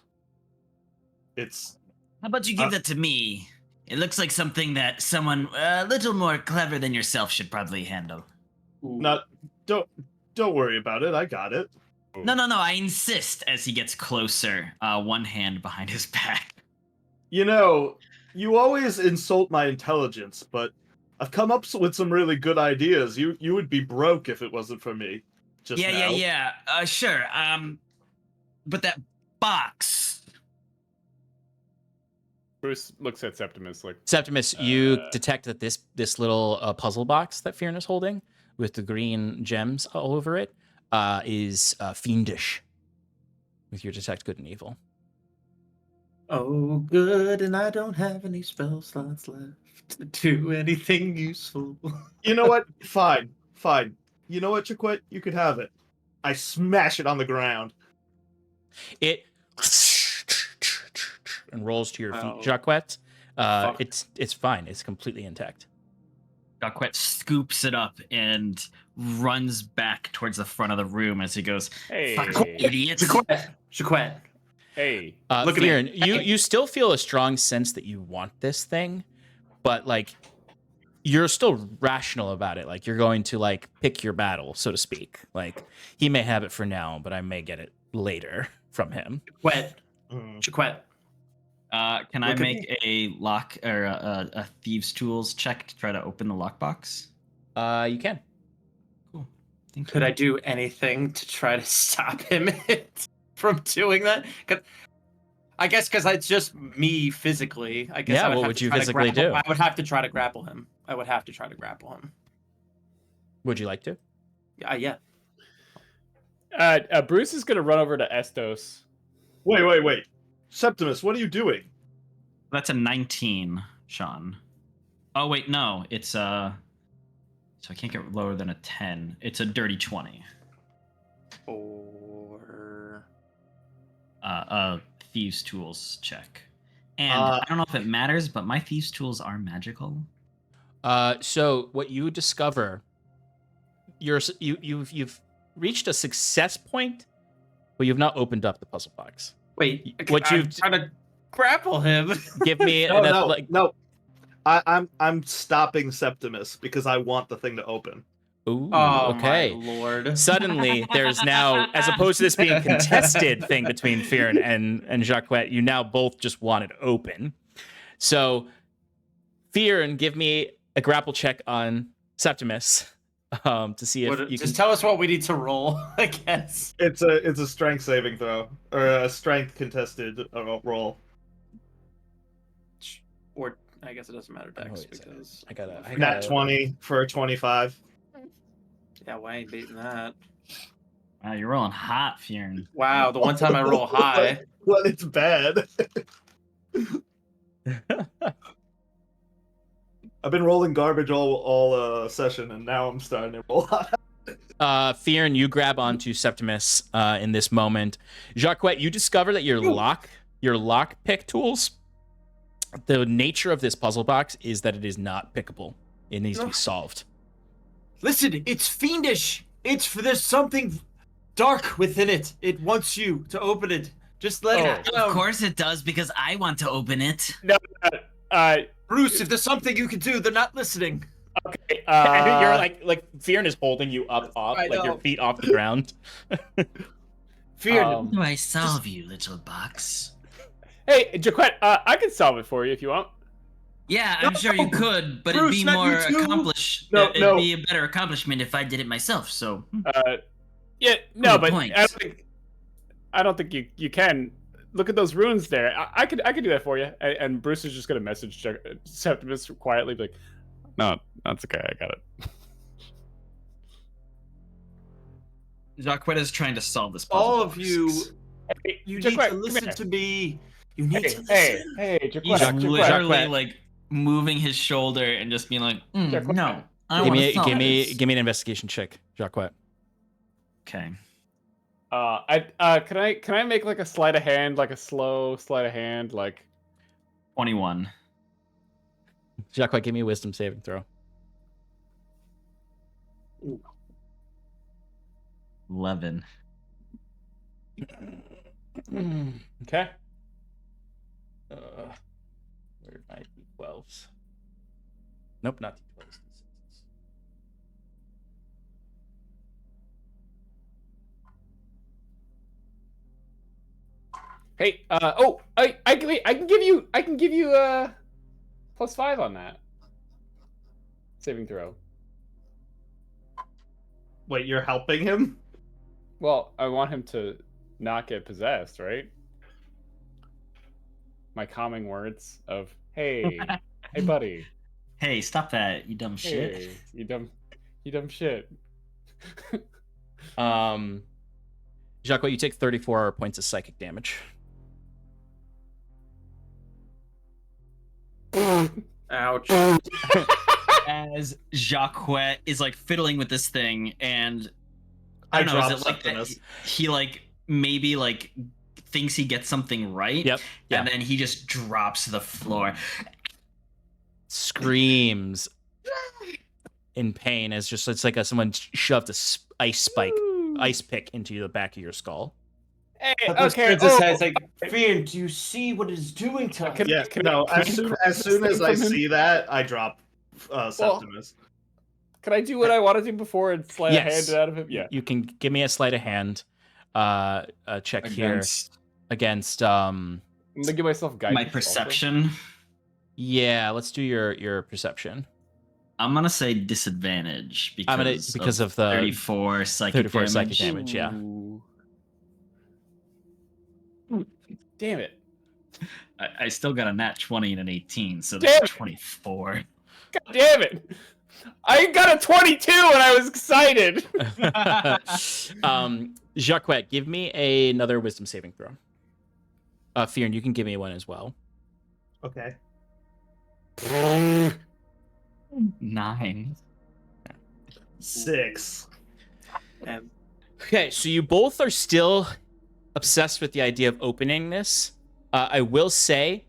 It's How about you give that to me? It looks like something that someone a little more clever than yourself should probably handle. don't worry about it. I got it. No, I insist. As he gets closer, one hand behind his back. You know, you always insult my intelligence, but I've come up with some really good ideas. You would be broke if it wasn't for me. Just now. Yeah. Sure. But that box. Bruce looks at Septimus like, Septimus, you detect that this little puzzle box that Fearn is holding with the green gems all over it is fiendish with your detect good and evil. Oh, good, and I don't have any spell slots left to do anything useful. You know what? Fine. You know what, Jaquette? You could have it. I smash it on the ground. It and rolls to your feet, Oh. Jacquette. Fuck. It's fine. It's completely intact. Jacquette scoops it up and runs back towards the front of the room as he goes, Hey, "Fuck, idiots." Jaquette. hey. Look at me. Fearon, you still feel a strong sense that you want this thing, but like you're still rational about it. Like you're going to like pick your battle, so to speak. Like he may have it for now, but I may get it later from him. Jaquette. Mm. Jaquette. Can I Look at make a lock or a thieves' tools check to try to open the lockbox? You can. Cool. Thank Could you. I do anything to try to stop him from doing that? I guess because it's just me physically. I guess. Yeah, I would what have would to you try to physically grapple- do? I would have to try to grapple him. Would you like to? Yeah. Bruce is gonna run over to Estos. Wait. Septimus, what are you doing? That's a 19, Sean. Oh wait, no, it's so I can't get lower than a 10. It's a dirty 20. Or A thieves' tools check. And Uh, I don't know if it matters, but my thieves' tools are magical. So what you discover, you've reached a success point, but you've not opened up the puzzle box. wait, What I'm you've- trying to grapple him. Give me No, an no, athletic. no. I'm stopping Septimus because I want the thing to open. Ooh, Oh okay. my lord! Suddenly, there's now, as opposed to this being a contested thing between Fearon and Jacquette, you now both just want it open. So, Fearon, give me a grapple check on Septimus to see if you can. Just tell us what we need to roll. I guess. It's a strength saving throw or a strength contested roll. Or I guess it doesn't matter, Dex, wait a second. because I gotta. Nat 20 for a 25. yeah, why ain't beating that? Wow, you're rolling hot, Fieran. Wow, the one time I roll high. Well, it's bad. I've been rolling garbage all session, and now I'm starting to roll high. Fearon, you grab onto Septimus in this moment. Jacquette, you discover that your lock pick tools, the nature of this puzzle box is that it is not pickable. It needs to be solved. Listen, it's fiendish. There's something dark within it. It wants you to open it. Just let it Of course it does, because I want to open it. Bruce, if there's something you can do, they're not listening. Okay. You're like Fearon is holding you up, I like your know. feet off the ground. Fear. How do I solve you, little box? Hey, Jaquette, I can solve it for you if you want. Yeah, I'm sure you could, but Bruce, it'd be not you more too. accomplished. No, It'd no. be a better accomplishment if I did it myself. So Yeah, no, Good but point. I don't think you can. Look at those runes there. I could do that for you. And Bruce is just gonna message Septimus quietly, be like, "No, that's okay. I got it." Jacquette is trying to solve this puzzle. All of box. you, Hey, you need Jaquette, to come listen here. to me. You need to Hey, listen. hey, He's Jaquette, literally Jacquette. like moving his shoulder and just being like, Jacquette. no, I Give want me to solve this. give me an investigation check, Jacquette. okay. can I make like a sleight of hand, like a slow sleight of hand, like 21. Jacquette, give me a wisdom saving throw. 11. Okay. Where are my d12s? Nope, not d12s. hey, I can give you +5 on that saving throw. Wait, you're helping him? Well, I want him to not get possessed, right? My calming words of, hey, hey, buddy, Hey, stop that, you dumb shit. hey, you dumb shit. Jacquette, you take 34 points of psychic damage. Ouch. as Jacques is like fiddling with this thing, and I don't know, drop is it like Septimus. he like maybe like thinks he gets something right, Yep. Yeah. and then he just drops to the floor. Screams in pain as just it's like someone shoved a ice pick into the back of your skull. Hey, Septimus okay. turns his head, it's like, Fiend, do you see what it is doing to us? Yeah, can no. I- As can I soon grab as this soon as thing I from him? see that, I drop Septimus. Can I do what I want to do before and sleight of hand Yes. it out of him? Yeah. You can give me a sleight of hand check Against against I'm gonna give myself guidance. my also. perception. yeah, let's do your perception. I'm gonna say disadvantage because of the 34 psychic 34 damage. psychic damage, yeah. Ooh. Damn it. I still got a nat 20 and an 18, so Damn that's it. 24. God damn it. I got a 22 and I was excited. Jacques, give me another wisdom saving throw. Fear, and you can give me one as well. Okay. 9. 6. Okay, so you both are still obsessed with the idea of opening this. I will say,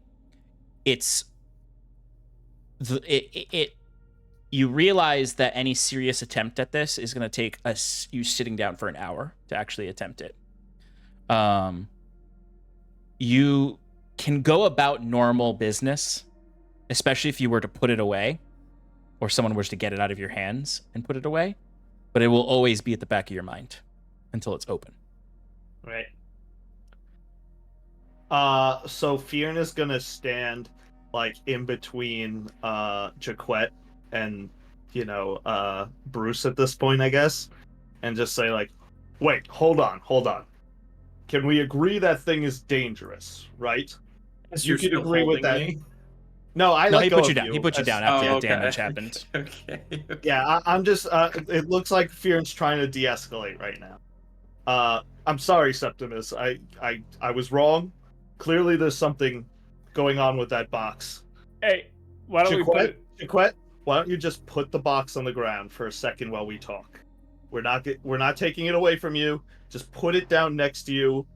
you realize that any serious attempt at this is going to take you sitting down for an hour to actually attempt it. You can go about normal business, especially if you were to put it away, or someone was to get it out of your hands and put it away, but it will always be at the back of your mind until it's open. Right. So Fionn is gonna stand like in between Jaquette and Bruce at this point, I guess, and just say like, "Wait, hold on. Can we agree that thing is dangerous, right? You can agree with that." No, He put you down. He put you down after that damage happened. Okay. Yeah, I'm just. It looks like Fionn's trying to de-escalate right now. I'm sorry, Septimus. I was wrong. Clearly, there's something going on with that box. Hey, why don't we put it... Jaquette, why don't you just put the box on the ground for a second while we talk? We're not taking it away from you. Just put it down next to you.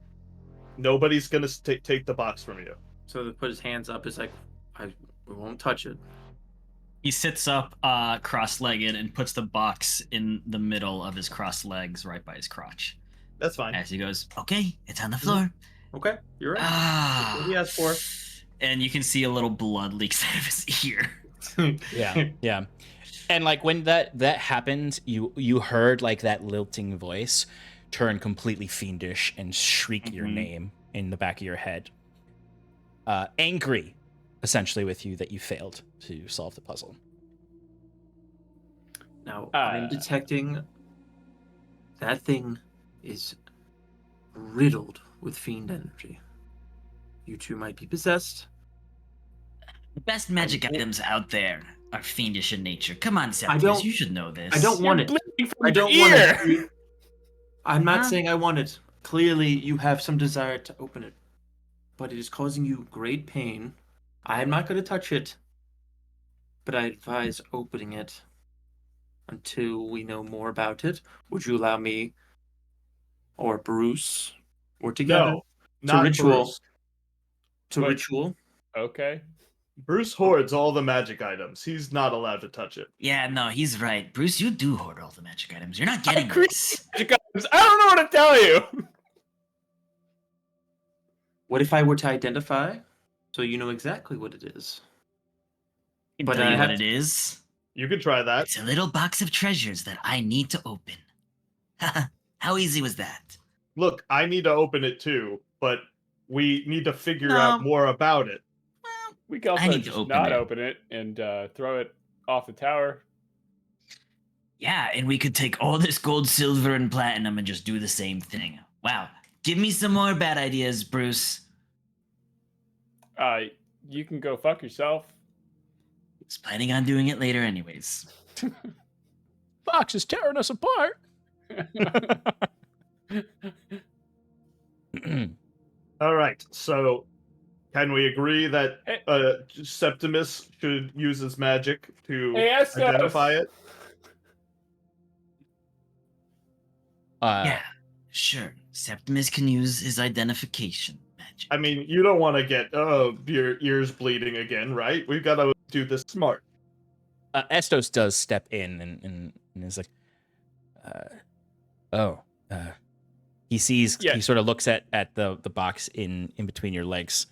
Nobody's gonna take the box from you. So to put his hands up is like, we won't touch it. He sits up cross-legged and puts the box in the middle of his crossed legs right by his crotch. That's fine. As he goes, okay, it's on the floor. Okay, you're right. Ah. What he asked for. And you can see a little blood leaks out of his ear. Yeah. And like when that happened, you heard like that lilting voice turn completely fiendish and shriek your name in the back of your head. Angry, essentially, with you that you failed to solve the puzzle. Now, I'm detecting that thing is riddled with fiend energy. You two might be possessed. The best magic items out there are fiendish in nature. Come on, don't- Septimus, you should know this. I don't want it. bleeding from I your don't want ear. it. I'm not Huh? saying I want it. Clearly, you have some desire to open it, but it is causing you great pain. I am not going to touch it, but I advise opening it until we know more about it. Would you allow me or Bruce or together No, not ritual. Bruce. to What? ritual? Okay. Bruce hoards all the magic items. He's not allowed to touch it. Yeah, no, he's right. Bruce, you do hoard all the magic items. You're not getting this. I don't know what to tell you. What if I were to identify so you know exactly what it is? But But tell I you what have- it is. You could try that. It's a little box of treasures that I need to open. How easy was that? Look, I need to open it too, but we need to figure No. out more about it. We can I also need to just open not it. open it and throw it off the tower. Yeah, and we could take all this gold, silver, and platinum and just do the same thing. Wow. Give me some more bad ideas, Bruce. You can go fuck yourself. Was planning on doing it later anyways. Fox is tearing us apart. All right, so Can we agree that Hey. Septimus should use his magic to Hey, Estos. identify it? Yeah, sure. Septimus can use his identification magic. I mean, you don't want to get your ears bleeding again, right? We've got to do this smart. Estos does step in and is like, he sees, Yeah. he sort of looks at the box in between your legs.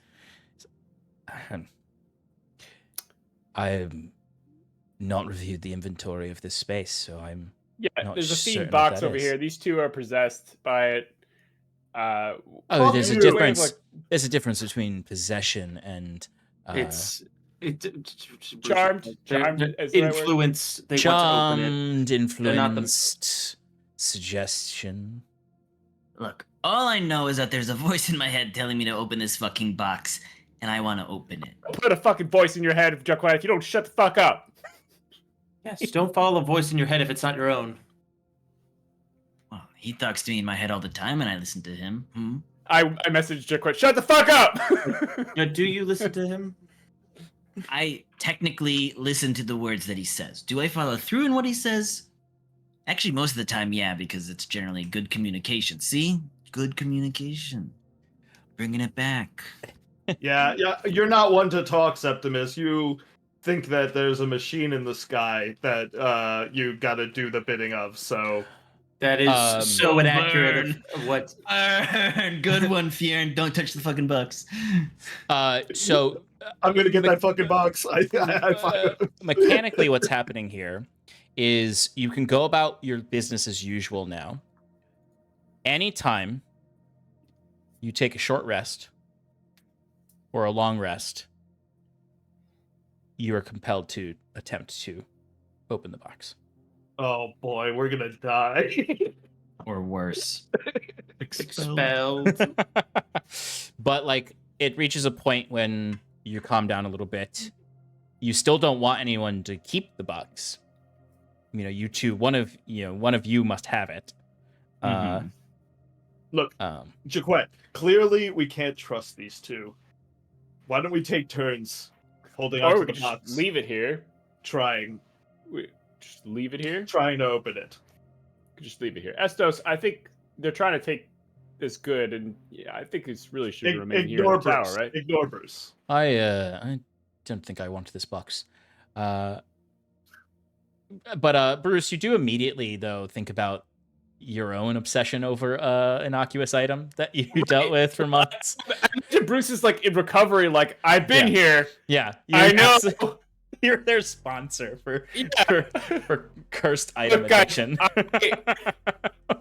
I've not reviewed the inventory of this space, so I'm Yeah, there's a certain themed what box that over is. here. These two are possessed by it. There's a you difference. like- There's a difference between possession and Charmed? Charmed They're is the right word? influence. They want to open it. charmed, not the- influenced, suggestion. Look, all I know is that there's a voice in my head telling me to open this fucking box, and I want to open it. Put a fucking voice in your head, Jaquan, if you don't shut the fuck up. Yes, don't follow a voice in your head if it's not your own. Well, he talks to me in my head all the time, and I listen to him. I messaged Jaquan, shut the fuck up! Now, do you listen to him? I technically listen to the words that he says. Do I follow through in what he says? Actually, most of the time, yeah, because it's generally good communication. See? Good communication. Bringing it back. Yeah, you're not one to talk, Septimus. You think that there's a machine in the sky that you got to do the bidding of. So That is so Burn. inaccurate of what. Good one, Fjern. Don't touch the fucking box. So I'm gonna get that fucking box. mechanically, what's happening here is you can go about your business as usual now. Anytime you take a short rest or a long rest, you are compelled to attempt to open the box. Oh boy, we're gonna die. Or worse. Expelled. But like, it reaches a point when you calm down a little bit. You still don't want anyone to keep the box. You know, you two, one of you must have it. Look, Jaquette, clearly we can't trust these two. Why don't we take turns holding Or onto we the could box, just leave it here. trying Just leave it here? to open it? Just leave it here. Estos, I think they're trying to take this good, and yeah, I think it's really should remain here in Ignore the tower, Bruce. right? Ignore Bruce. I don't think I want this box. But Bruce, you do immediately though think about your own obsession over innocuous item that you dealt with for months. Bruce is like in recovery, like, I've been here. Yeah, I know. You're their sponsor for cursed Look, item guys, addiction.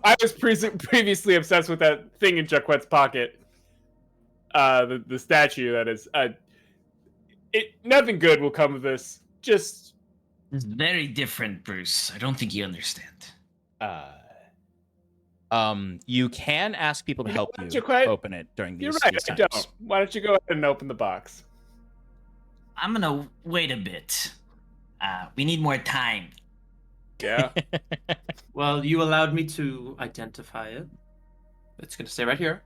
I was previously obsessed with that thing in Jaquette's pocket. The statue, that is. Nothing good will come of this. Just... It's very different, Bruce. I don't think you understand. You can ask people to help you Jaquette, open it during these, You're right, these I times. don't. Why don't you go ahead and open the box? I'm gonna wait a bit. We need more time. Yeah. Well, you allowed me to identify it. It's going to stay right here.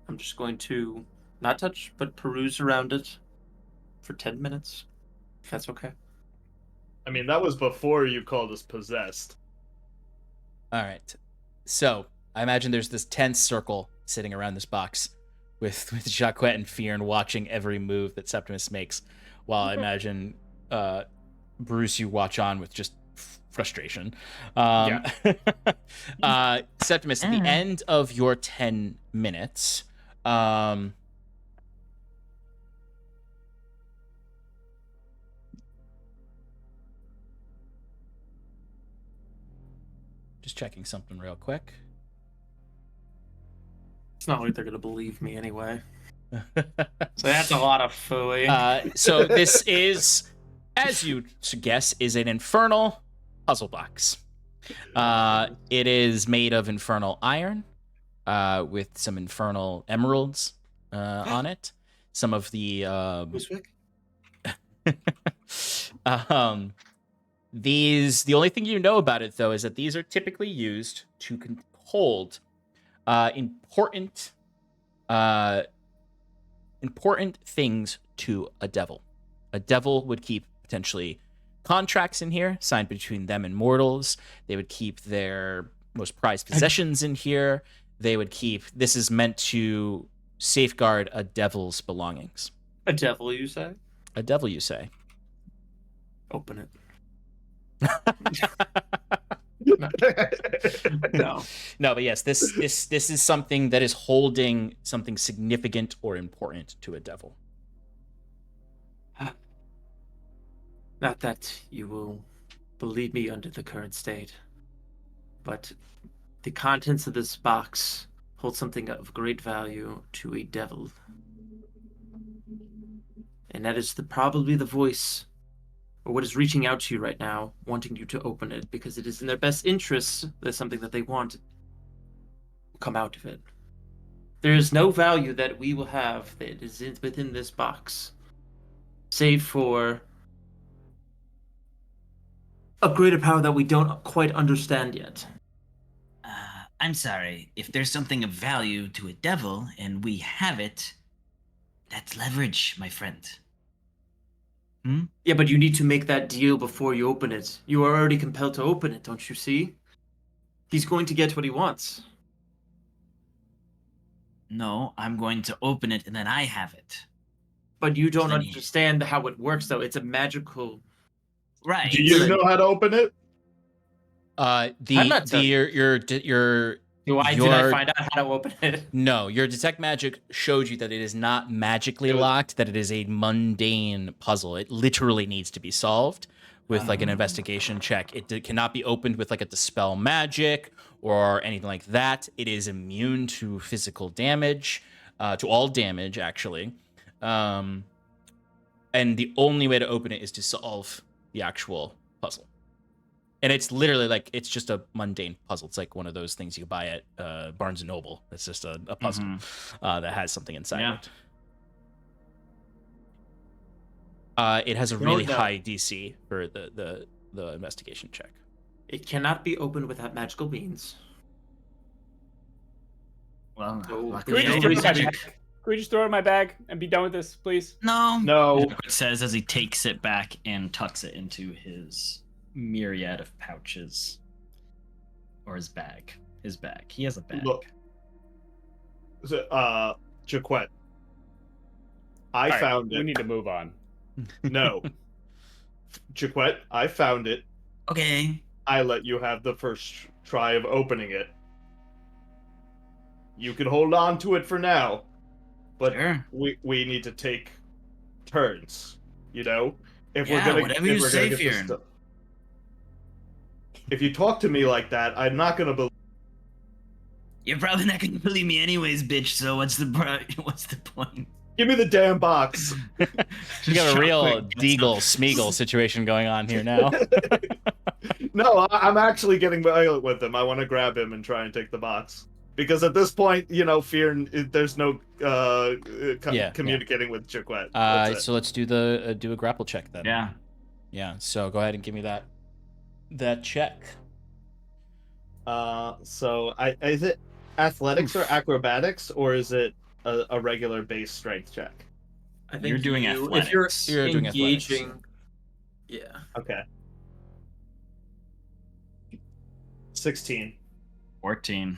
I'm just going to not touch, but peruse around it for 10 minutes. If that's okay. I mean, that was before you called us possessed. All right. So I imagine there's this tense circle sitting around this box with Jaquette and Fjern watching every move that Septimus makes, while I imagine Bruce, you watch on with just frustration. Septimus, at the end of your 10 minutes, just checking something real quick. It's not like they're going to believe me anyway. So that's a lot of fooey. So this is, as you should guess, is an infernal puzzle box. It is made of infernal iron, with some infernal emeralds on it. Some of the the only thing you know about it though is that these are typically used to important things to a devil. A devil would keep potentially contracts in here signed between them and mortals. They would keep their most prized possessions in here. They would keep, this is meant to safeguard a devil's belongings. A devil, you say? A devil, you say. Open it. No. No, but yes, this is something that is holding something significant or important to a devil. Not that you will believe me under the current state, but the contents of this box hold something of great value to a devil. And that is probably the voice, or what is reaching out to you right now, wanting you to open it, because it is in their best interests that something that they want will come out of it. There is no value that we will have that is within this box, save for a greater power that we don't quite understand yet. I'm sorry. If there's something of value to a devil and we have it, that's leverage, my friend. Yeah, but you need to make that deal before you open it. You are already compelled to open it, don't you see? He's going to get what he wants. No, I'm going to open it and then I have it. But you don't Then he- understand how it works, though. It's a magical... Right. Do you know how to open it? I'm not telling Your Did I find out how to open it? no, your detect magic showed you that it is not magically locked, that it is a mundane puzzle. It literally needs to be solved with like an investigation check. It cannot be opened with like a dispel magic or anything like that. It is immune to physical damage, to all damage actually. And the only way to open it is to solve the actual puzzle. And it's literally like, it's just a mundane puzzle. It's like one of those things you buy at Barnes & Noble. It's just a puzzle that has something inside it. It has a really high DC for the investigation check. It cannot be opened without magical means. Well, No. luckily Can we, just I throw have it in my magic. bag? Can we just throw it in my bag and be done with this, please? No. No. It says as he takes it back and tucks it into his myriad of pouches. Or his bag. His bag. He has a bag. Look. Jaquette. I All right, found we it. need to move on. No. Jaquette, I found it. Okay. I let you have the first try of opening it. You can hold on to it for now, but Sure. we need to take turns. You know, if Yeah, we're gonna whatever if you we're say, gonna get this Fearon. stuff. If you talk to me like that, I'm not gonna believe. You're probably not gonna believe me anyways, bitch. So what's the point? Give me the damn box. You got a real quick. Deagle Smeagol situation going on here now. No, I'm actually getting violent with him. I want to grab him and try and take the box. Because at this point, you know, there's no communicating with Jaquette. That's it. So let's do a grapple check then. Yeah. Yeah. So go ahead and give me that check. So is it athletics or acrobatics, or is it a regular base strength check? I think You're doing if you're athletics. You're doing athletics. engaging... Yeah. Okay. 16. 14.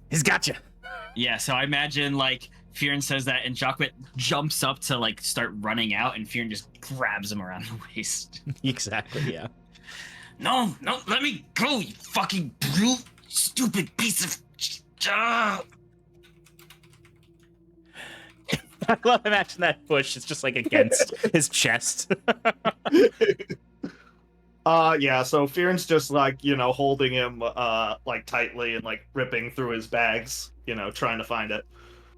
He's got you. Yeah, so I imagine like Fearon says that and Jacquet jumps up to like start running out and Fearon just grabs him around the waist. Exactly. Yeah. No, let me go, you fucking brute, stupid piece of. I love imagine that push. It's just like against his chest. Yeah, so Fearon's just like, you know, holding him like tightly and like ripping through his bags, you know, trying to find it.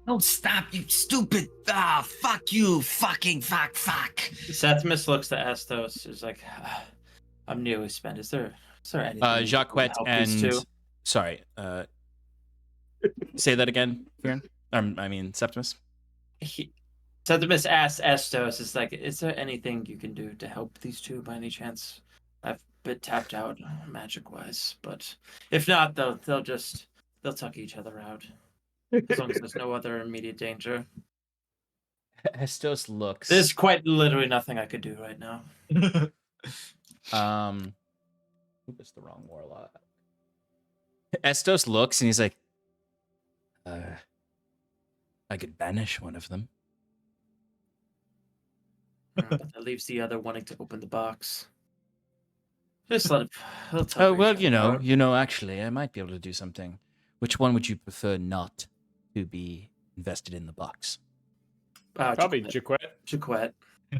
No, stop, you stupid. Fuck you, fucking fuck. Septimus looks to Astos. Is like, I'm newly spent. Is there anything? Jacquet and sorry. Say that again, Fearon. I mean Septimus. Septimus asks Astos, is like, is there anything you can do to help these two by any chance? I've been tapped out magic wise, but if not, they'll tuck each other out. As long as there's no other immediate danger. Estos looks. There's quite literally nothing I could do right now. That's the wrong warlock. Estos looks and he's like, I could banish one of them. But that leaves the other wanting to open the box. Just let him. He'll tell Oh, well, Rachel about it. actually, I might be able to do something. Which one would you prefer not to be invested in the box? Probably Jaquette. Jaquette.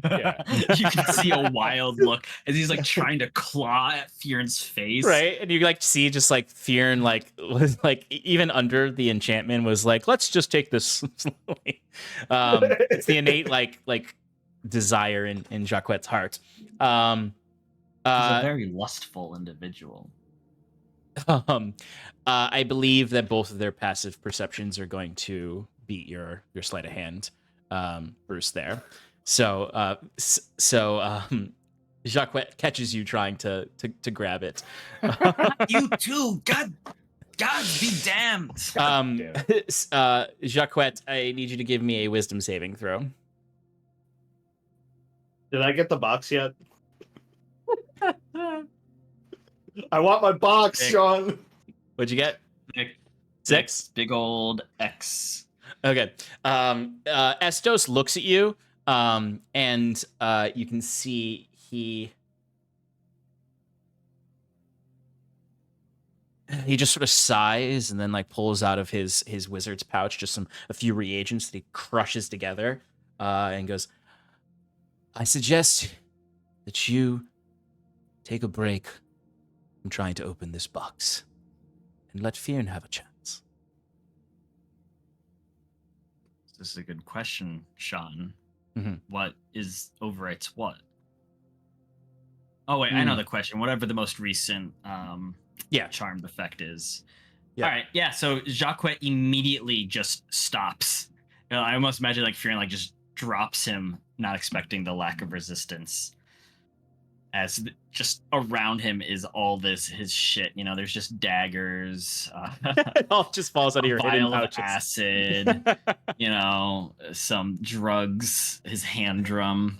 Yeah. You can see a wild look as he's like trying to claw at Fion's face. Right, and you like see just like Fionn like was like even under the enchantment was like, let's just take this slowly. It's the innate like desire in Jaquette's heart. He's a very lustful individual. I believe that both of their passive perceptions are going to beat your sleight of hand, Bruce. There, so Jacquet catches you trying to grab it. You too. God be damned. Jacquet, I need you to give me a wisdom saving throw. Did I get the box yet? I want my box, Hey. Sean. What'd you get? 6? Big old X. Okay. Estos looks at you, and you can see he just sort of sighs and then like pulls out of his wizard's pouch just a few reagents that he crushes together, and goes, I suggest that you take a break from trying to open this box and let Fionn have a chance. This is a good question, Sean. Mhm. What is Overwrite's what? Oh wait, I know the question. Whatever the most recent Yeah. charmed effect is. Yeah. All right, yeah. So Jacquet immediately just stops. You know, I almost imagine like Fionn like just drops him, not expecting the lack of resistance. As just around him is all his shit. You know, there's just daggers. It all just falls out of A your hidden vial of pouches. acid. You know, some drugs, his hand drum,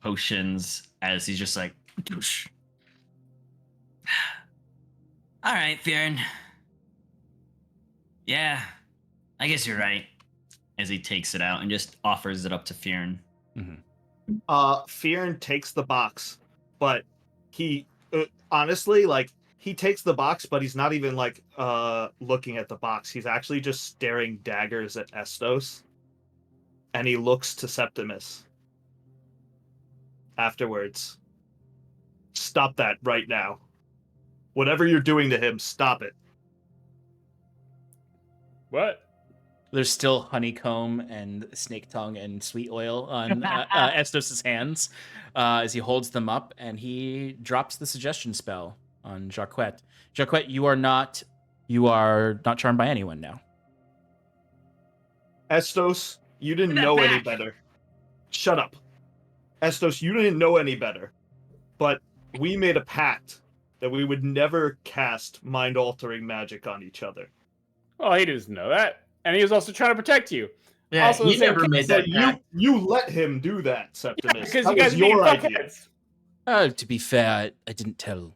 potions, as he's just like, "Doosh." All right, Fionn. Yeah, I guess you're right. As he takes it out and just offers it up to Fionn. Fionn takes the box, but he honestly, like, he takes the box, but he's not even like looking at the box. He's actually just staring daggers at Estos, and he looks to Septimus afterwards. Stop that right now. Whatever you're doing to him, stop it. What? There's still honeycomb and snake tongue and sweet oil on Estos' hands as he holds them up, and he drops the suggestion spell on Jacquet. Jacquet, you are not charmed by anyone now. Estos, you didn't know any better. Shut up. Estos, you didn't know any better. But we made a pact that we would never cast mind-altering magic on each other. Well, he doesn't know that. And he was also trying to protect you. Yeah, Also the he same never case made But that. you let him do that, Septimus. Because that you guys was are being your idea. fuckheads. To be fair, I didn't tell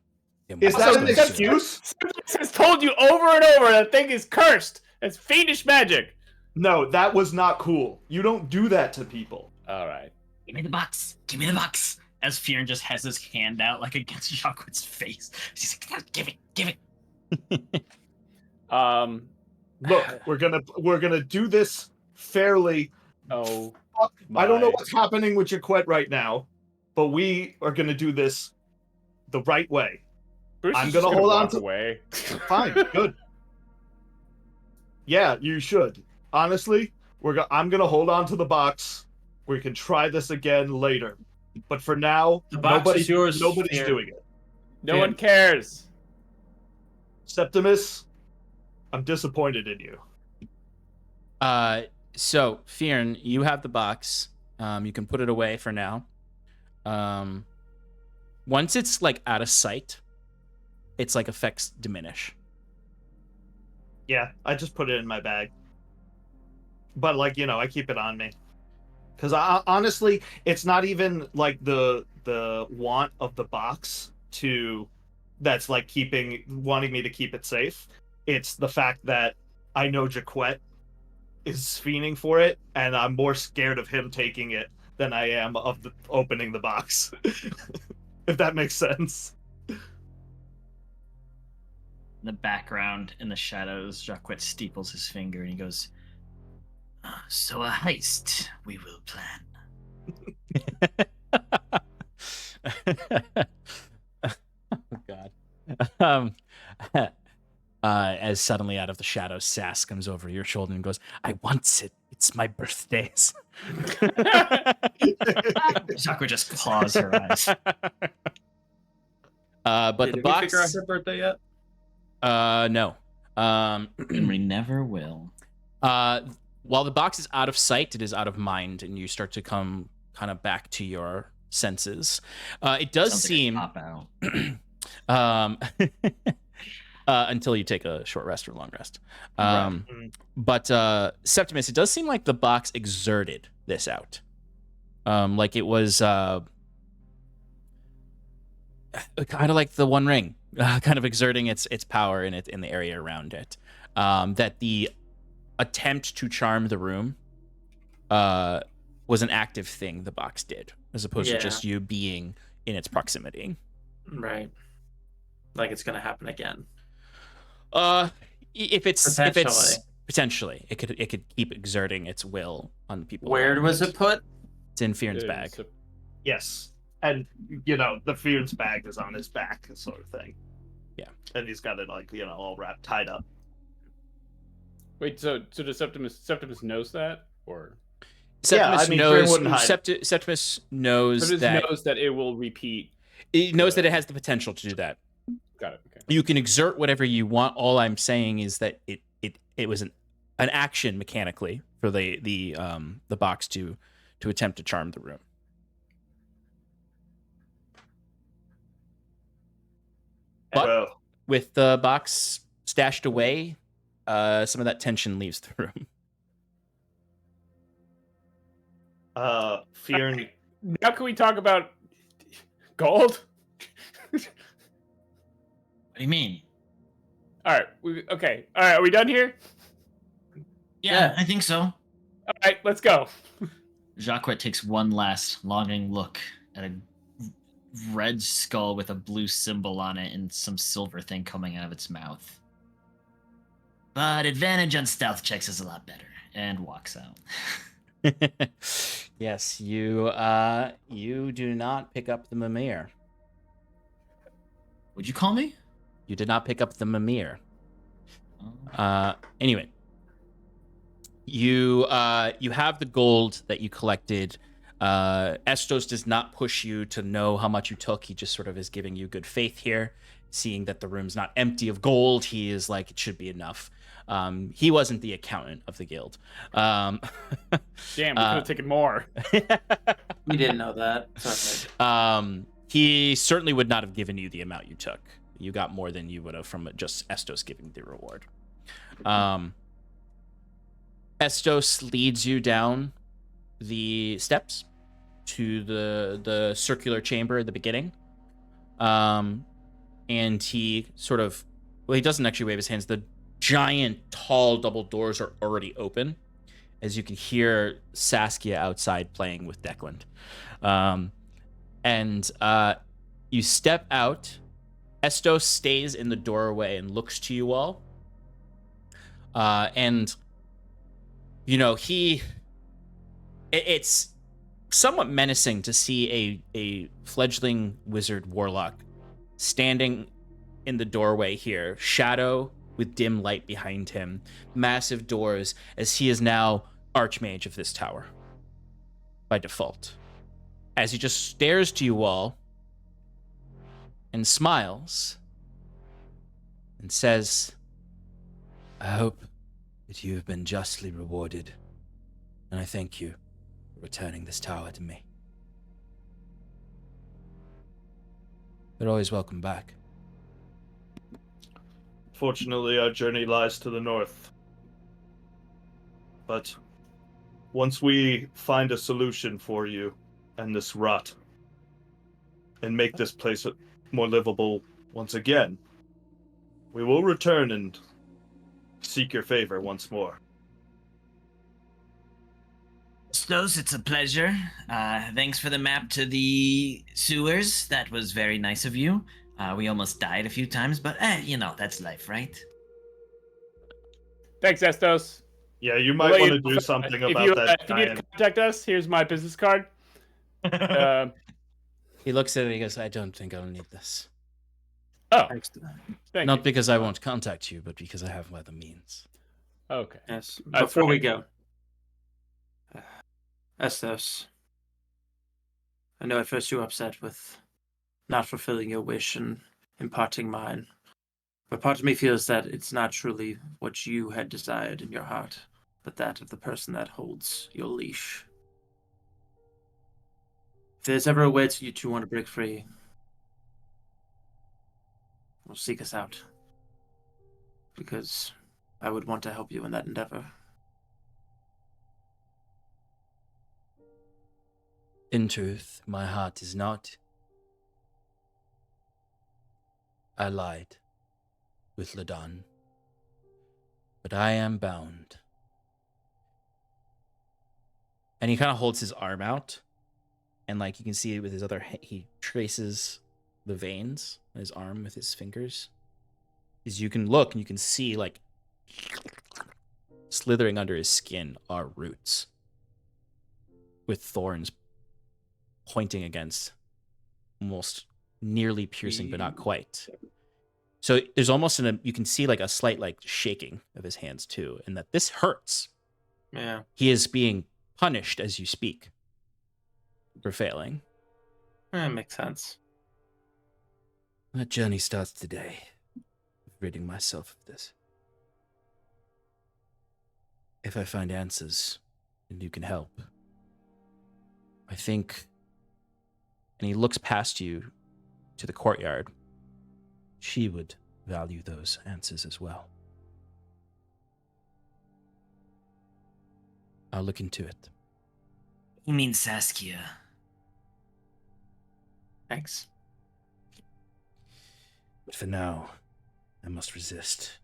him. Is what that I an was gonna do. excuse? Septimus has told you over and over that thing is cursed. It's fiendish magic. No, that was not cool. You don't do that to people. All right. Give me the box. Give me the box. As Fionn just has his hand out like against Jacquet's face. He's like, give it. Look, we're gonna do this fairly. Oh, I don't know my. what's happening with Jaquet right now, but we are gonna do this the right way. Bruce I'm is gonna just hold on walk to- away. Fine, good. Yeah, you should. Honestly, I'm gonna hold on to the box. We can try this again later. But for now, The box is yours, nobody's Fionn. doing it. No one cares. Septimus, I'm disappointed in you. So Fionn, you have the box. You can put it away for now. Once it's like out of sight, its like effects diminish. Yeah, I just put it in my bag. but like I keep it on me because I honestly, it's not even like the want of the box that's like wanting me to keep it safe. It's the fact that I know Jaquette is fiending for it, and I'm more scared of him taking it than I am of opening the box. If that makes sense. In the background, in the shadows, Jacquet steeples his finger and he goes, So a heist we will plan. Oh God. As suddenly out of the shadows, Sass comes over your shoulder and goes, "I want it. It's my birthdays." Jacquet just claws her eyes. But the Did we box. figure out her birthday yet? No. And we never will. While the box is out of sight, it is out of mind, and you start to come kind of back to your senses. It does Sounds seem like a pop-out. until you take a short rest or long rest. Right. But Septimus, it does seem like the box exerted this out. Like it was kind of like the One Ring, kind of exerting its power in the area around it. That the attempt to charm the room was an active thing the box did, as opposed to just you being in its proximity. Right. Like it's gonna happen again. If it's potentially, it could keep exerting its will on the people. Where was it put? It's in Fearn's bag. Yes, and the Fearn's bag is on his back, sort of thing. Yeah, and he's got it like all wrapped, tied up. Wait, so does Septimus knows that, or Septimus knows. Septimus knows Septimus that knows that it will repeat. It knows that it has the potential to do that. Got it. Okay. You can exert whatever you want. All I'm saying is that it was an action mechanically for the box to attempt to charm the room. But with the box stashed away, some of that tension leaves the room. Fear. Now can we talk about gold? What do you mean? All right. Okay. All right. Are we done here? Yeah, I think so. All right. Let's go. Jacquet takes one last longing look at a red skull with a blue symbol on it and some silver thing coming out of its mouth. But advantage on stealth checks is a lot better. And walks out. Yes, you do not pick up the Mimir. Would you call me? You did not pick up the Mimir. Oh. Anyway, you have the gold that you collected. Estos does not push you to know how much you took. He just sort of is giving you good faith here, seeing that the room's not empty of gold. He is like, it should be enough. He wasn't the accountant of the guild. Damn, we could have taken more. We didn't know that. Sorry. He certainly would not have given you the amount you took. You got more than you would have from just Estos giving the reward. Estos leads you down the steps to the circular chamber at the beginning. And he sort of, well, he doesn't actually wave his hands. The giant, tall double doors are already open, as you can hear Saskia outside playing with Declan. And you step out. Estos stays in the doorway and looks to you all. And, it's somewhat menacing to see a fledgling wizard warlock standing in the doorway here, shadow with dim light behind him, massive doors, as he is now Archmage of this tower by default. As he just stares to you all and smiles and says, "I hope that you have been justly rewarded, and I thank you for returning this tower to me. You're always welcome back." Fortunately, our journey lies to the north. But once we find a solution for you and this rot, and make this place more livable once again, we will return and seek your favor once more. Stos, it's a pleasure. Thanks for the map to the sewers. That was very nice of you. We almost died a few times, but that's life, right? Thanks, Estos. Yeah, you I'll might let want you to know do if- something if about you, that if you need to giant. contact us, here's my business card. He looks at it and he goes, I don't think I'll need this. Oh, Thanks. thank Not you. because I won't contact you, but because I have other means. Okay. Yes. That's Before we right. go, Estos, I know at first you were upset with not fulfilling your wish and imparting mine, but part of me feels that it's not truly what you had desired in your heart, but that of the person that holds your leash. If there's ever a way that you two want to break free, well, seek us out, because I would want to help you in that endeavor. In truth, my heart is not allied with Ladan, but I am bound. And he kind of holds his arm out, and like you can see with his other he traces the veins on his arm with his fingers. As you can look and you can see like slithering under his skin are roots with thorns pointing against, almost nearly piercing, but not quite. So there's almost you can see like a slight like shaking of his hands too, and that this hurts. Yeah. He is being punished as you speak for failing. That makes sense. That journey starts today, ridding myself of this. If I find answers, and you can help, I think. And he looks past you to the courtyard. She would value those answers as well. I'll look into it. You mean Saskia? Thanks. But for now, I must resist.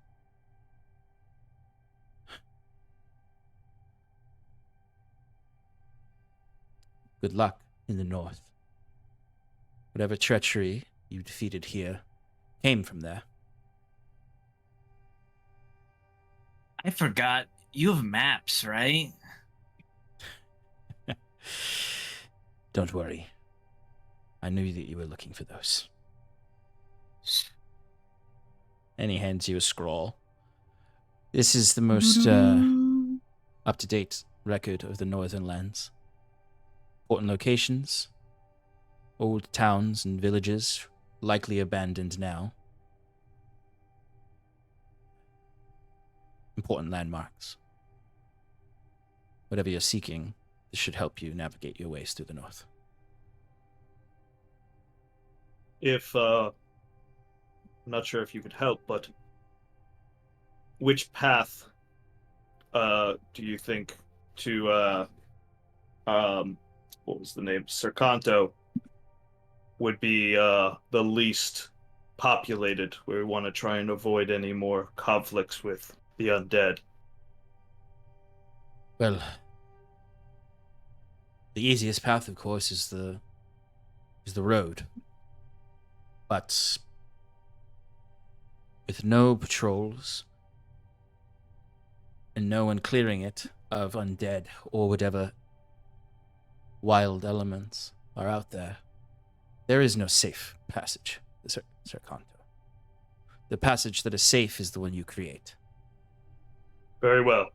Good luck in the north. Whatever treachery you defeated here came from there. I forgot. You have maps, right? Don't worry. I knew that you were looking for those. And he hands you a scroll. This is the most up-to-date record of the Northern Lands. Important locations, old towns and villages, likely abandoned now. Important landmarks. Whatever you're seeking, this should help you navigate your ways through the north. If I'm not sure if you could help, but which path do you think to what was the name? Sercanto would be the least populated, where we want to try and avoid any more conflicts with the undead? Well, the easiest path, of course, is the road. But with no patrols and no one clearing it of undead or whatever wild elements are out there, there is no safe passage to Sercanto. The passage that is safe is the one you create. Very well.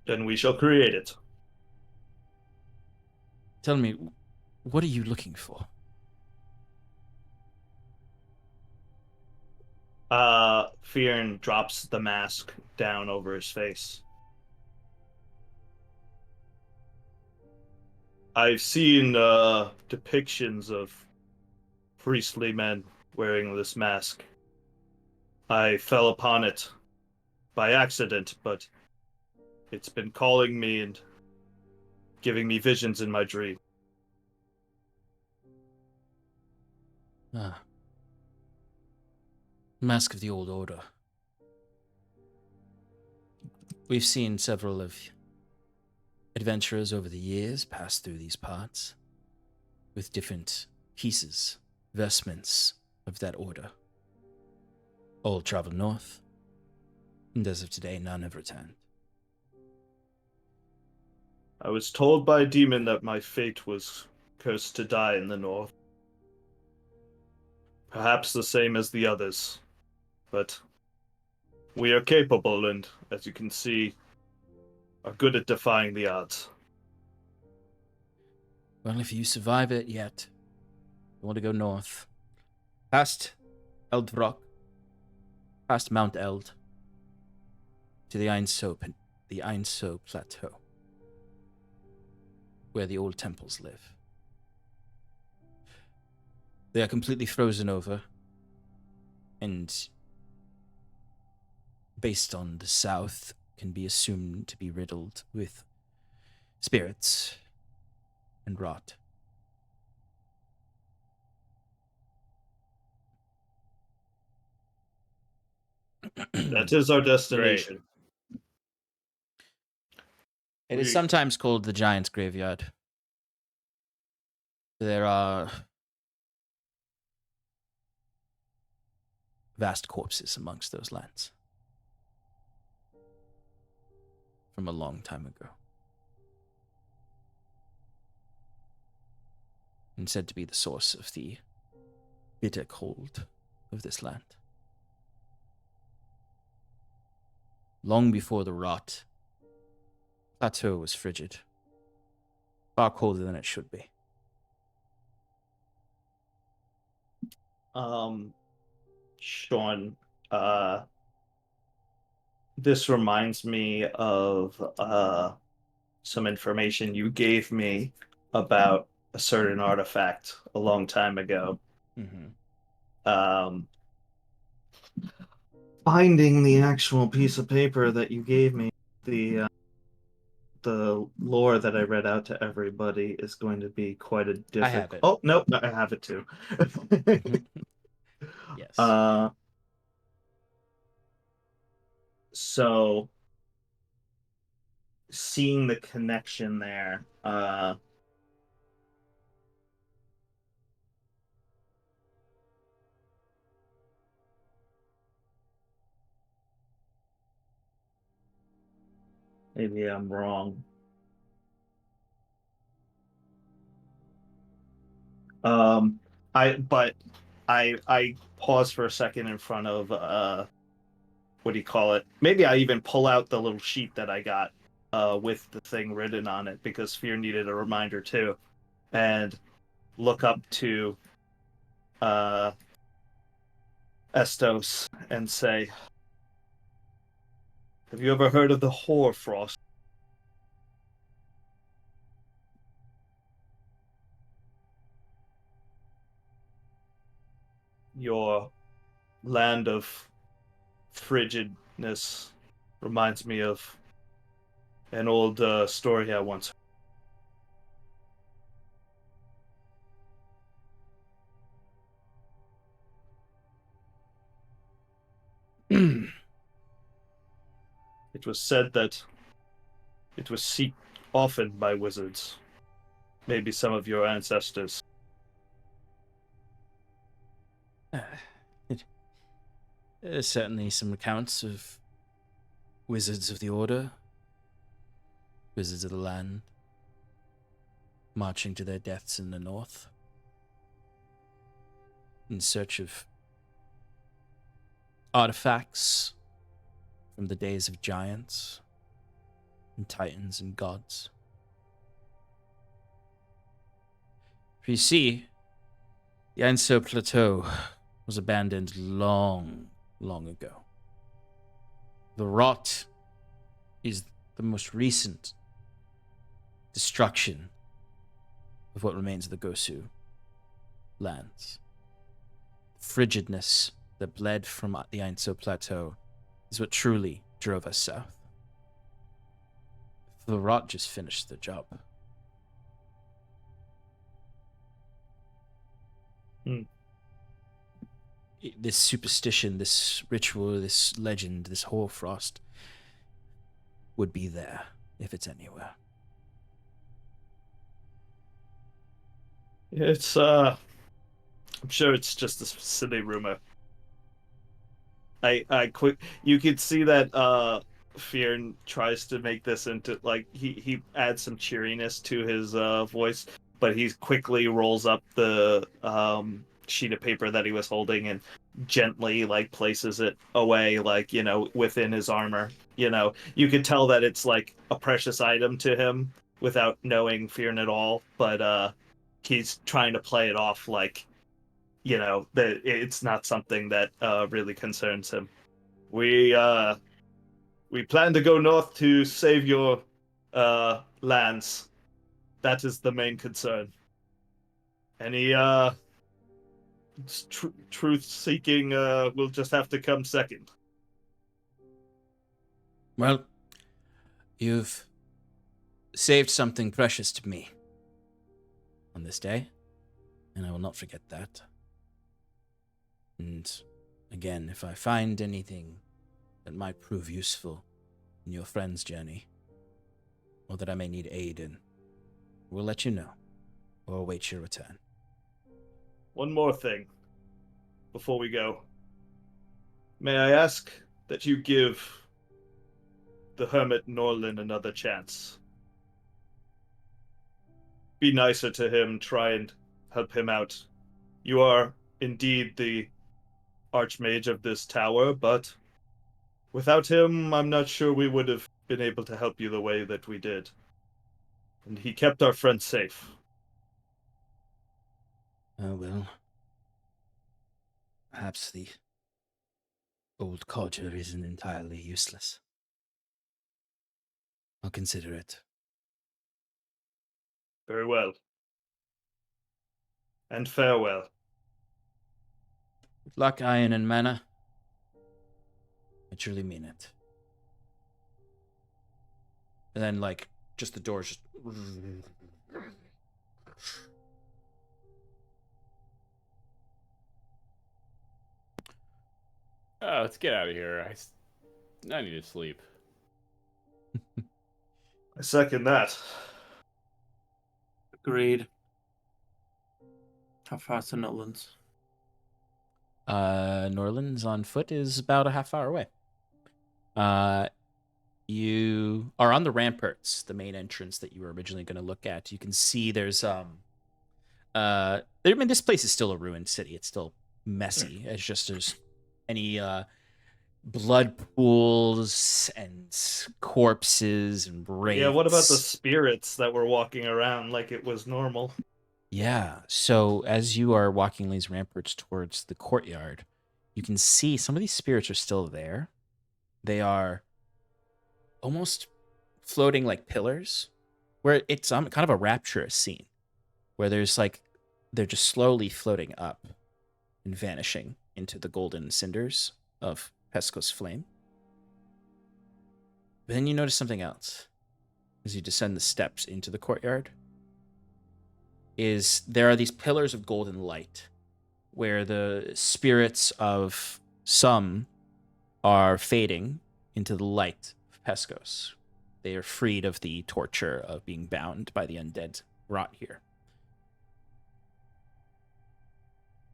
Then we shall create it. Tell me, what are you looking for? Fearn drops the mask down over his face. I've seen depictions of priestly men wearing this mask. I fell upon it by accident, but It's been calling me and giving me visions in my dream. Ah. Mask of the Old Order. We've seen several of adventurers over the years pass through these parts with different pieces, vestments of that order. All travel north, and as of today, none have returned. I was told by a demon that my fate was cursed to die in the north. Perhaps the same as the others, but we are capable and, as you can see, are good at defying the odds. Well, if you survive it yet, you want to go north. Past Eldrock, past Mount Eld, to the Einso Plateau, where the old temples live. They are completely frozen over, and based on the south, can be assumed to be riddled with spirits and rot. That is our destination. It is We- sometimes called the Giant's Graveyard. There are vast corpses amongst those lands from a long time ago, and said to be the source of the bitter cold of this land. Long before the rot, plateau was frigid, far colder than it should be. Sean, this reminds me of some information you gave me about a certain artifact a long time ago. Mm-hmm. Finding the actual piece of paper that you gave me, the lore that I read out to everybody is going to be quite a difficult. I have it. Oh no, I have it too. Yes. So seeing the connection there, maybe I'm wrong. I pause for a second in front of what do you call it? Maybe I even pull out the little sheet that I got with the thing written on it because Fear needed a reminder too, and look up to Estos and say, "Have you ever heard of the Hoarfrost?" Your land of frigidness reminds me of an old story I once heard. It was said that it was sought often by wizards, maybe some of your ancestors. There's certainly some accounts of wizards of the Order, wizards of the land, marching to their deaths in the north, in search of artifacts from the days of giants and titans and gods. For you see, the Einso Plateau was abandoned long, long ago. The rot is the most recent destruction of what remains of the Gosu lands. Frigidness that bled from the Einso Plateau is what truly drove us south. The rot just finished the job. This superstition, this ritual, this legend, this hoarfrost would be there if it's anywhere. It's I'm sure it's just a silly rumor. I quick you could see that Fearn tries to make this into like he adds some cheeriness to his voice, but he quickly rolls up the sheet of paper that he was holding and gently like places it away, like, you know, within his armor. You know, you could tell that it's like a precious item to him without knowing Fearn at all, but he's trying to play it off like, you know, that it's not something that really concerns him. We plan to go north to save your lands. That is the main concern. Any truth seeking will just have to come second. Well, you've saved something precious to me on this day, and I will not forget that. And again, if I find anything that might prove useful in your friend's journey, or that I may need aid in, we'll let you know, or await your return. One more thing before we go. May I ask that you give the hermit Norlin another chance? Be nicer to him, try and help him out. You are indeed the archmage of this tower, but without him, I'm not sure we would have been able to help you the way that we did. And he kept our friend safe. Oh, well. Perhaps the old codger isn't entirely useless. I'll consider it. Very well. And farewell. Good luck, Iron and Mana. I truly mean it. And then, like, just the doors just... Oh, let's get out of here. I need to sleep. I second that. Agreed. How far to Nutlands? Norland's on foot is about a half hour away. You are on the ramparts, the main entrance that you were originally going to look at. You can see there's I mean, this place is still a ruined city. It's still messy. It's just there's any blood pools and corpses and wraiths. Yeah, what about the spirits that were walking around like it was normal? Yeah, so as you are walking these ramparts towards the courtyard, you can see some of these spirits are still there. They are almost floating like pillars, where it's kind of a rapturous scene, where there's like, they're just slowly floating up and vanishing into the golden cinders of Pesco's flame. But then you notice something else as you descend the steps into the courtyard. Is there are these pillars of golden light where the spirits of some are fading into the light of Pescos. They are freed of the torture of being bound by the undead rot here.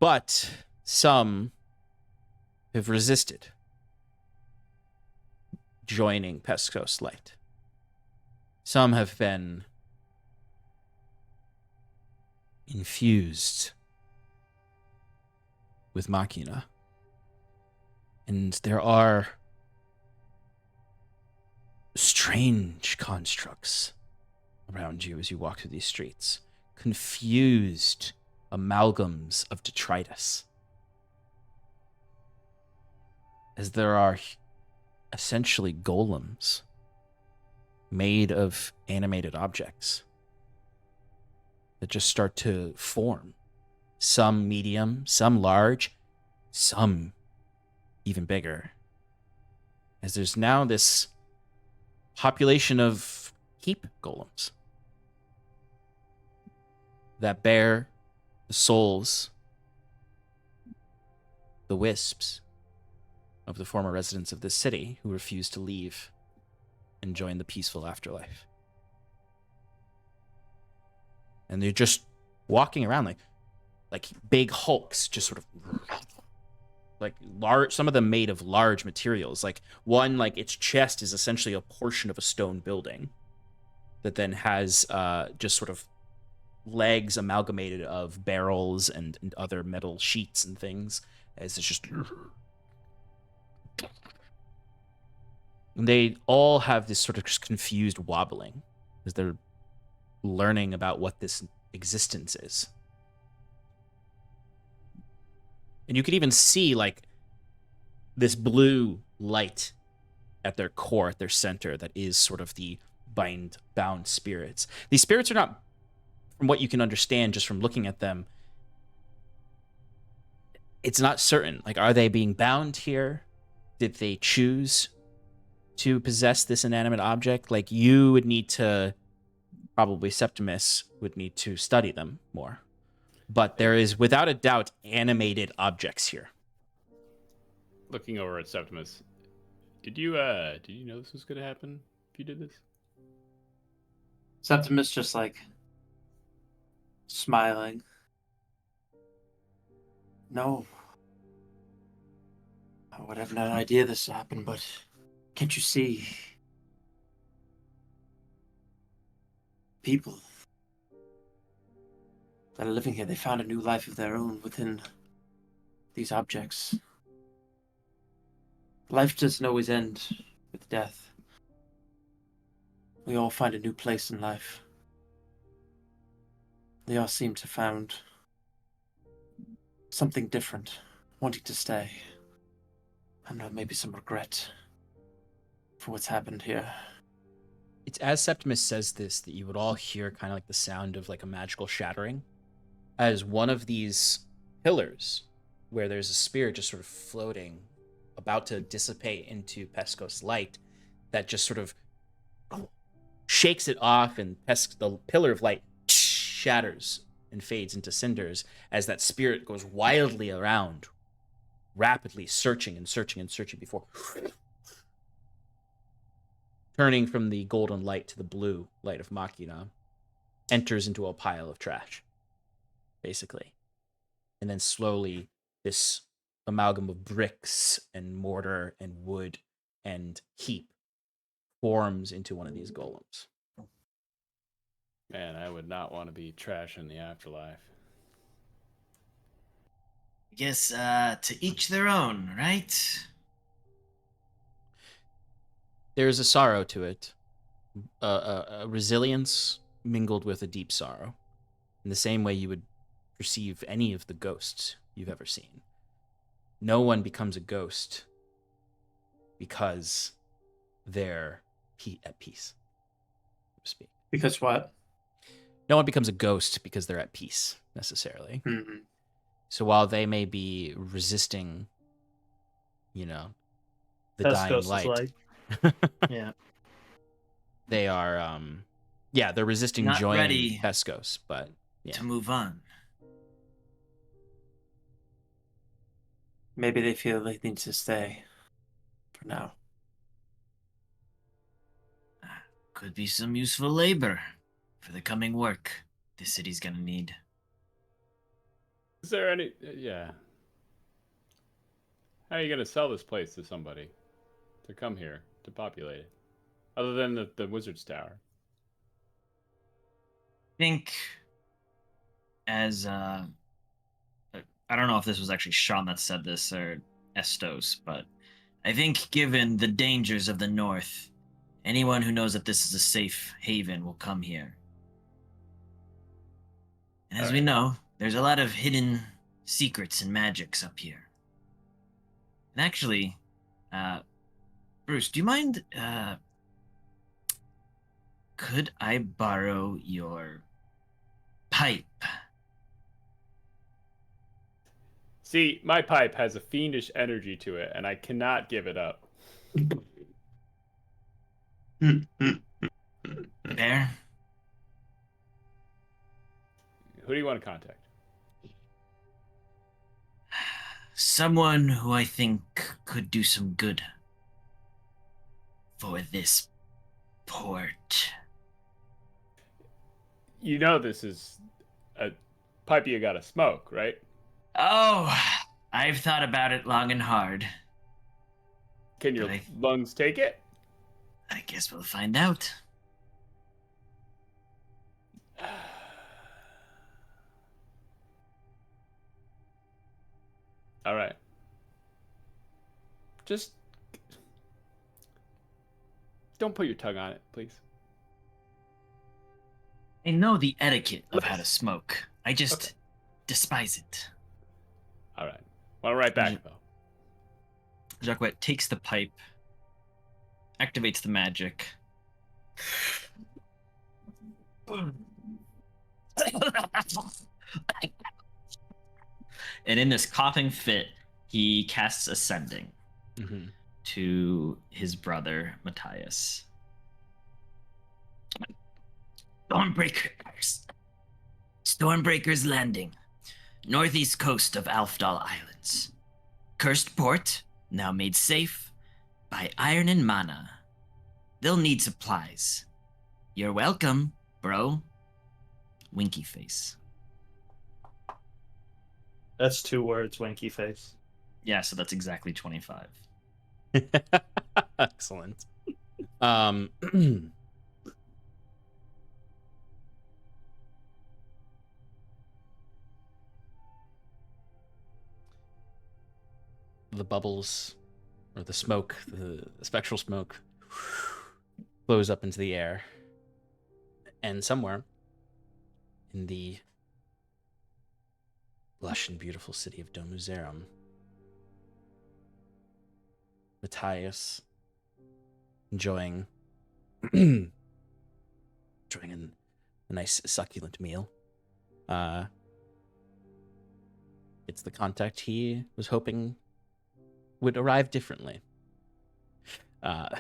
But some have resisted joining Pescos light. Some have been infused with machina. And there are strange constructs around you as you walk through these streets. Confused amalgams of detritus. As there are essentially golems made of animated objects that just start to form. Some medium, some large, some even bigger. As there's now this population of heap golems that bear the souls, the wisps of the former residents of this city who refused to leave and join the peaceful afterlife. And they're just walking around like big hulks, just sort of like large, some of them made of large materials. Like one, like its chest is essentially a portion of a stone building that then has just sort of legs amalgamated of barrels and other metal sheets and things. As it's just, and they all have this sort of just confused wobbling as they're learning about what this existence is. And you can even see like this blue light at their core, at their center, that is sort of the bound spirits. These spirits are not, from what you can understand just from looking at them, it's not certain. Like, are they being bound here? Did they choose to possess this inanimate object? Like, you would need to, probably Septimus would need to study them more. But there is, without a doubt, animated objects here. Looking over at Septimus, did you know this was gonna happen if you did this? Septimus just like smiling. No. I would have no idea this happened, but can't you see? People that are living here, they found a new life of their own within these objects. Life doesn't always end with death. We all find a new place in life. They all seem to found something different, wanting to stay. I don't know, maybe some regret for what's happened here. It's as Septimus says this that you would all hear kind of like the sound of like a magical shattering as one of these pillars where there's a spirit just sort of floating, about to dissipate into Pesco's light, that just sort of shakes it off, and the pillar of light shatters and fades into cinders as that spirit goes wildly around, rapidly searching and searching and searching before turning from the golden light to the blue light of Machina, enters into a pile of trash, basically. And then slowly this amalgam of bricks and mortar and wood and heap forms into one of these golems. Man, I would not want to be trash in the afterlife. I guess to each their own, right? There's a sorrow to it, a resilience mingled with a deep sorrow, in the same way you would perceive any of the ghosts you've ever seen. No one becomes a ghost because they're at peace, so to speak. Because what? No one becomes a ghost because they're at peace, necessarily. Mm-hmm. So while they may be resisting, the dying light, Yeah. they are, they're resisting Not joining ready Pescos, but yeah. to move on. Maybe they feel they need to stay for now. Could be some useful labor for the coming work the city's gonna need. Is there any? Yeah. How are you gonna sell this place to somebody to come here to populate it, other than the Wizard's Tower? I think as I don't know if this was actually Sean that said this or Estos, but I think given the dangers of the North, anyone who knows that this is a safe haven will come here. And as we know, there's a lot of hidden secrets and magics up here. And actually, Bruce, do you mind, could I borrow your pipe? See, my pipe has a fiendish energy to it, and I cannot give it up. Bear? Who do you want to contact? Someone who I think could do some good for this port. You know this is a pipe you gotta smoke, right? Oh, I've thought about it long and hard. Can your Right. lungs take it? I guess we'll find out. All right. Just don't put your tongue on it, please. I know the etiquette of how to smoke. I just Okay. despise it. All right. Well, right back, though. Jacquet takes the pipe, activates the magic. And in this coughing fit, he casts Ascending Mm-hmm. to his brother, Matthias. Stormbreakers. Stormbreakers Landing. Northeast coast of Alfdal Islands. Cursed port, now made safe by iron and mana. They'll need supplies. You're welcome, bro. Winky face. That's 2 words, winky face. Yeah, so that's exactly 25. Excellent. Um, the bubbles, or the smoke, the spectral smoke, blows up into the air, and somewhere in the lush and beautiful city of Domuzerum, Matthias, enjoying a nice succulent meal. It's the contact he was hoping would arrive differently. And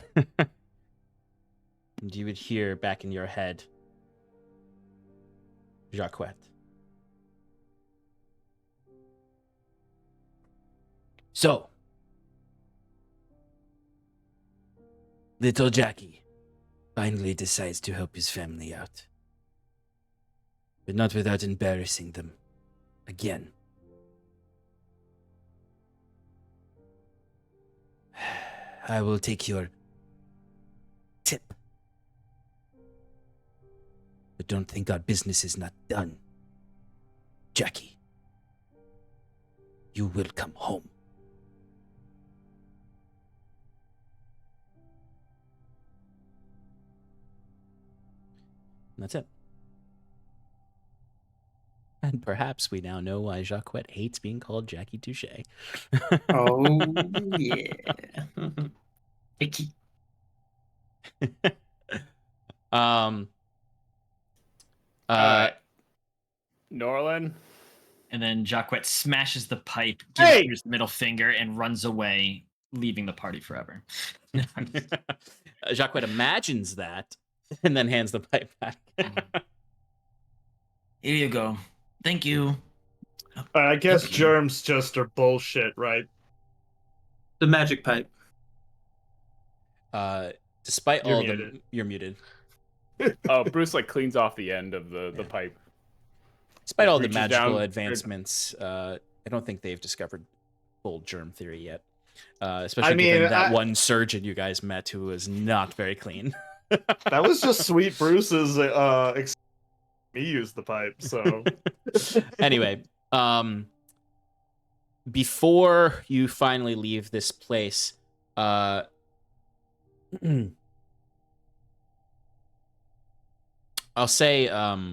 you would hear back in your head, Jacquet. So, little Jackie finally decides to help his family out. But not without embarrassing them again. I will take your tip. But don't think our business is not done. Jackie, you will come home. And that's it. And perhaps we now know why Jacquet hates being called Jackie Touche. Oh yeah. Icky. um. All right. Norlin. And then Jacquet smashes the pipe, gives Hey! you his middle finger, and runs away, leaving the party forever. Jacquet imagines that, and then hands the pipe back. Here you go. Thank you. I guess Okay. germs just are bullshit, right? The magic pipe. Despite You're all muted. the, you're muted. Oh, Bruce like cleans off the end of the Yeah. pipe. Despite all the Reaches magical down- advancements, I don't think they've discovered full germ theory yet. Especially I mean, given that one surgeon you guys met who was not very clean. That was just sweet Bruce's me use the pipe, so Anyway, before you finally leave this place, I'll say, I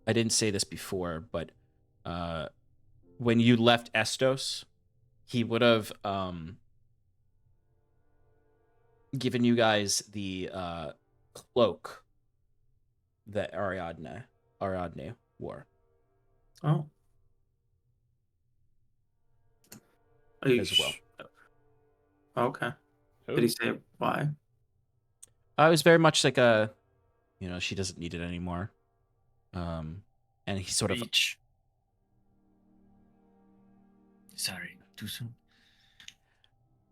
didn't say this before, but when you left Estos, he would have given you guys the cloak that Ariadne wore. Oh. Are you As well. Okay. Who? Did he say why? It was very much like a She doesn't need it anymore. And he sort of Reach. Sorry, too soon.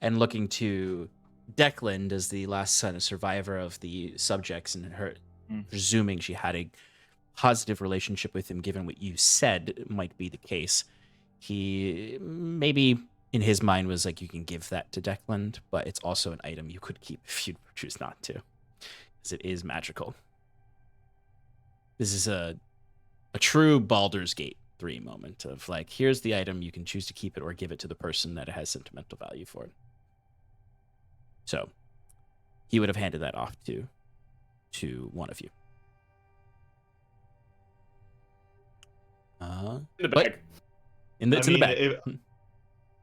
and looking to Declan as the last son, a survivor of the subjects, and her presuming she had a positive relationship with him, given what you said might be the case. He maybe in his mind was like, you can give that to Declan, but it's also an item you could keep if you choose not to, because it is magical. This is a true Baldur's Gate 3 moment of like, here's the item, you can choose to keep it or give it to the person that it has sentimental value for it. So he would have handed that off to one of you. In the bag. It's in the bag.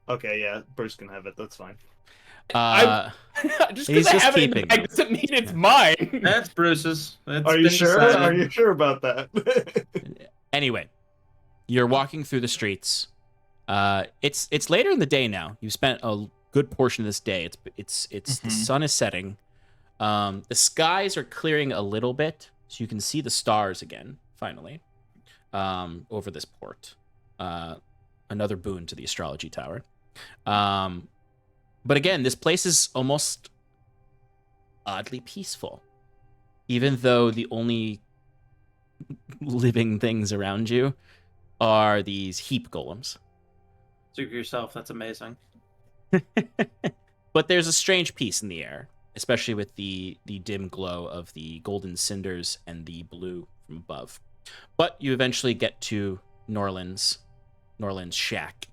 Okay, yeah, Bruce can have it. That's fine. Just he's because I just have it in the keeping bag them. doesn't mean it's mine. That's Bruce's. That's Are you been sure? decided. Are you sure about that? Anyway, you're walking through the streets. It's later in the day now. You've spent a good portion of this day. It's the sun is setting. The skies are clearing a little bit, so you can see the stars again, finally, over this port. Another boon to the astrology tower. But again, this place is almost oddly peaceful, even though the only living things around you are these heap golems. Speak for yourself. That's amazing. But there's a strange peace in the air, especially with the dim glow of the golden cinders and the blue from above. But you eventually get to Norland's shack.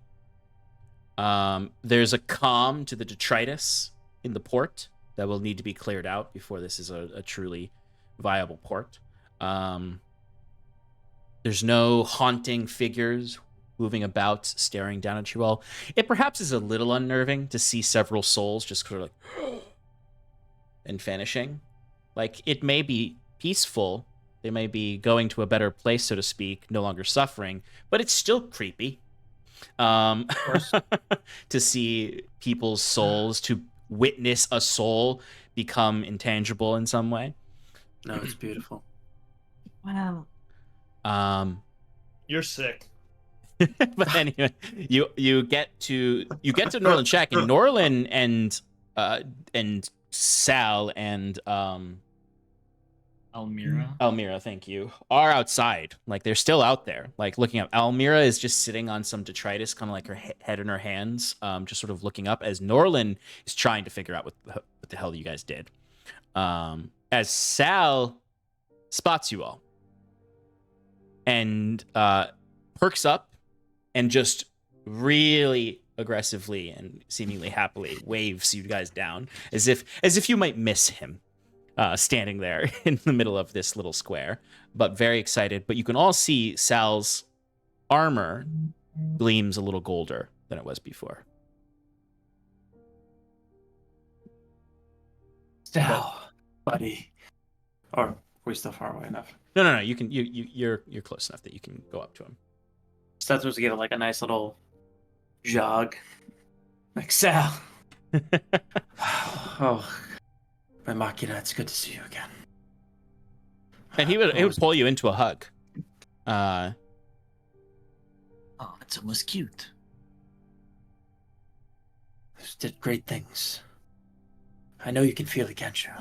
There's a calm to the detritus in the port that will need to be cleared out before this is a truly viable port. There's no haunting figures moving about, staring down at you all. It perhaps is a little unnerving to see several souls just sort of like and vanishing. Like, it may be peaceful. They may be going to a better place, so to speak, no longer suffering, but it's still creepy. Of course. To see people's souls, to witness a soul become intangible in some way. No, it's beautiful. Wow. You're sick. But anyway, you get to Norland's shack, and Norland and Sal and Almira, thank you, are outside. Like, they're still out there, like looking up. Almira is just sitting on some detritus, kind of like her head in her hands, just sort of looking up as Norland is trying to figure out what the hell you guys did. As Sal spots you all and perks up and just really aggressively and seemingly happily waves you guys down as if you might miss him, standing there in the middle of this little square, but very excited. But you can all see Sal's armor gleams a little golder than it was before. Sal, buddy. Or we're still far away enough. No. You're close enough that you can go up to him. That's supposed to give it like a nice little jog. Like, Sal. Oh, my Machina, it's good to see you again. And he would pull you into a hug. Oh, it's almost cute. You did great things. I know you can feel it, can't you?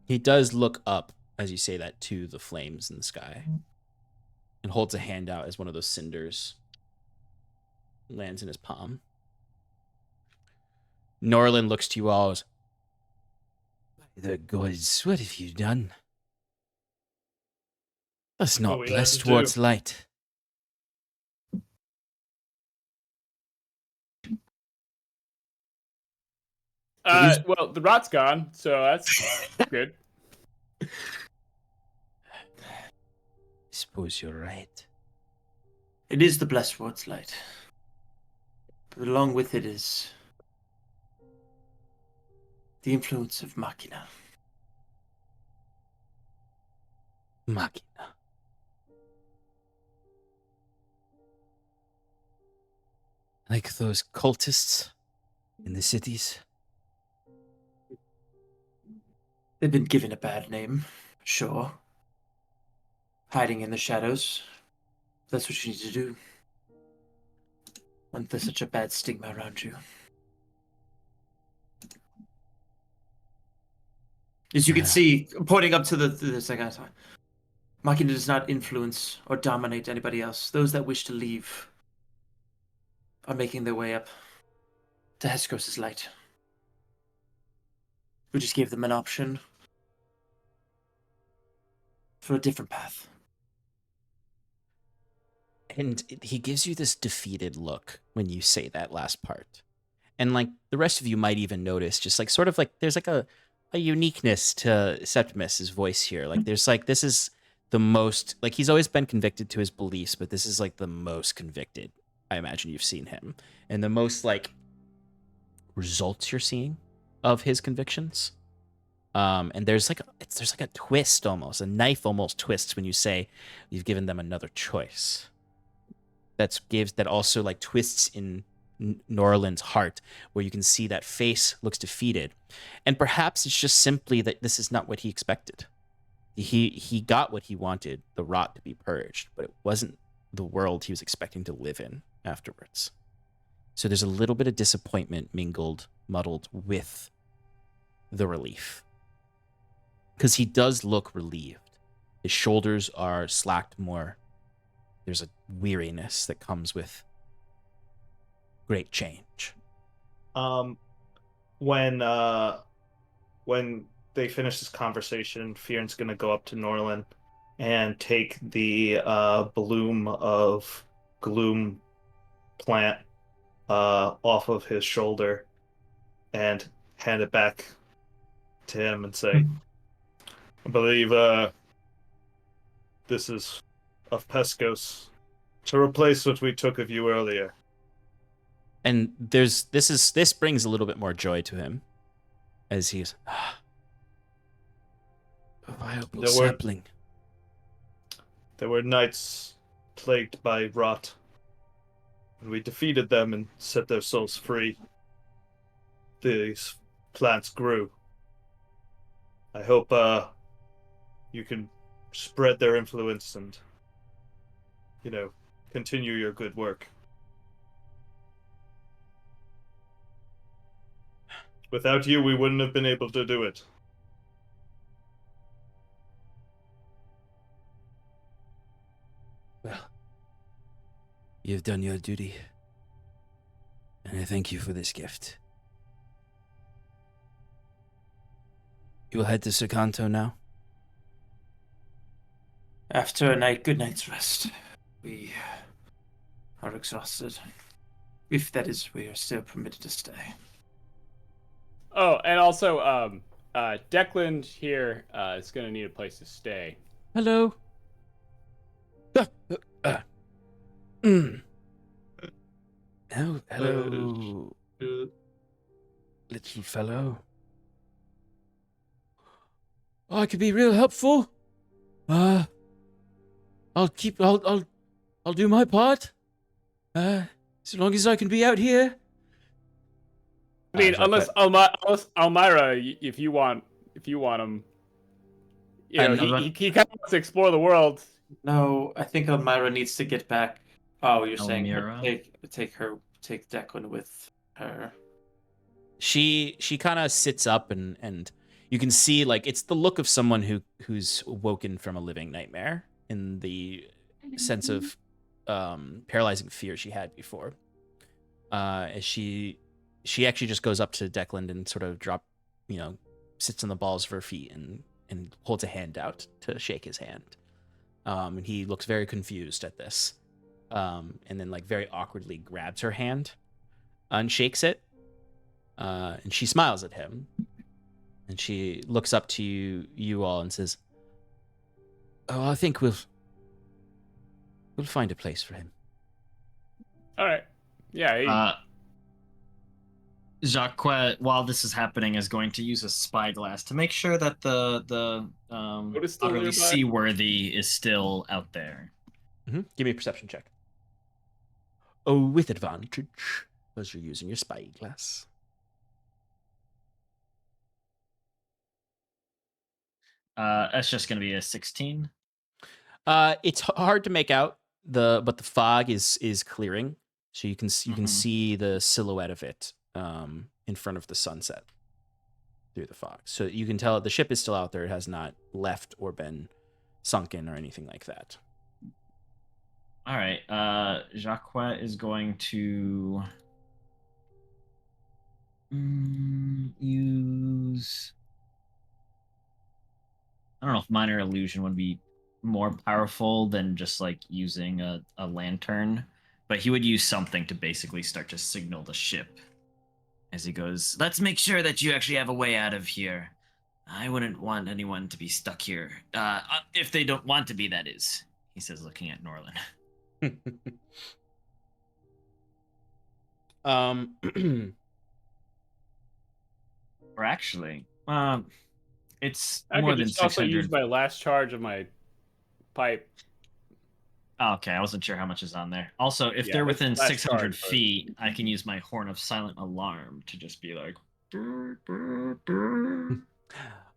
He does look up as you say that to the flames in the sky and holds a hand out as one of those cinders lands in his palm. Norland looks to you all as, the gods, what have you done? That's not we had blessed to towards do. light. Well, the rot's gone, so that's good. I suppose you're right. It is the blessed towards light. But along with it is the influence of Machina. Machina. Like those cultists in the cities? They've been given a bad name, sure. Hiding in the shadows. That's what you need to do. When there's such a bad stigma around you. As you can see, pointing up to the second time, Machina does not influence or dominate anybody else. Those that wish to leave are making their way up to Heskos' light. We just gave them an option for a different path. And he gives you this defeated look when you say that last part. And like the rest of you might even notice, just like sort of like there's like a uniqueness to Septimus's voice here. Like there's like, this is the most, like he's always been convicted to his beliefs, but this is like the most convicted I imagine you've seen him. And the most like results you're seeing of his convictions. And there's like a twist almost, a knife almost twists when you say you've given them another choice. That also like twists in Norland's heart, where you can see that face looks defeated, and perhaps it's just simply that this is not what he expected. He got what he wanted, the rot to be purged, but it wasn't the world he was expecting to live in afterwards. So there's a little bit of disappointment muddled with the relief, because he does look relieved. His shoulders are slacked more. There's a weariness that comes with great change. When they finish this conversation, Fion's gonna go up to Norland and take the bloom of gloom plant off of his shoulder and hand it back to him and say, I believe this is of Pescos to replace what we took of you earlier. And this brings a little bit more joy to him as he's a viable sapling. There were nights plagued by rot, and we defeated them and set their souls free. These plants grew. I hope you can spread their influence and, continue your good work. Without you, we wouldn't have been able to do it. Well, you've done your duty, and I thank you for this gift. You will head to Secanto now? After a good night's rest, we are exhausted. If that is, we are still permitted to stay. Oh, and also, Declan here is going to need a place to stay. Hello. Hello, little fellow. Oh, I could be real helpful. I'll do my part. As long as I can be out here. I mean, unless Elmira, if you want him, he kind of wants to explore the world. No, I think Elmira needs to get back. Oh, you're saying Elmira? take Declan with her. She kind of sits up and you can see like it's the look of someone who's woken from a living nightmare in the sense of paralyzing fear she had before. As she actually just goes up to Declan and sort of sits on the balls of her feet and holds a hand out to shake his hand. And he looks very confused at this. And then like very awkwardly grabs her hand and shakes it. And she smiles at him. And she looks up to you all and says, "Oh, I think we'll find a place for him." All right. Yeah. Jacques, while this is happening, is going to use a spyglass to make sure that the is still utterly nearby? seaworthy is still out there. Mm-hmm. Give me a perception check. Oh, with advantage, as you're using your spyglass. That's just gonna be a 16. It's hard to make out but the fog is clearing, so you can see the silhouette of it in front of the sunset through the fog. So you can tell the ship is still out there. It has not left or been sunken or anything like that. All right. Jacques is going to use. I don't know if minor illusion would be more powerful than just like using a lantern, but he would use something to basically start to signal the ship as he goes, let's make sure that you actually have a way out of here. I wouldn't want anyone to be stuck here. If they don't want to be, that is, he says, looking at Norlin. Or actually, it's I more could than just also 600. use my last charge of my pipe. Oh, okay, I wasn't sure how much is on there. Also, if Yeah, they're that's within last 600 charge, but- feet, I can use my Horn of Silent Alarm to just be like.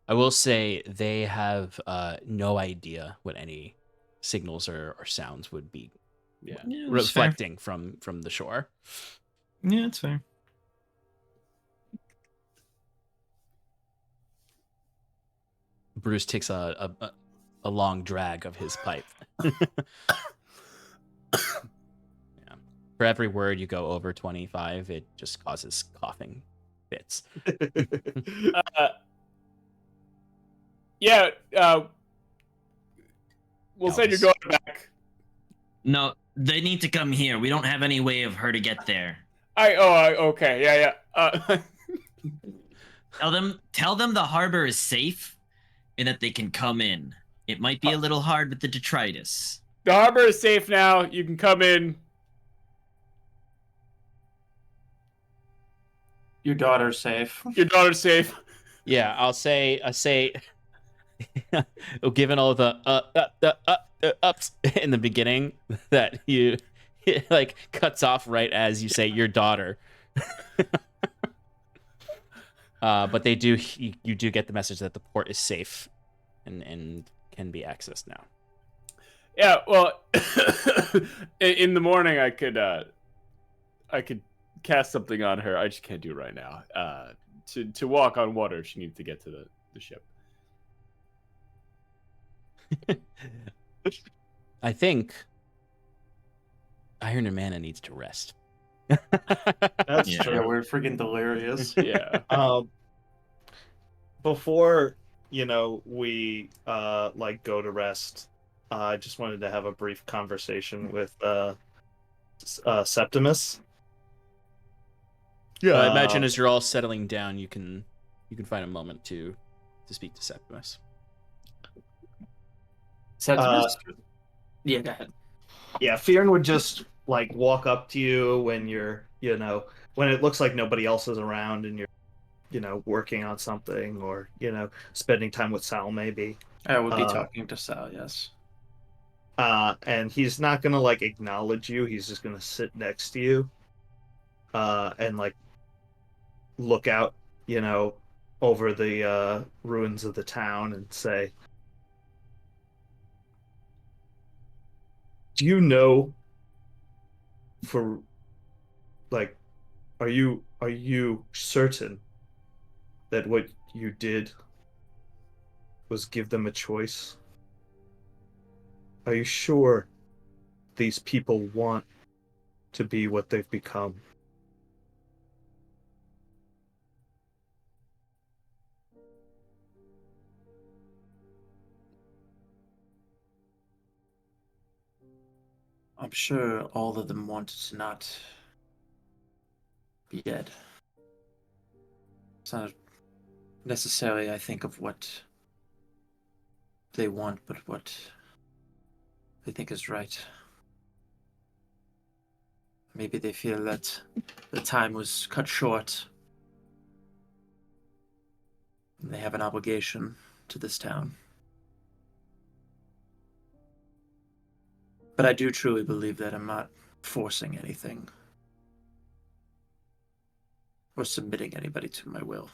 I will say they have no idea what any signals or sounds would be Yeah. Yeah, reflecting from the shore. Yeah, it's fair. Bruce takes a long drag of his pipe. Yeah. For every word you go over 25, it just causes coughing fits. Yeah. We'll send your Elvis. daughter back. No, they need to come here. We don't have any way of her to get there. Okay. Yeah. Tell them the harbor is safe and that they can come in. It might be a little hard with the detritus. The harbor is safe now. You can come in. Your daughter's safe. Your daughter's safe. Yeah, I'll say, given all the ups in the beginning, that it like cuts off right as you say your daughter. But you do get the message that the port is safe and can be accessed now. Yeah. Well, in the morning I could cast something on her. I just can't do it right now. To walk on water, she needs to get to the ship. I think Iron and Mana needs to rest. That's Yeah. Yeah, true. we're freaking delirious. Yeah. Before we like go to rest, I just wanted to have a brief conversation with Septimus. Yeah, I imagine as you're all settling down, you can find a moment to speak to Septimus. Septimus? Yeah, go ahead. Yeah, Fearn would just like walk up to you when you're, when it looks like nobody else is around and you're, working on something or, spending time with Sal maybe. I would be talking to Sal, yes. And he's not gonna like acknowledge you. He's just gonna sit next to you, and like look out, over the ruins of the town and say, "Do you know? For like, are you certain that what you did was give them a choice? Are you sure these people want to be what they've become?" I'm sure all of them wanted to not be dead. It's not necessarily, I think, of what they want, but what they think is right. Maybe they feel that the time was cut short. And they have an obligation to this town. But I do truly believe that I'm not forcing anything or submitting anybody to my will.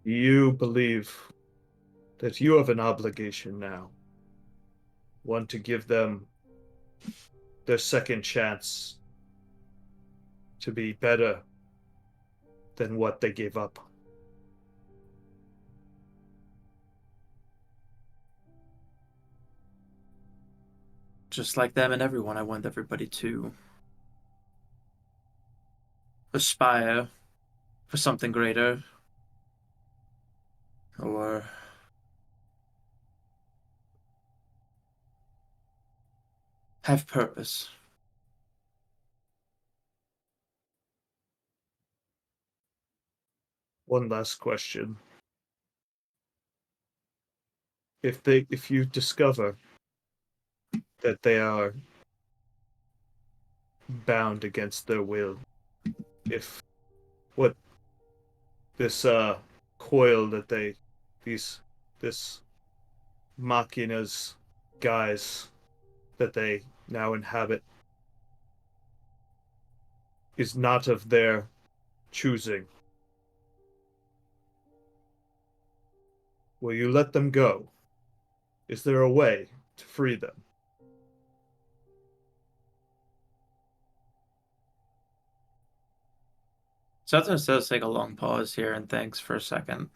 You believe that you have an obligation now. One to give them their second chance to be better than what they gave up. Just like them and everyone, I want everybody to aspire for something greater, or have purpose. One last question. If you discover that they are bound against their will, if what this coil that this machina's guise that they now inhabit is not of their choosing, will you let them go? Is there a way to free them? Septimus does take a long pause here and thinks for a second.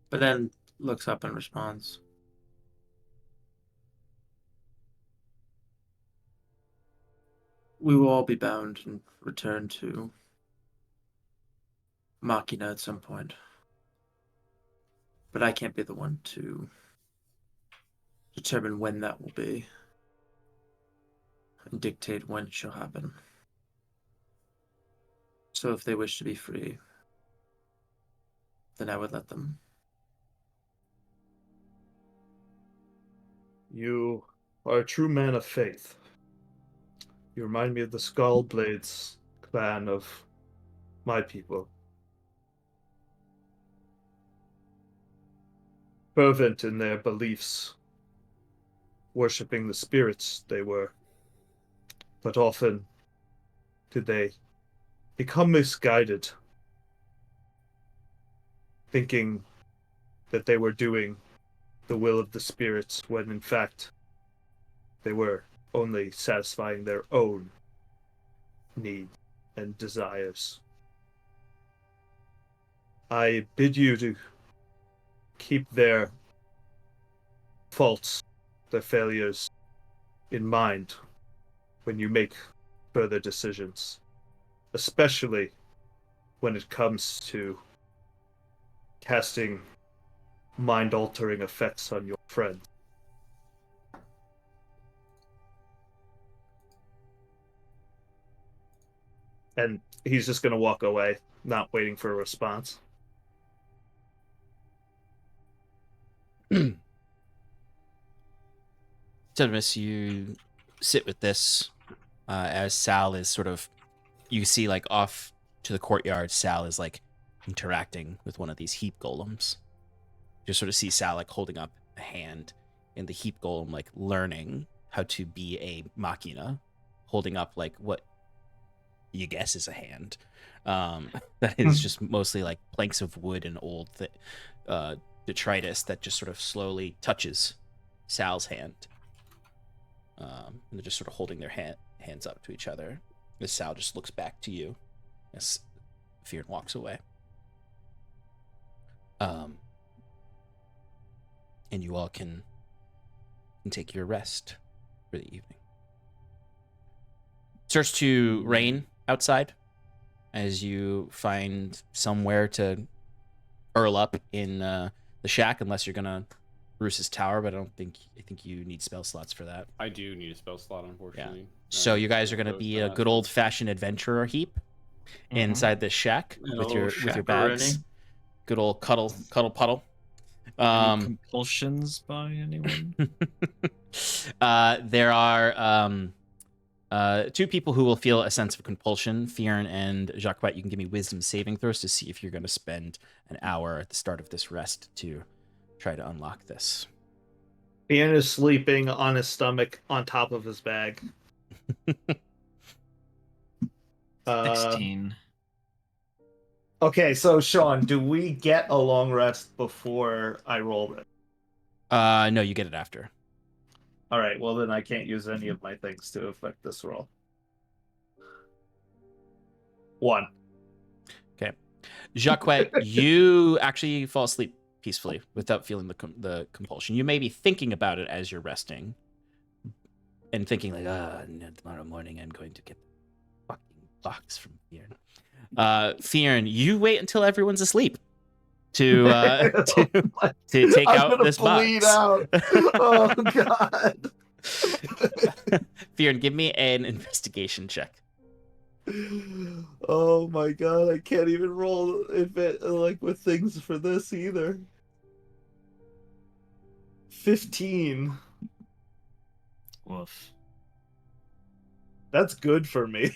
But then looks up and responds. We will all be bound and return to Machina at some point. But I can't be the one to determine when that will be and dictate when it shall happen. So if they wish to be free, then I would let them. You are a true man of faith. You remind me of the Skullblades clan of my people. Fervent in their beliefs, worshipping the spirits they were. But often did they become misguided, thinking that they were doing the will of the spirits when in fact they were only satisfying their own needs and desires. I bid you to keep their faults, their failures in mind when you make further decisions, especially when it comes to casting mind-altering effects on your friends. And he's just going to walk away, not waiting for a response. Septimus, you sit with this as Sal is sort of, you see like off to the courtyard, Sal is like interacting with one of these heap golems. You just sort of see Sal like holding up a hand, and the heap golem like learning how to be a machina, holding up like what you guess is a hand. That is just mostly like planks of wood and old detritus that just sort of slowly touches Sal's hand. And they're just sort of holding their hands up to each other as Sal just looks back to you as Fearn walks away. And you all can take your rest for the evening. It starts to rain outside as you find somewhere to curl up in the shack, unless you're gonna Bruce's tower, but I think you need spell slots for that. I do need a spell slot, unfortunately. Yeah. So you guys are gonna be a good old fashioned adventurer heap inside this shack with your bags. Good old cuddle puddle. Any compulsions by anyone? There are two people who will feel a sense of compulsion. Fearn and Jacques, you can give me wisdom saving throws to see if you're going to spend an hour at the start of this rest to try to unlock this. Ian is sleeping on his stomach on top of his bag. 16. Okay, so Sean, do we get a long rest before I roll it? No, you get it after. All right, well then I can't use any of my things to affect this roll. 1. Jacques, you actually fall asleep peacefully without feeling the compulsion. You may be thinking about it as you're resting and thinking like, tomorrow morning I'm going to get the fucking box from Fearn. Fearn, you wait until everyone's asleep to take out this bleed box. Out. Oh god. Fearn, give me an investigation check. Oh my god, I can't even roll with things for this either. 15. Woof. That's good for me.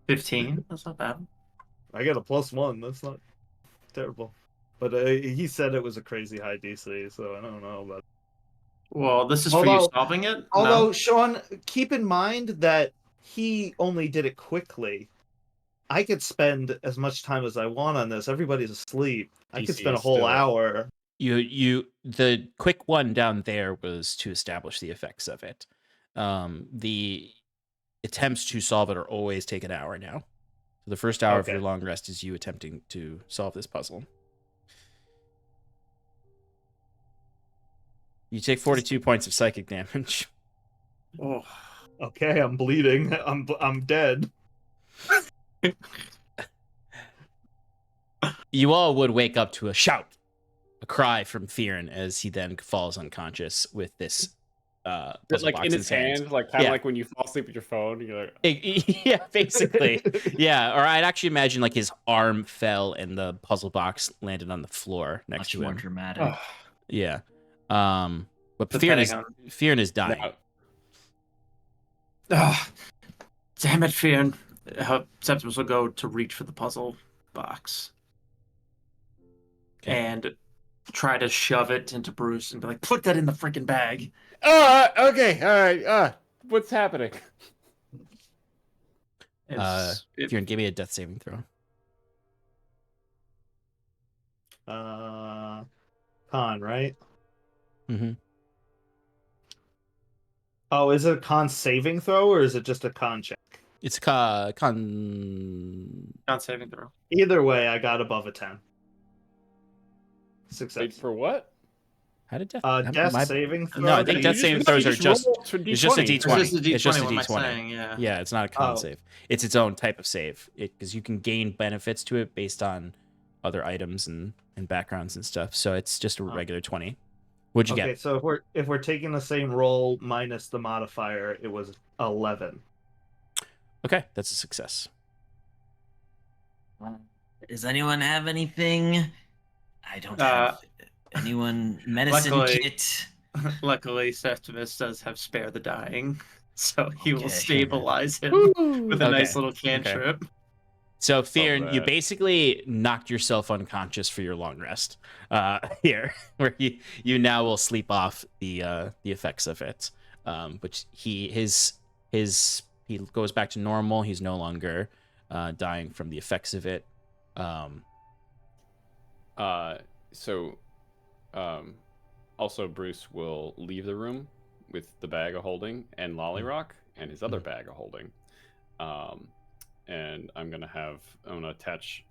15? That's not bad. I got a +1. That's not terrible. But he said it was a crazy high DC, so I don't know about. Well, this is for you Although- solving it? Although, No? Sean, keep in mind that he only did it quickly. I could spend as much time as I want on this. Everybody's asleep. I could DC spend a is whole still- hour. The quick one down there was to establish the effects of it. The attempts to solve it are always take an hour now. So the first hour of Okay. your long rest is you attempting to solve this puzzle. You take 42 points of psychic damage. Oh. Okay, I'm bleeding. I'm dead. You all would wake up to a shout, a cry from Fearn as he then falls unconscious with this puzzle Like box in his hand, like kind of Yeah. like when you fall asleep with your phone, you're like, Yeah, basically. Yeah, or I'd actually imagine like his arm fell and the puzzle box landed on the floor next Much to more him. dramatic. oh, Yeah. But The Fearn is Pentagon. dying. no. Ah, damn it, Fearn. Septimus will go to reach for the puzzle box. Okay. And try to shove it into Bruce and be like, put that in the freaking bag. Okay, all right. What's happening? Fearn, give me a death saving throw. Con, right? Mm-hmm. Oh, is it a con saving throw or is it just a con check? It's Not saving throw. Either way, I got above a 10. Wait, Success. for what? How did death? Death saving throw. No, I think death saving throws are just. It's just a It's D20. just a D20. It's just a what am I D20. saying? Yeah. Yeah, it's not a con Oh. save. It's its own type of save. Because you can gain benefits to it based on other items and backgrounds and stuff. So it's just a regular 20. What'd you Okay, get? so if we're taking the same roll minus the modifier, it was 11. Okay, that's a success. Does anyone have anything? I don't have anyone medicine Luckily- kit. Luckily, Septimus does have spare the dying, so he will Okay. stabilize him with a Okay, nice little cantrip. So, Fearn, you that. basically knocked yourself unconscious for your long rest here, where you now will sleep off the effects of it. But he goes back to normal. He's no longer dying from the effects of it. Also Bruce will leave the room with the bag of holding and Lollyrock and his other bag of holding. And I'm gonna attach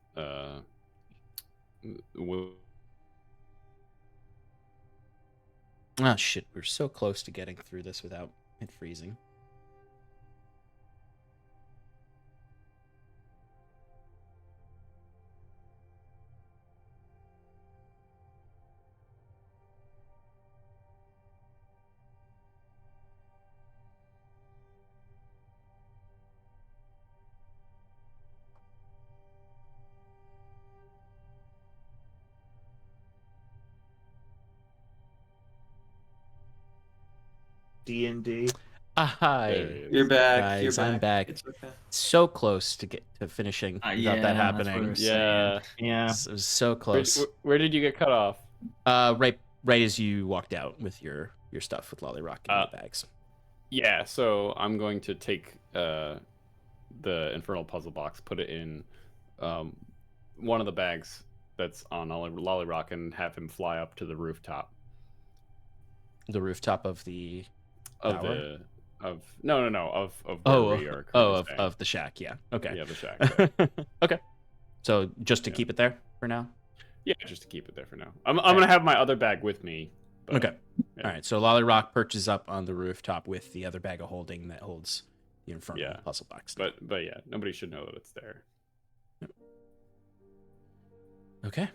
Oh shit, we're so close to getting through this without it freezing. D&D. Hi. You're back. Guys, You're back. I'm back. It's okay. So close to finishing without Yeah, that that's what happening. we're Yeah. Yeah. It was so close. Where did you get cut off? Right right as you walked out with your stuff with Lolly Rock in the bags. Yeah, so I'm going to take the Infernal Puzzle Box, put it in one of the bags that's on Lolly Rock, and have him fly up to the rooftop. The rooftop of the tower? Of where we are currently staying. Of the shack, yeah. Okay. Yeah, the shack. Yeah. Okay. So just to keep it there for now? Yeah, just to keep it there for now. I'm gonna have my other bag with me. But, okay. Yeah. All right. So Lolly Rock perches up on the rooftop with the other bag of holding that holds the Infernal Puzzle Box. But yeah, nobody should know that it's there. Okay.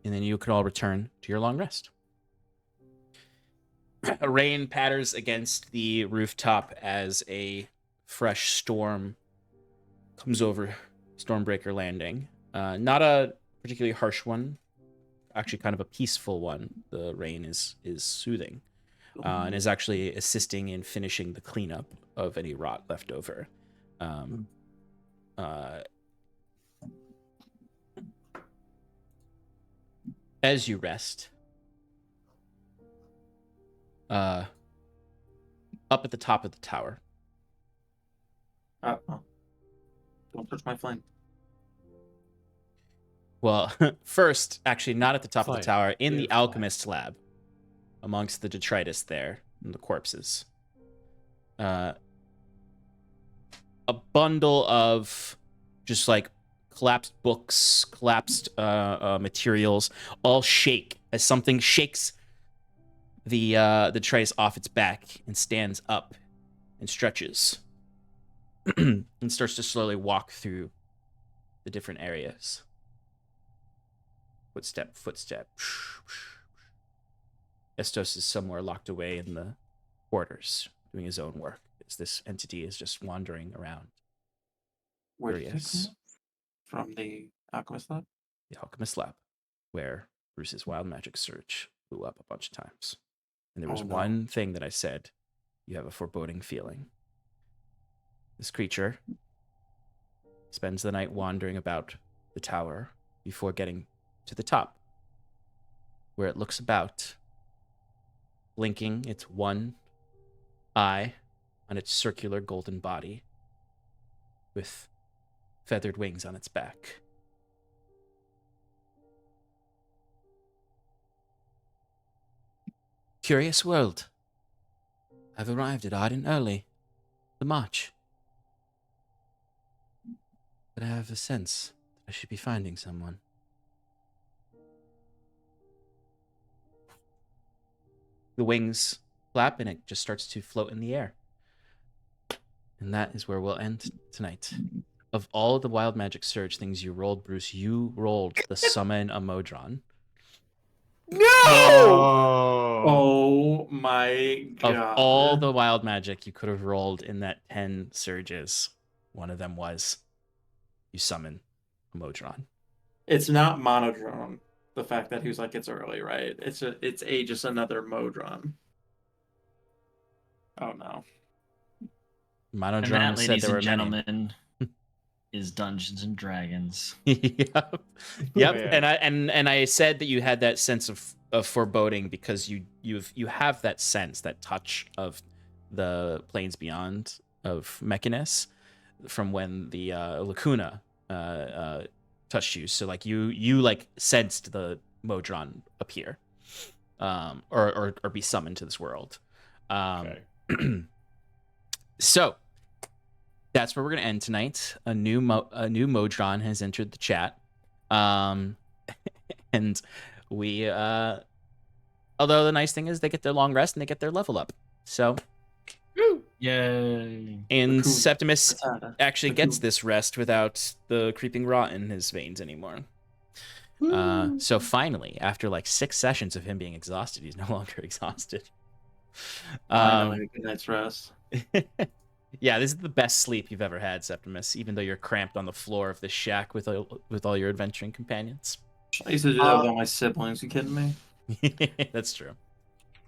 And then you could all return to your long rest. Rain patters against the rooftop as a fresh storm comes over Stormbreaker Landing. Not a particularly harsh one, actually kind of a peaceful one. The rain is soothing and is actually assisting in finishing the cleanup of any rot left over. As you rest, up at the top of the tower. Don't touch my flame. Well, first, actually, not at the top of the Fire. tower, in the Yeah, fire. alchemist's lab, amongst the detritus there and the corpses. A bundle of just like collapsed books, collapsed materials, all shake as something shakes the detritus off its back and stands up and stretches and starts to slowly walk through the different areas. Footstep. Estos is somewhere locked away in the quarters, doing his own work, as this entity is just wandering around. Where did you Curious. come from? The alchemist lab? The Alchemist Lab, where Bruce's wild magic surge blew up a bunch of times. And there was Oh, no. one thing that I said, you have a foreboding feeling. This creature spends the night wandering about the tower before getting to the top, where it looks about, blinking its one eye on its circular golden body with feathered wings on its back. Curious world. I've arrived at Arden early. The march. But I have a sense that I should be finding someone. The wings flap and it just starts to float in the air. And that is where we'll end tonight. Of all the wild magic surge things you rolled, Bruce, you rolled the summon a Modron. Oh my god. Of all the wild magic you could have rolled in that 10 surges, one of them was you summon a Modron. It's not monodrone. The fact that he was like, it's early, right? It's just another Modron. Oh no. And Monodron that, said ladies there were and many. gentlemen, is Dungeons and Dragons. Yep. Man. And I said that you had that sense of foreboding because you have that sense, that touch of the planes beyond of Mechanus from when the Lacuna touched you. So like you like sensed the Modron appear, or be summoned to this world. Okay. So that's where we're gonna end tonight. A new Modron has entered the chat, and we although the nice thing is they get their long rest and they get their level up. So Yay. and Cool. Septimus Patata. actually Cool. gets this rest without the creeping rot in his veins anymore. So finally, after like 6 sessions of him being exhausted, he's no longer exhausted. Finally, a good night's rest. Yeah, this is the best sleep you've ever had, Septimus, even though you're cramped on the floor of this shack with all your adventuring companions. I used to do that with all my siblings. You kidding me? That's true.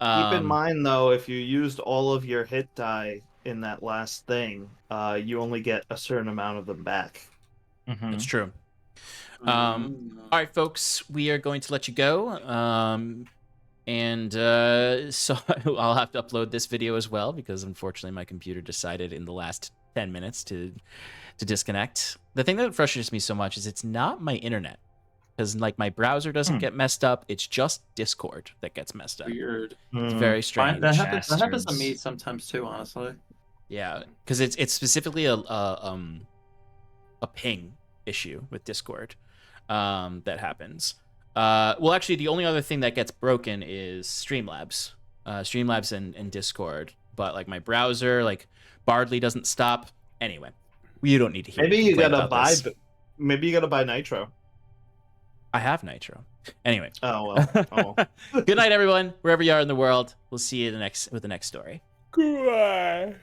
Keep in mind, though, if you used all of your hit die in that last thing, you only get a certain amount of them back. Mhm. That's true. All right, folks, we are going to let you go. And so I'll have to upload this video as well because unfortunately my computer decided in the last 10 minutes to disconnect. The thing that frustrates me so much is it's not my internet, because like my browser doesn't get messed up. It's just Discord that gets messed up. Weird. It's very strange. That happens to Bastards. me sometimes too, honestly. Yeah, because it's specifically a ping issue with Discord that happens. Well, actually, the only other thing that gets broken is Streamlabs, and Discord. But like my browser, like Bardly doesn't stop. Anyway, you don't need to hear. Maybe me you complain gotta about buy. this. Maybe you gotta buy Nitro. I have Nitro. Anyway. Oh well. Oh. Good night, everyone. Wherever you are in the world, we'll see you with the next story. Goodbye.